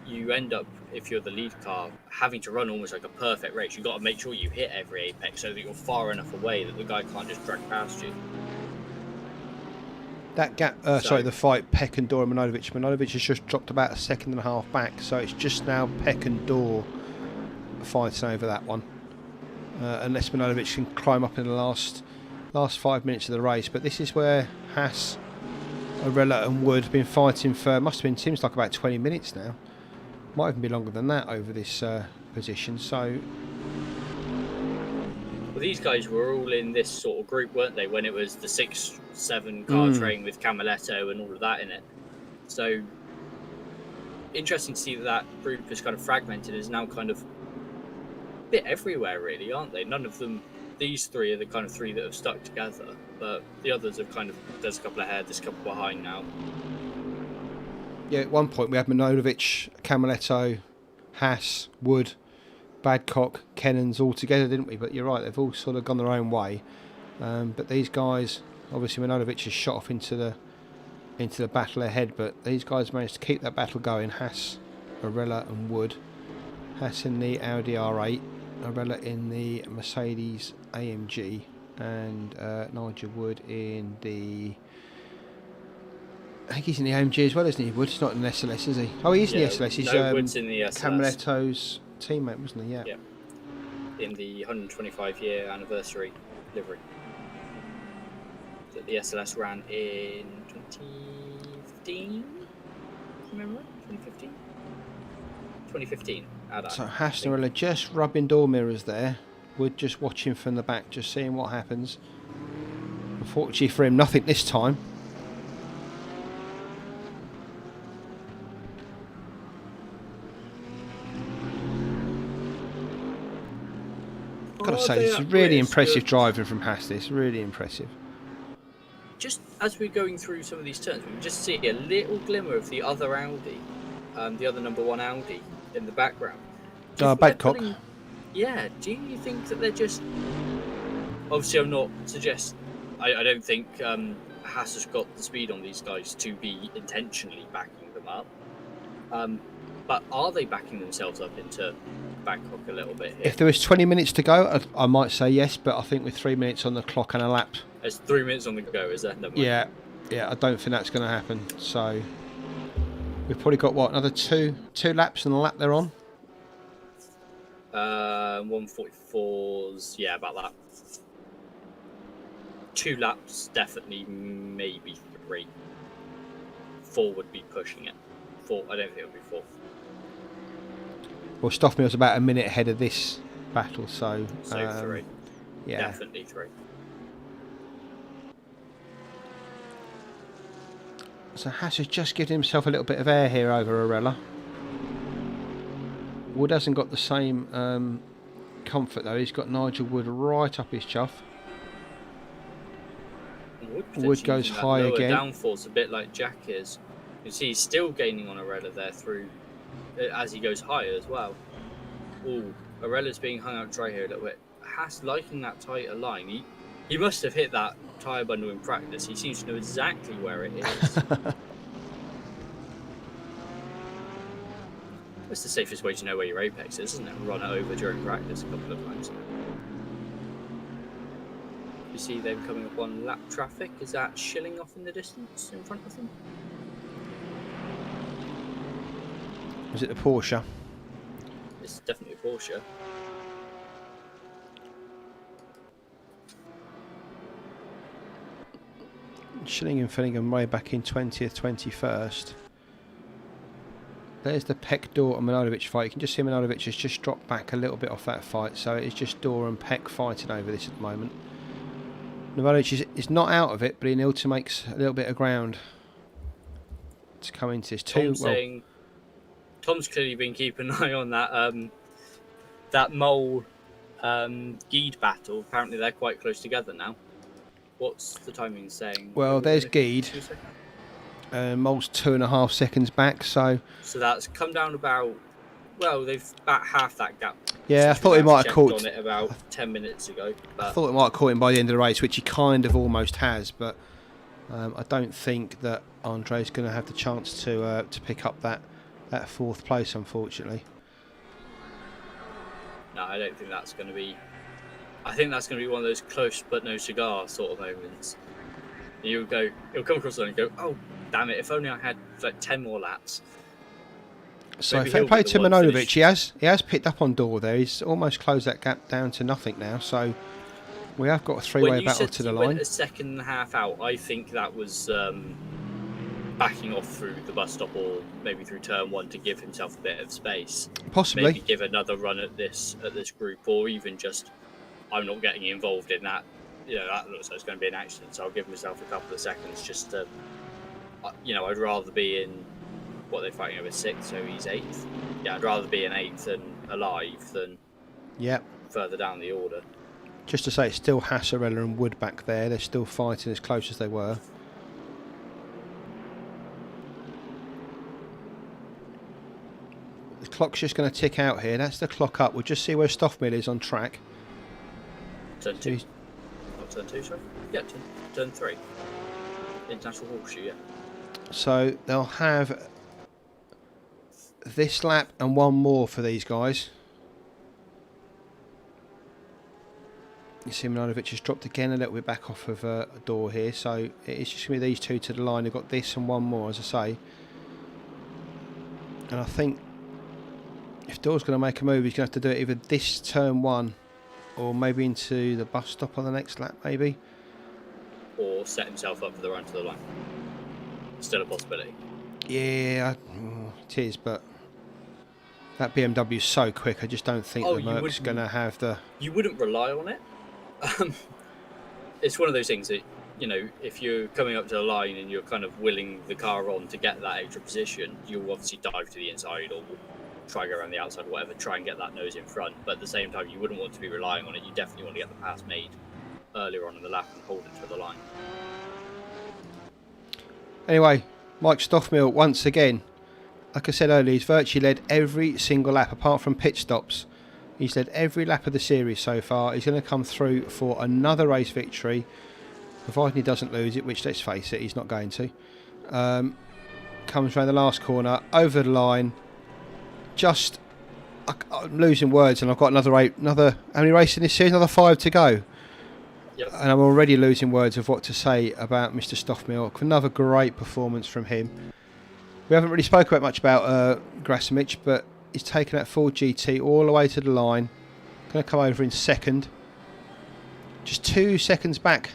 you end up, if you're the lead car, having to run almost like a perfect race. You've got to make sure you hit every apex so that you're far enough away that the guy can't just drag past you. That gap, the fight, Peck and Dor and Manojlovic. Manojlovic has just dropped about 1.5 seconds back, so it's just now Peck and Dor fighting over that one. Unless Manojlovic can climb up in the last 5 minutes of the race. But this is where Haas, Arella and Wood have been fighting for, seems like about 20 minutes now. Might even be longer than that over this position. So, well, these guys were all in this sort of group, weren't they, when it was the 6-7 car train with Camaletto and all of that in it. So interesting to see that group is kind of fragmented, is now kind of a bit everywhere, really, aren't they? None of them, these 3 are the kind of 3 that have stuck together, but the others have kind of, there's a couple ahead, there's a couple behind now. Yeah, at one point we had Manojlovic, Camaletto, Haas, Wood, Badcock, Kennans all together, didn't we? But you're right, they've all sort of gone their own way. But these guys, obviously Manojovich has shot off into the battle ahead, but these guys managed to keep that battle going. Haas, Arella and Wood. Haas in the Audi R8, Arella in the Mercedes AMG, and Nigel Wood in the... I think he's in the AMG as well, isn't he? Wood? He's not in the SLS, is he? Oh, he is in the SLS. He's Wood's in the SLS. Camaretto's teammate, wasn't he? Yeah. In the 125-year anniversary livery. So the SLS ran in 2015. Remember? 2015. 2015. So Haas and Arella just rubbing door mirrors there. Wood just watching from the back, just seeing what happens. Unfortunately for him, nothing this time. Gotta say, it's really impressive driving from Haas. This really impressive. Just as we're going through some of these turns, we can just see a little glimmer of the other Audi, the other number 1 Audi in the background. Badcock. Yeah. Do you think that they're just? Obviously, I'm not suggest. I don't think Haas has got the speed on these guys to be intentionally backing them up. But are they backing themselves up into Bangkok a little bit here? If there was 20 minutes to go, I might say yes, but I think with 3 minutes on the clock and a lap... There's 3 minutes on the go, is there? Yeah, I don't think that's going to happen. So we've probably got, what, another two laps and a lap they're on? 144's, yeah, about that. 2 laps, definitely, maybe 3. 4 would be pushing it. 4, I don't think it would be 4. Well, Stoffmill's about a minute ahead of this battle, so 3. Yeah, definitely 3. So Haas has just given himself a little bit of air here over Arella. Wood hasn't got the same comfort though. He's got Nigel Wood right up his chuff. Wood goes high again. Downforce a bit like Jack is. You see, he's still gaining on Arella there through as he goes higher as well. Oh, Arella's being hung out dry here a little bit. Haas liking that tighter line. He must have hit that tyre bundle in practice. He seems to know exactly where it is. That's the safest way to know where your apex is, isn't it? Run it over during practice a couple of times. You see them coming up on lap traffic. Is that Schilling off in the distance in front of them? Is it the Porsche? It's definitely a Porsche. Schilling and Finnegan way back in 20th, 21st. There's the Peck, Dorr and Manojovich fight. You can just see Manojovich has just dropped back a little bit off that fight, so it's just Dorr and Peck fighting over this at the moment. Manojovich is not out of it, but he needs to make a little bit of ground to come into this. Tom's clearly been keeping an eye on that Mole Geed battle. Apparently they're quite close together now. What's the timing saying? Well, there's Geed. Mole's 2.5 seconds back, so that's come down about. Well, they've about half that gap. Yeah, I thought he might have caught on it about 10 minutes ago. But I thought it might have caught him by the end of the race, which he kind of almost has, but I don't think that Andre's going to have the chance to pick up that 4th place, unfortunately. No, I don't think that's going to be. I think that's going to be one of those close but no cigar sort of moments. You'll come across and go, oh, damn it! If only I had like 10 more laps. So fair play to Manojovich. He has picked up on Dorr there. He's almost closed that gap down to nothing now. So we have got a 3-way battle to the line. Went a second and a half out. I think that was backing off through the bus stop or maybe through turn 1 to give himself a bit of space. Possibly. Maybe give another run at this group, or even just I'm not getting involved in that. That looks like it's going to be an accident, so I'll give myself a couple of seconds just to. I'd rather be in what they're fighting over 6th, so he's 8th. Yeah, I'd rather be in 8th and alive than further down the order. Just to say, it's still Haas, Arella and Wood back there. They're still fighting as close as they were. Clock's just going to tick out here. That's the clock up. We'll just see where Stoffmill is on track. Turn 2. Not turn 2, sorry. Yeah, turn 3. International Horseshoe, yeah. So they'll have this lap and one more for these guys. You see Milanovic has dropped again a little bit back off of a door here. So it's just going to be these two to the line. They've got this and one more, as I say. And I think if Door's going to make a move, he's going to have to do it either this turn 1 or maybe into the bus stop on the next lap, maybe. Or set himself up for the run to the line. Still a possibility. Yeah, it is, but that BMW is so quick. I just don't think the Merc's going to have the... You wouldn't rely on it. It's one of those things that, you know, if you're coming up to the line and you're kind of willing the car on to get that extra position, you'll obviously dive to the inside or try and go around the outside, whatever, try and get that nose in front. But at the same time, you wouldn't want to be relying on it. You definitely want to get the pass made earlier on in the lap and hold it to the line. Anyway, Mike Stoffmill, once again, like I said earlier, he's virtually led every single lap, apart from pit stops. He's led every lap of the series so far. He's going to come through for another race victory, providing he doesn't lose it, which, let's face it, he's not going to. Comes around the last corner, over the line. Just, I'm losing words, and I've got another how many races in this series? Another 5 to go. Yep. And I'm already losing words of what to say about Mr. Stoffmill. Another great performance from him. We haven't really spoken much about Grasimic, but he's taken that Ford GT all the way to the line. Going to come over in second. Just 2 seconds back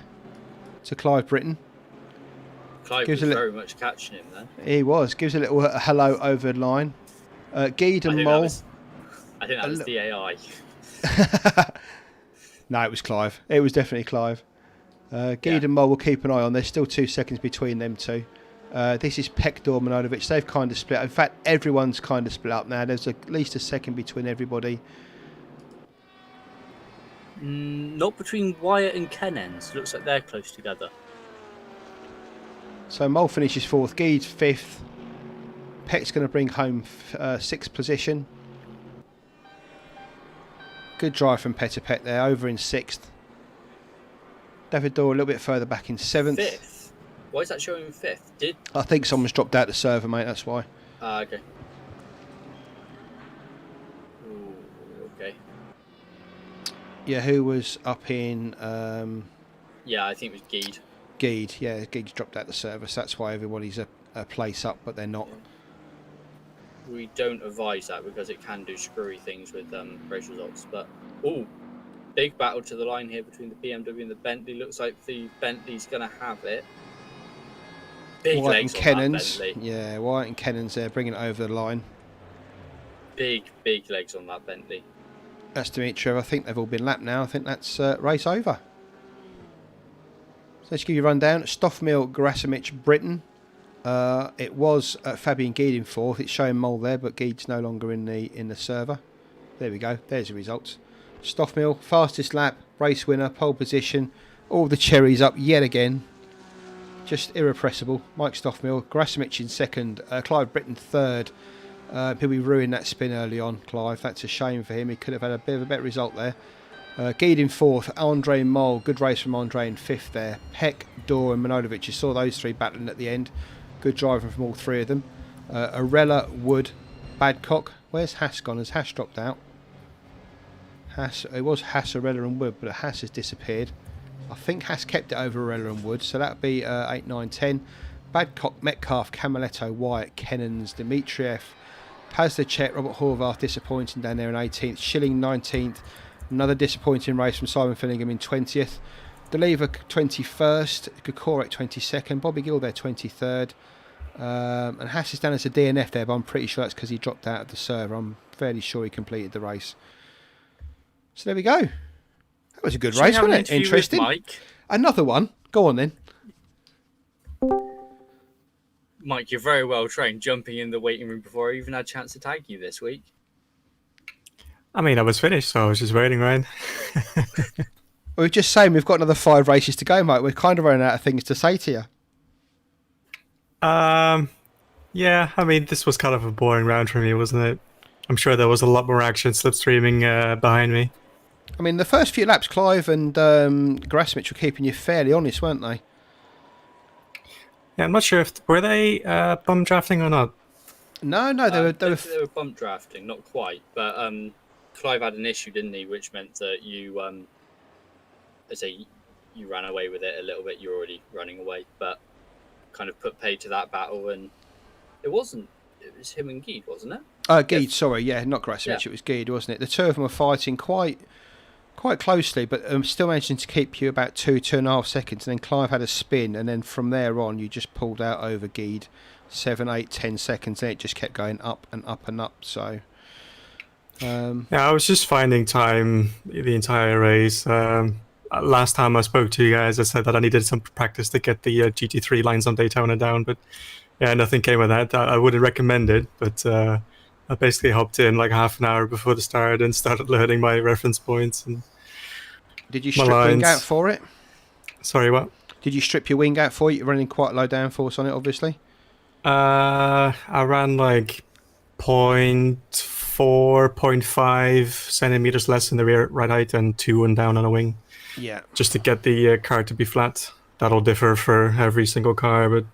to Clive Britton. Clive was very much catching him then. He was. Gives a little hello over the line. Geed and Mole. I think that was the AI. No, it was Clive. It was definitely Clive. Geed and Mole will keep an eye on. There's still 2 seconds between them two. This is Pekdor, Milanovic. They've kind of split. In fact, everyone's kind of split up now. There's at least a second between everybody. Not between Wyatt and Kennens. Looks like they're close together. So Mole finishes 4th. Geed's 5th. Peck's going to bring home 6th position. Good drive from Petr Pek there, over in 6th. David Dorr a little bit further back in 7th. 5th? Why is that showing 5th? I think someone's dropped out the server, mate, that's why. Okay. Ooh, okay. Yeah, who was up in... yeah, I think it was Geed. Geed, yeah, Geed's dropped out the server, so that's why everybody's a place up, but they're not. Yeah. We don't advise that because it can do screwy things with race results. But big battle to the line here between the BMW and the Bentley. Looks like the Bentley's going to have it. Big White legs and on Kennens. that Bentley. Yeah, White and Kennens there, bringing it over the line. Big legs on that Bentley. That's Dimitriev. I think they've all been lapped now. I think that's race over. So let's give you a rundown. Stoffmill, Grasimic, Britton. It was Fabian Geed in 4th. It's showing Mole there, but Geed's no longer in the server. There we go. There's the results. Stoffmill, fastest lap, race winner, pole position. All the cherries up yet again. Just irrepressible. Mike Stoffmill, Grasimic in 2nd. Clive Britton 3rd. He'll be ruining that spin early on, Clive. That's a shame for him. He could have had a bit of a better result there. Geed in 4th. Andre Mole. Good race from Andre in 5th there. Peck, Dorr and Milanovic. You saw those 3 battling at the end. Good driving from all 3 of them. Arella, Wood, Badcock. Where's Haas gone? Has Haas dropped out? Haas. It was Haas, Arella and Wood, but Haas has disappeared. I think Haas kept it over Arella and Wood, so that would be 8, 9, 10. Badcock, Metcalf, Camaletto, Wyatt, Kennens, Dimitriev, Pazlicek, Robert Horvath disappointing down there in 18th. Schilling 19th. Another disappointing race from Simon Fillingham in 20th. Deliver 21st, Kokorek 22nd, Bobby Gill there 23rd, and Haas is down as a DNF there, but I'm pretty sure that's because he dropped out of the server. I'm fairly sure he completed the race. So there we go. That was a good race, wasn't it? Interesting. Mike? Another one. Go on then. Mike, you're very well trained, jumping in the waiting room before I even had a chance to tag you this week. I mean, I was finished, so I was just waiting, Ryan. We were just saying we've got another 5 races to go, Mike. We're kind of running out of things to say to you. Yeah, I mean, this was kind of a boring round for me, wasn't it? I'm sure there was a lot more action slipstreaming behind me. I mean, the first few laps, Clive and Grasmich were keeping you fairly honest, weren't they? Yeah, I'm not sure if were they bum drafting or not. No, they They were bump drafting, not quite, but Clive had an issue, didn't he? Which meant that you, I say, you ran away with it a little bit. You're already running away, but kind of put paid to that battle, and it wasn't. It was him and Geed, wasn't it? Geed, sorry, yeah, not Grasmich, It was Geed, wasn't it? The two of them were fighting quite closely, but still managing to keep you about 2.5 seconds. And then Clive had a spin, and then from there on, you just pulled out over Geed 7, 8, 10 seconds, and it just kept going up and up and up. So, yeah, I was just finding time the entire race. Last time I spoke to you guys, I said that I needed some practice to get the GT3 lines on Daytona down, but yeah, nothing came of that. I wouldn't recommend it, but I basically hopped in like half an hour before the start and started learning my reference points. And did you strip wing out for it? Sorry, what? Did you strip your wing out for it? You're running quite low downforce on it, obviously. I ran like 0.4, 0.5 centimeters less in the rear ride height and 2 and down on a wing. Yeah. Just to get the car to be flat. That'll differ for every single car, but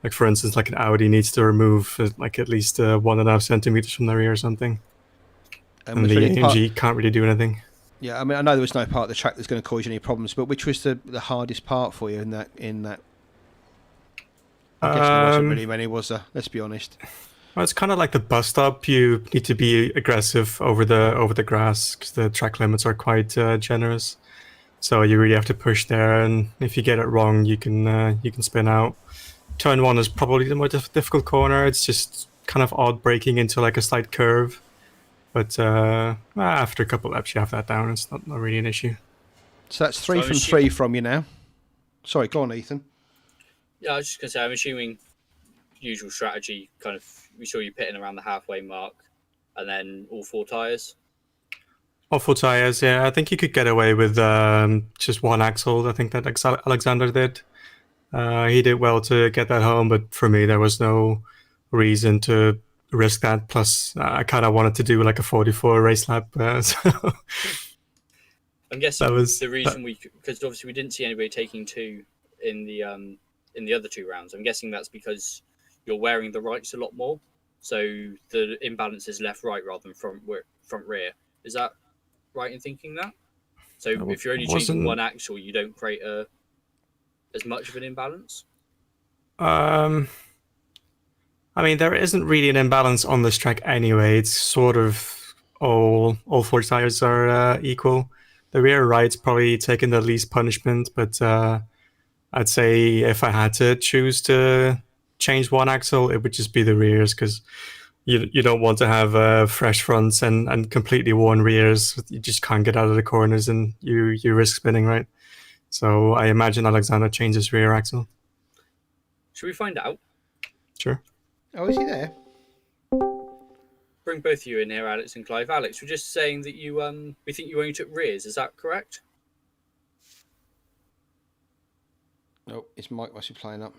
like for instance, like an Audi needs to remove like at least 1.5 centimeters from the rear or something. And the AMG can't really do anything. Yeah, I mean, I know there was no part of the track that's going to cause you any problems, but which was the hardest part for you in that? I guess there wasn't really many, was there? Let's be honest. Well, it's kind of like the bus stop. You need to be aggressive over the grass because the track limits are quite generous. So you really have to push there, and if you get it wrong, you can spin out. Turn 1 is probably the more difficult corner. It's just kind of odd braking into like a slight curve. But after a couple of laps, you have that down. It's not really an issue. So that's 3 from 3 from you now. Sorry, go on, Ethan. Yeah, I was just going to say, I'm assuming usual strategy, kind of, we saw you pitting around the halfway mark, and then all 4 tyres. All 4 tyres, yeah. I think you could get away with just 1 axle. I think that Alexander did. He did well to get that home, but for me, there was no reason to risk that. Plus, I kind of wanted to do like a 44 race lap. So I'm guessing the reason because obviously we didn't see anybody taking 2 in the other 2 rounds. I'm guessing that's because you're wearing the rights a lot more, so the imbalance is left-right rather than front-rear. Is that right in thinking that? So if you're only changing 1 axle, you don't create as much of an imbalance? I mean, there isn't really an imbalance on this track anyway. It's sort of all 4 tires are equal. The rear right's probably taking the least punishment, but I'd say if I had to choose to change 1 axle, it would just be the rears, because you don't want to have fresh fronts and completely worn rears. You just can't get out of the corners and you risk spinning, right? So I imagine Alexander changes rear axle. Should we find out? Sure. Oh, is he there? Bring both of you in here, Alex and Clive. Alex, we're just saying that you we think you only took rears. Is that correct? Oh, his mic must be playing up.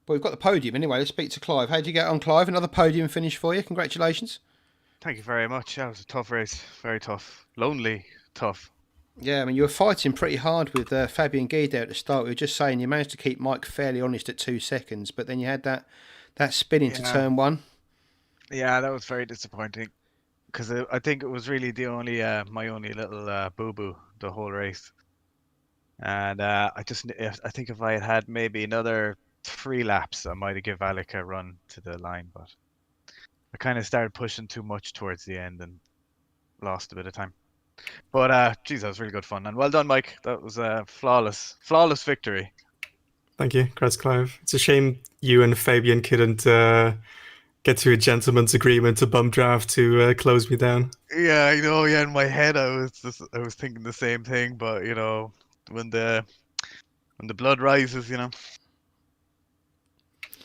Well, we've got the podium anyway. Let's speak to Clive. How'd you get on, Clive? Another podium finish for you. Congratulations. Thank you very much. That was a tough race. Very tough. Lonely, tough. Yeah, I mean, you were fighting pretty hard with Fabian Guide there at the start. We were just saying you managed to keep Mike fairly honest at 2 seconds, but then you had that spin into turn 1. Yeah, that was very disappointing, because I think it was really the only my only little boo-boo the whole race. And I think if I had had maybe another 3 laps, I might have given Alec a run to the line, but I kind of started pushing too much towards the end and lost a bit of time. But geez, that was really good fun, and well done, Mike. That was a flawless victory. Thank you, congrats, Clive. It's a shame you and Fabian couldn't get to a gentleman's agreement to bump draft to close me down. Yeah, I know. Yeah, in my head, I was thinking the same thing, but you know, when the blood rises, you know.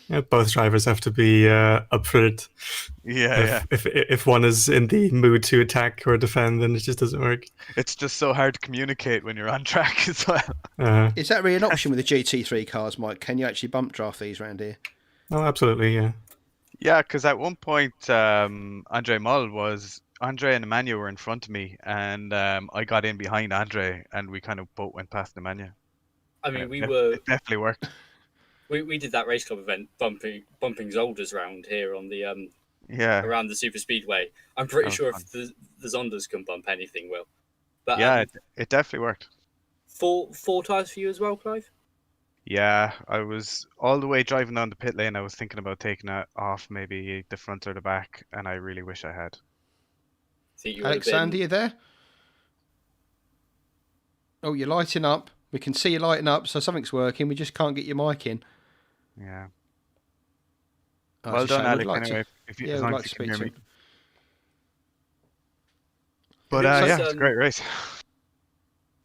Yeah, both drivers have to be up for it. Yeah, If one is in the mood to attack or defend, then it just doesn't work. It's just so hard to communicate when you're on track as well. Is that really an option with the GT3 cars, Mike? Can you actually bump draft these around here? Oh, absolutely, yeah. Yeah, because at one point, Andre and Emmanuel were in front of me, and I got in behind Andre, and we kind of both went past Emmanuel. I And mean, it definitely worked. we did that race club event, bumping Zolders round here on the Yeah, around the super speedway. I'm that pretty was sure fun. if the Zondas can bump anything, will. But Yeah, it definitely worked. four tires for you as well, Clive. Yeah, I was all the way driving down the pit lane. I was thinking about taking it off, maybe the front or the back, and I really wish I had. I think you would have Alexander, been. you there? Oh, you're lighting up. We can see you lighting up, so something's working. We just can't get your mic in. Yeah. Oh, Well it's a done, shame. We'd Alex. like Anyway, to, as we'd long like as to you can speak hear to me. him. But Who's, yeah, it's a great race.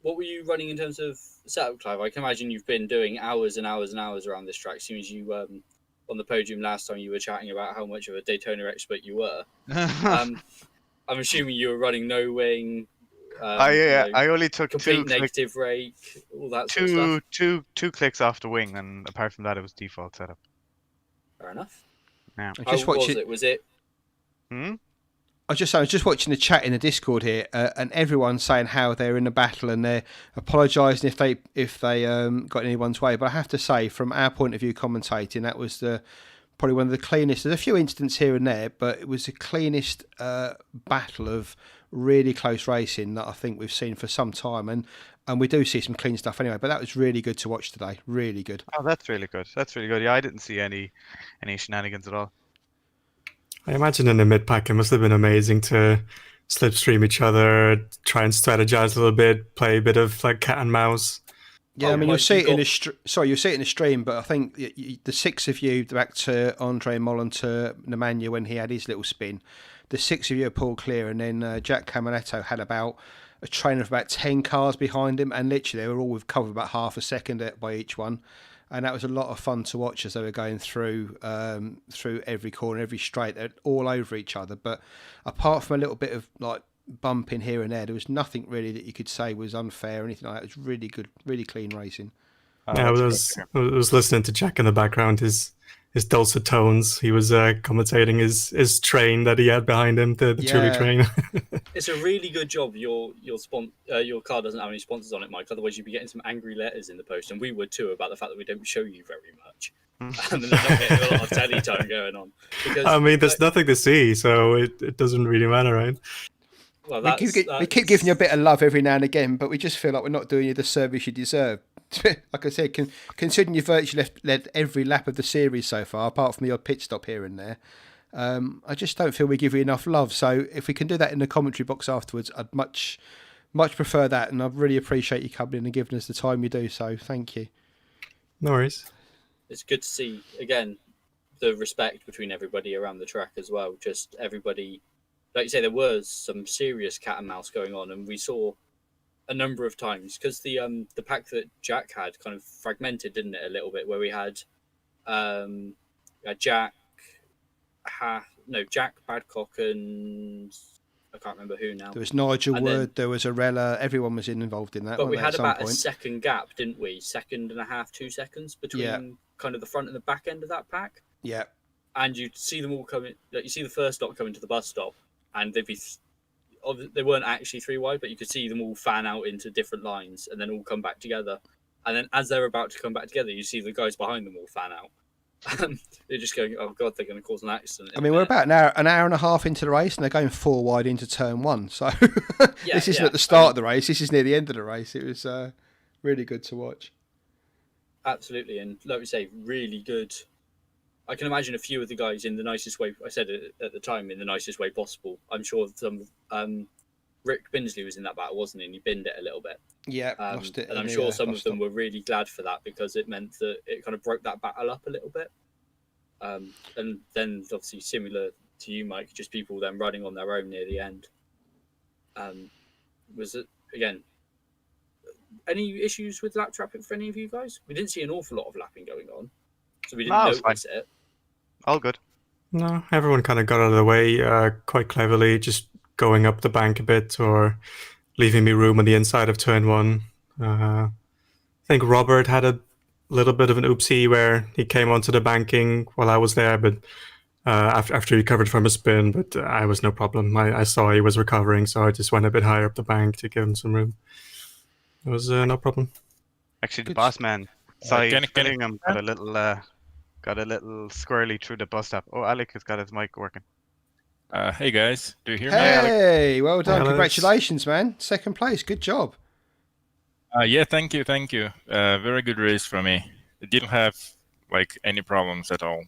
What were you running in terms of setup, Clive? I can imagine you've been doing hours and hours and hours around this track. As soon as you on the podium last time, you were chatting about how much of a Daytona expert you were. I'm assuming you were running no wing, I only took complete negative rake, all that sort of stuff. two clicks off the wing, and apart from that, it was default setup. Fair enough. Yeah. I How just was watching. it? Was it? Hmm? I was just watching the chat in the Discord here, and everyone's saying how they're in a battle and they're apologising if they got in anyone's way. But I have to say, from our point of view, commentating, that was probably one of the cleanest. There's a few incidents here and there, but it was the cleanest battle of really close racing that I think we've seen for some time. And we do see some clean stuff anyway. But that was really good to watch today. Really good. Oh, that's really good. That's really good. Yeah, I didn't see any shenanigans at all. I imagine in the mid pack it must have been amazing to slipstream each other, try and strategize a little bit, play a bit of like cat and mouse. Yeah, Oh, I mean, Mike, you'll see you it in got- you'll see it in the stream, but I think the six of you, back to Andre Molland to Nemanja when he had his little spin, the six of you are pulled clear, and then Jack Camaretto had about a train of about 10 cars behind him, and literally they were all covered about half a second by each one. And that was a lot of fun to watch as they were going through every corner, every straight. They're all over each other. But apart from a little bit of like bumping here and there was nothing really that you could say was unfair or anything like that. It was really good, really clean racing. Oh, Yeah, I that's great. was listening to Jack in the background. His dulcet tones. He was commentating his train that he had behind him, the Thule Yeah. train. It's a really good job your car doesn't have any sponsors on it, Mike. Otherwise, you'd be getting some angry letters in the post, and we would too about the fact that we don't show you very much, and there's not getting a lot of telly time going on. Because I mean, there's nothing to see, so it doesn't really matter, right? well, We keep giving you a bit of love every now and again, but we just feel like we're not doing you the service you deserve. Like I said, considering you virtually led every lap of the series so far, apart from the odd pit stop here and there, I just don't feel we give you enough love. So if we can do that in the commentary box afterwards, I'd much prefer that, and I really appreciate you coming in and giving us the time you do. So thank you. No worries. It's good to see again the respect between everybody around the track as well. Just everybody, like you say, there was some serious cat and mouse going on, and we saw a number of times because the pack that Jack had kind of fragmented, didn't it, a little bit, where we had Jack, Jack Badcock, and I can't remember who now. There was Nigel And Wood, then- there was Arella, everyone was involved in that. But weren't we they, had at some about a point? second gap, didn't we? 2 seconds between Yeah. kind of the front and the back end of that pack. Yeah. And you'd see them all coming. Like you see the first lot coming to the bus stop, and they'd be. They weren't actually three wide, but you could see them all fan out into different lines and then all come back together. And then as they're about to come back together, you see the guys behind them all fan out. They're just going, "Oh God, they're going to cause an accident." I mean, we're about an hour and a half into the race, and they're going 4 wide into turn 1. So this isn't at the start of the race. This is near the end of the race. It was really good to watch. Absolutely, and like we say, really good. I can imagine a few of the guys in the nicest way. I said it at the time, in the nicest way possible. I'm sure some. Rick Binsley was in that battle, wasn't he? And he binned it a little bit. Yeah, lost it. And I'm sure some of them were really glad for that because it meant that it kind of broke that battle up a little bit. And then obviously similar to you, Mike, just people then running on their own near the end. Was it again? Any issues with lap traffic for any of you guys? We didn't see an awful lot of lapping going on, so we didn't notice it. All good. No, everyone kind of got out of the way quite cleverly, just going up the bank a bit or leaving me room on the inside of turn 1. I think Robert had a little bit of an oopsie where he came onto the banking while I was there, but after he recovered from a spin, but I was no problem. I saw he was recovering, so I just went a bit higher up the bank to give him some room. It was no problem. Actually, the Good. boss man, Cy Can Gillingham, got a little squirrely through the bus stop. Oh, Alec has got his mic working. hey guys, do you hear me? Hey, well done. Alex. Congratulations, man. Second place. Good job. Yeah, thank you. Very good race for me. It didn't have like any problems at all.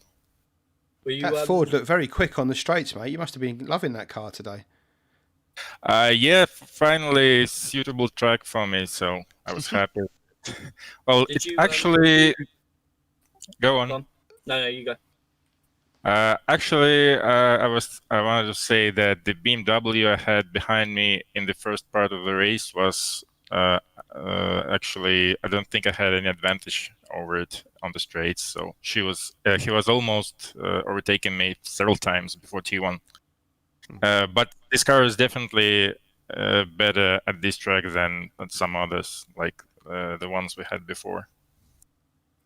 Were you, That Ford looked very quick on the straights, mate. You must have been loving that car today. Yeah, finally suitable track for me, so I was happy. Well, Did it's you, actually go on. Go on. No, you go. Actually, I wanted to say that the BMW I had behind me in the first part of the race was actually, I don't think I had any advantage over it on the straights. So he was almost overtaking me several times before T1. But this car is definitely better at this track than some others, like the ones we had before.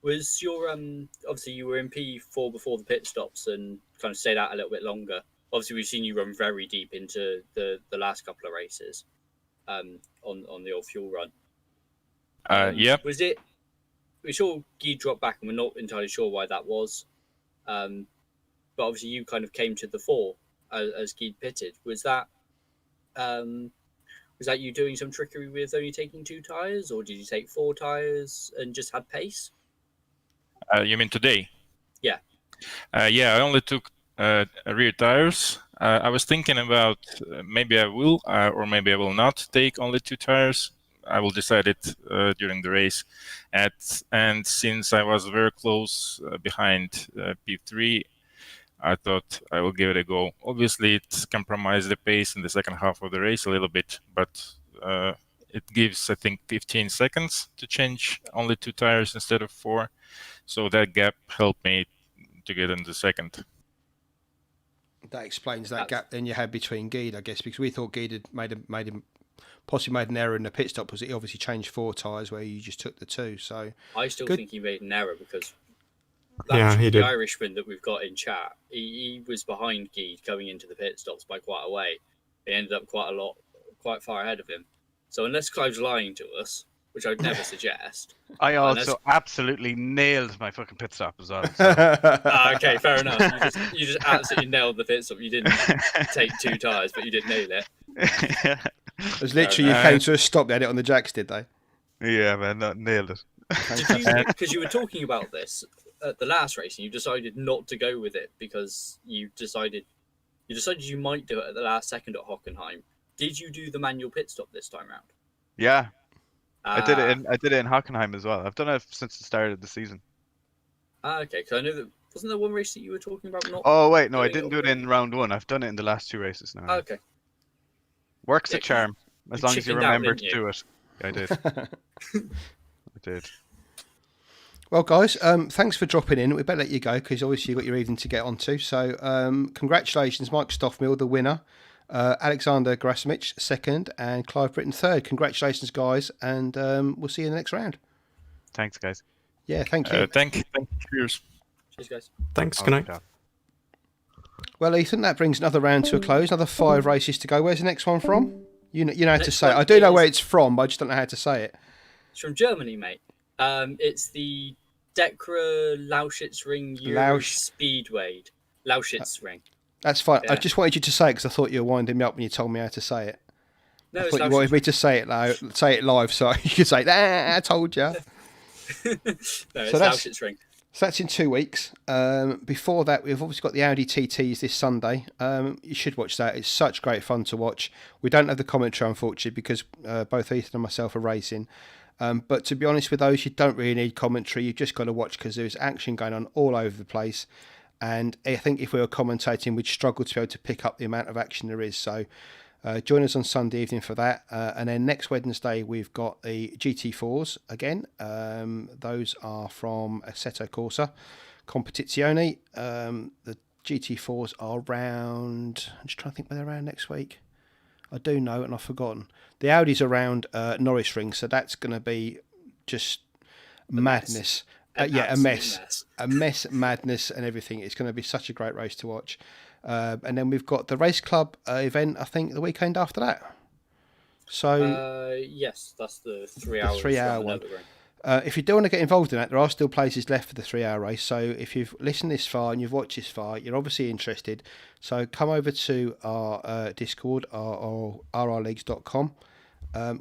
Was your obviously you were in P4 before the pit stops and kind of stayed out a little bit longer. Obviously, we've seen you run very deep into the last couple of races, on the old fuel run. Yeah. Was it? We're sure Guy dropped back, and we're not entirely sure why that was. But obviously, you kind of came to the fore as Guy pitted. Was that you doing some trickery with only taking 2 tires, or did you take 4 tires and just had pace? You mean today? Yeah. Yeah, I only took rear tires. I was thinking about maybe I will or maybe I will not take only 2 tires. I will decide it during the race. And since I was very close behind P3, I thought I will give it a go. Obviously, it compromised the pace in the second half of the race a little bit, but it gives, I think, 15 seconds to change only 2 tires instead of 4. So that gap helped me to get into second. That explains that gap then you had between Guide, I guess, because we thought Guide had possibly made an error in the pit stop, because he obviously changed 4 tyres where you just took the 2. So I still think he made an error, because he did. The Irishman that we've got in chat, he was behind Guy going into the pit stops by quite a way. He ended up quite far ahead of him. So unless Clive's lying to us, which I'd never suggest. I also absolutely nailed my fucking pit stop as well. So. Okay, fair enough. You just absolutely nailed the pit stop. You didn't take 2 tires, but you did nail it. It was literally you came to a stop. They had it on the jacks, did they? Yeah, man, nailed it. Because you were talking about this at the last race, and you decided not to go with it because you decided you might do it at the last second at Hockenheim. Did you do the manual pit stop this time round? Yeah, I did it in Hockenheim as well. I've done it since the start of the season. Okay, because I know that wasn't there one race that you were talking about not. Oh wait, no, I didn't do it in round 1. I've done it in the last 2 races now. Okay. Works a charm as long as you remember to do it. Yeah, I did. I did. Well, guys, thanks for dropping in. We better let you go because obviously you've got your evening to get onto. So, congratulations, Mike Stoffmill, the winner. Alexander Grasmich, second, and Clive Britton, third. Congratulations, guys, and we'll see you in the next round. Thanks, guys. Yeah, thank you. Thank you. Cheers. Cheers, guys. Thanks. Good night. Well, Ethan, that brings another round to a close. Another 5 races to go. Where's the next one from? You know how to say it. I do know where it's from, but I just don't know how to say it. It's from Germany, mate. It's the Dekra Lauschitz-Ring Euro Speedway. Lauschitz-Ring. That's fine. Yeah. I just wanted you to say it because I thought you were winding me up when you told me how to say it. No, I thought you wanted me to say it live so you could say, I told you. No, it's Lauschitz-Ring. So that's in 2 weeks. Before that, we've obviously got the Audi TTs this Sunday. You should watch that. It's such great fun to watch. We don't have the commentary, unfortunately, because both Ethan and myself are racing. But to be honest with those, you don't really need commentary. You've just got to watch because there's action going on all over the place. And I think if we were commentating, we'd struggle to be able to pick up the amount of action there is. So join us on Sunday evening for that. And then next Wednesday, we've got the GT4s again. Those are from Assetto Corsa Competizione. The GT4s are around... I'm just trying to think where they're around next week. I do know, and I've forgotten. The Audi's around Norris Ring, so that's going to be just madness. Yeah, a absolute mess. A mess, madness, and everything. It's going to be such a great race to watch. And then we've got the race club event, I think, the weekend after that. So yes, that's the 3 the hours 3 hour around the one. Nürburgring. If you do want to get involved in that, there are still places left for the 3 hour race. So if you've listened this far and you've watched this far, you're obviously interested. So come over to our Discord, our RRLeagues.com.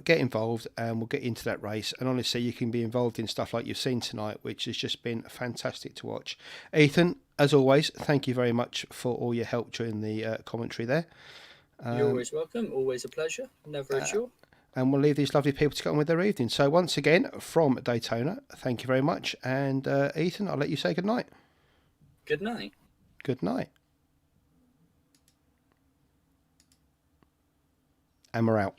Get involved and we'll get into that race. And honestly, you can be involved in stuff like you've seen tonight, which has just been fantastic to watch. Ethan, as always, thank you very much for all your help during the commentary there. You're always welcome. Always a pleasure. Never a chore. And we'll leave these lovely people to get on with their evening. So once again, from Daytona, thank you very much. And Ethan, I'll let you say good night. Good night. Good night. And we're out.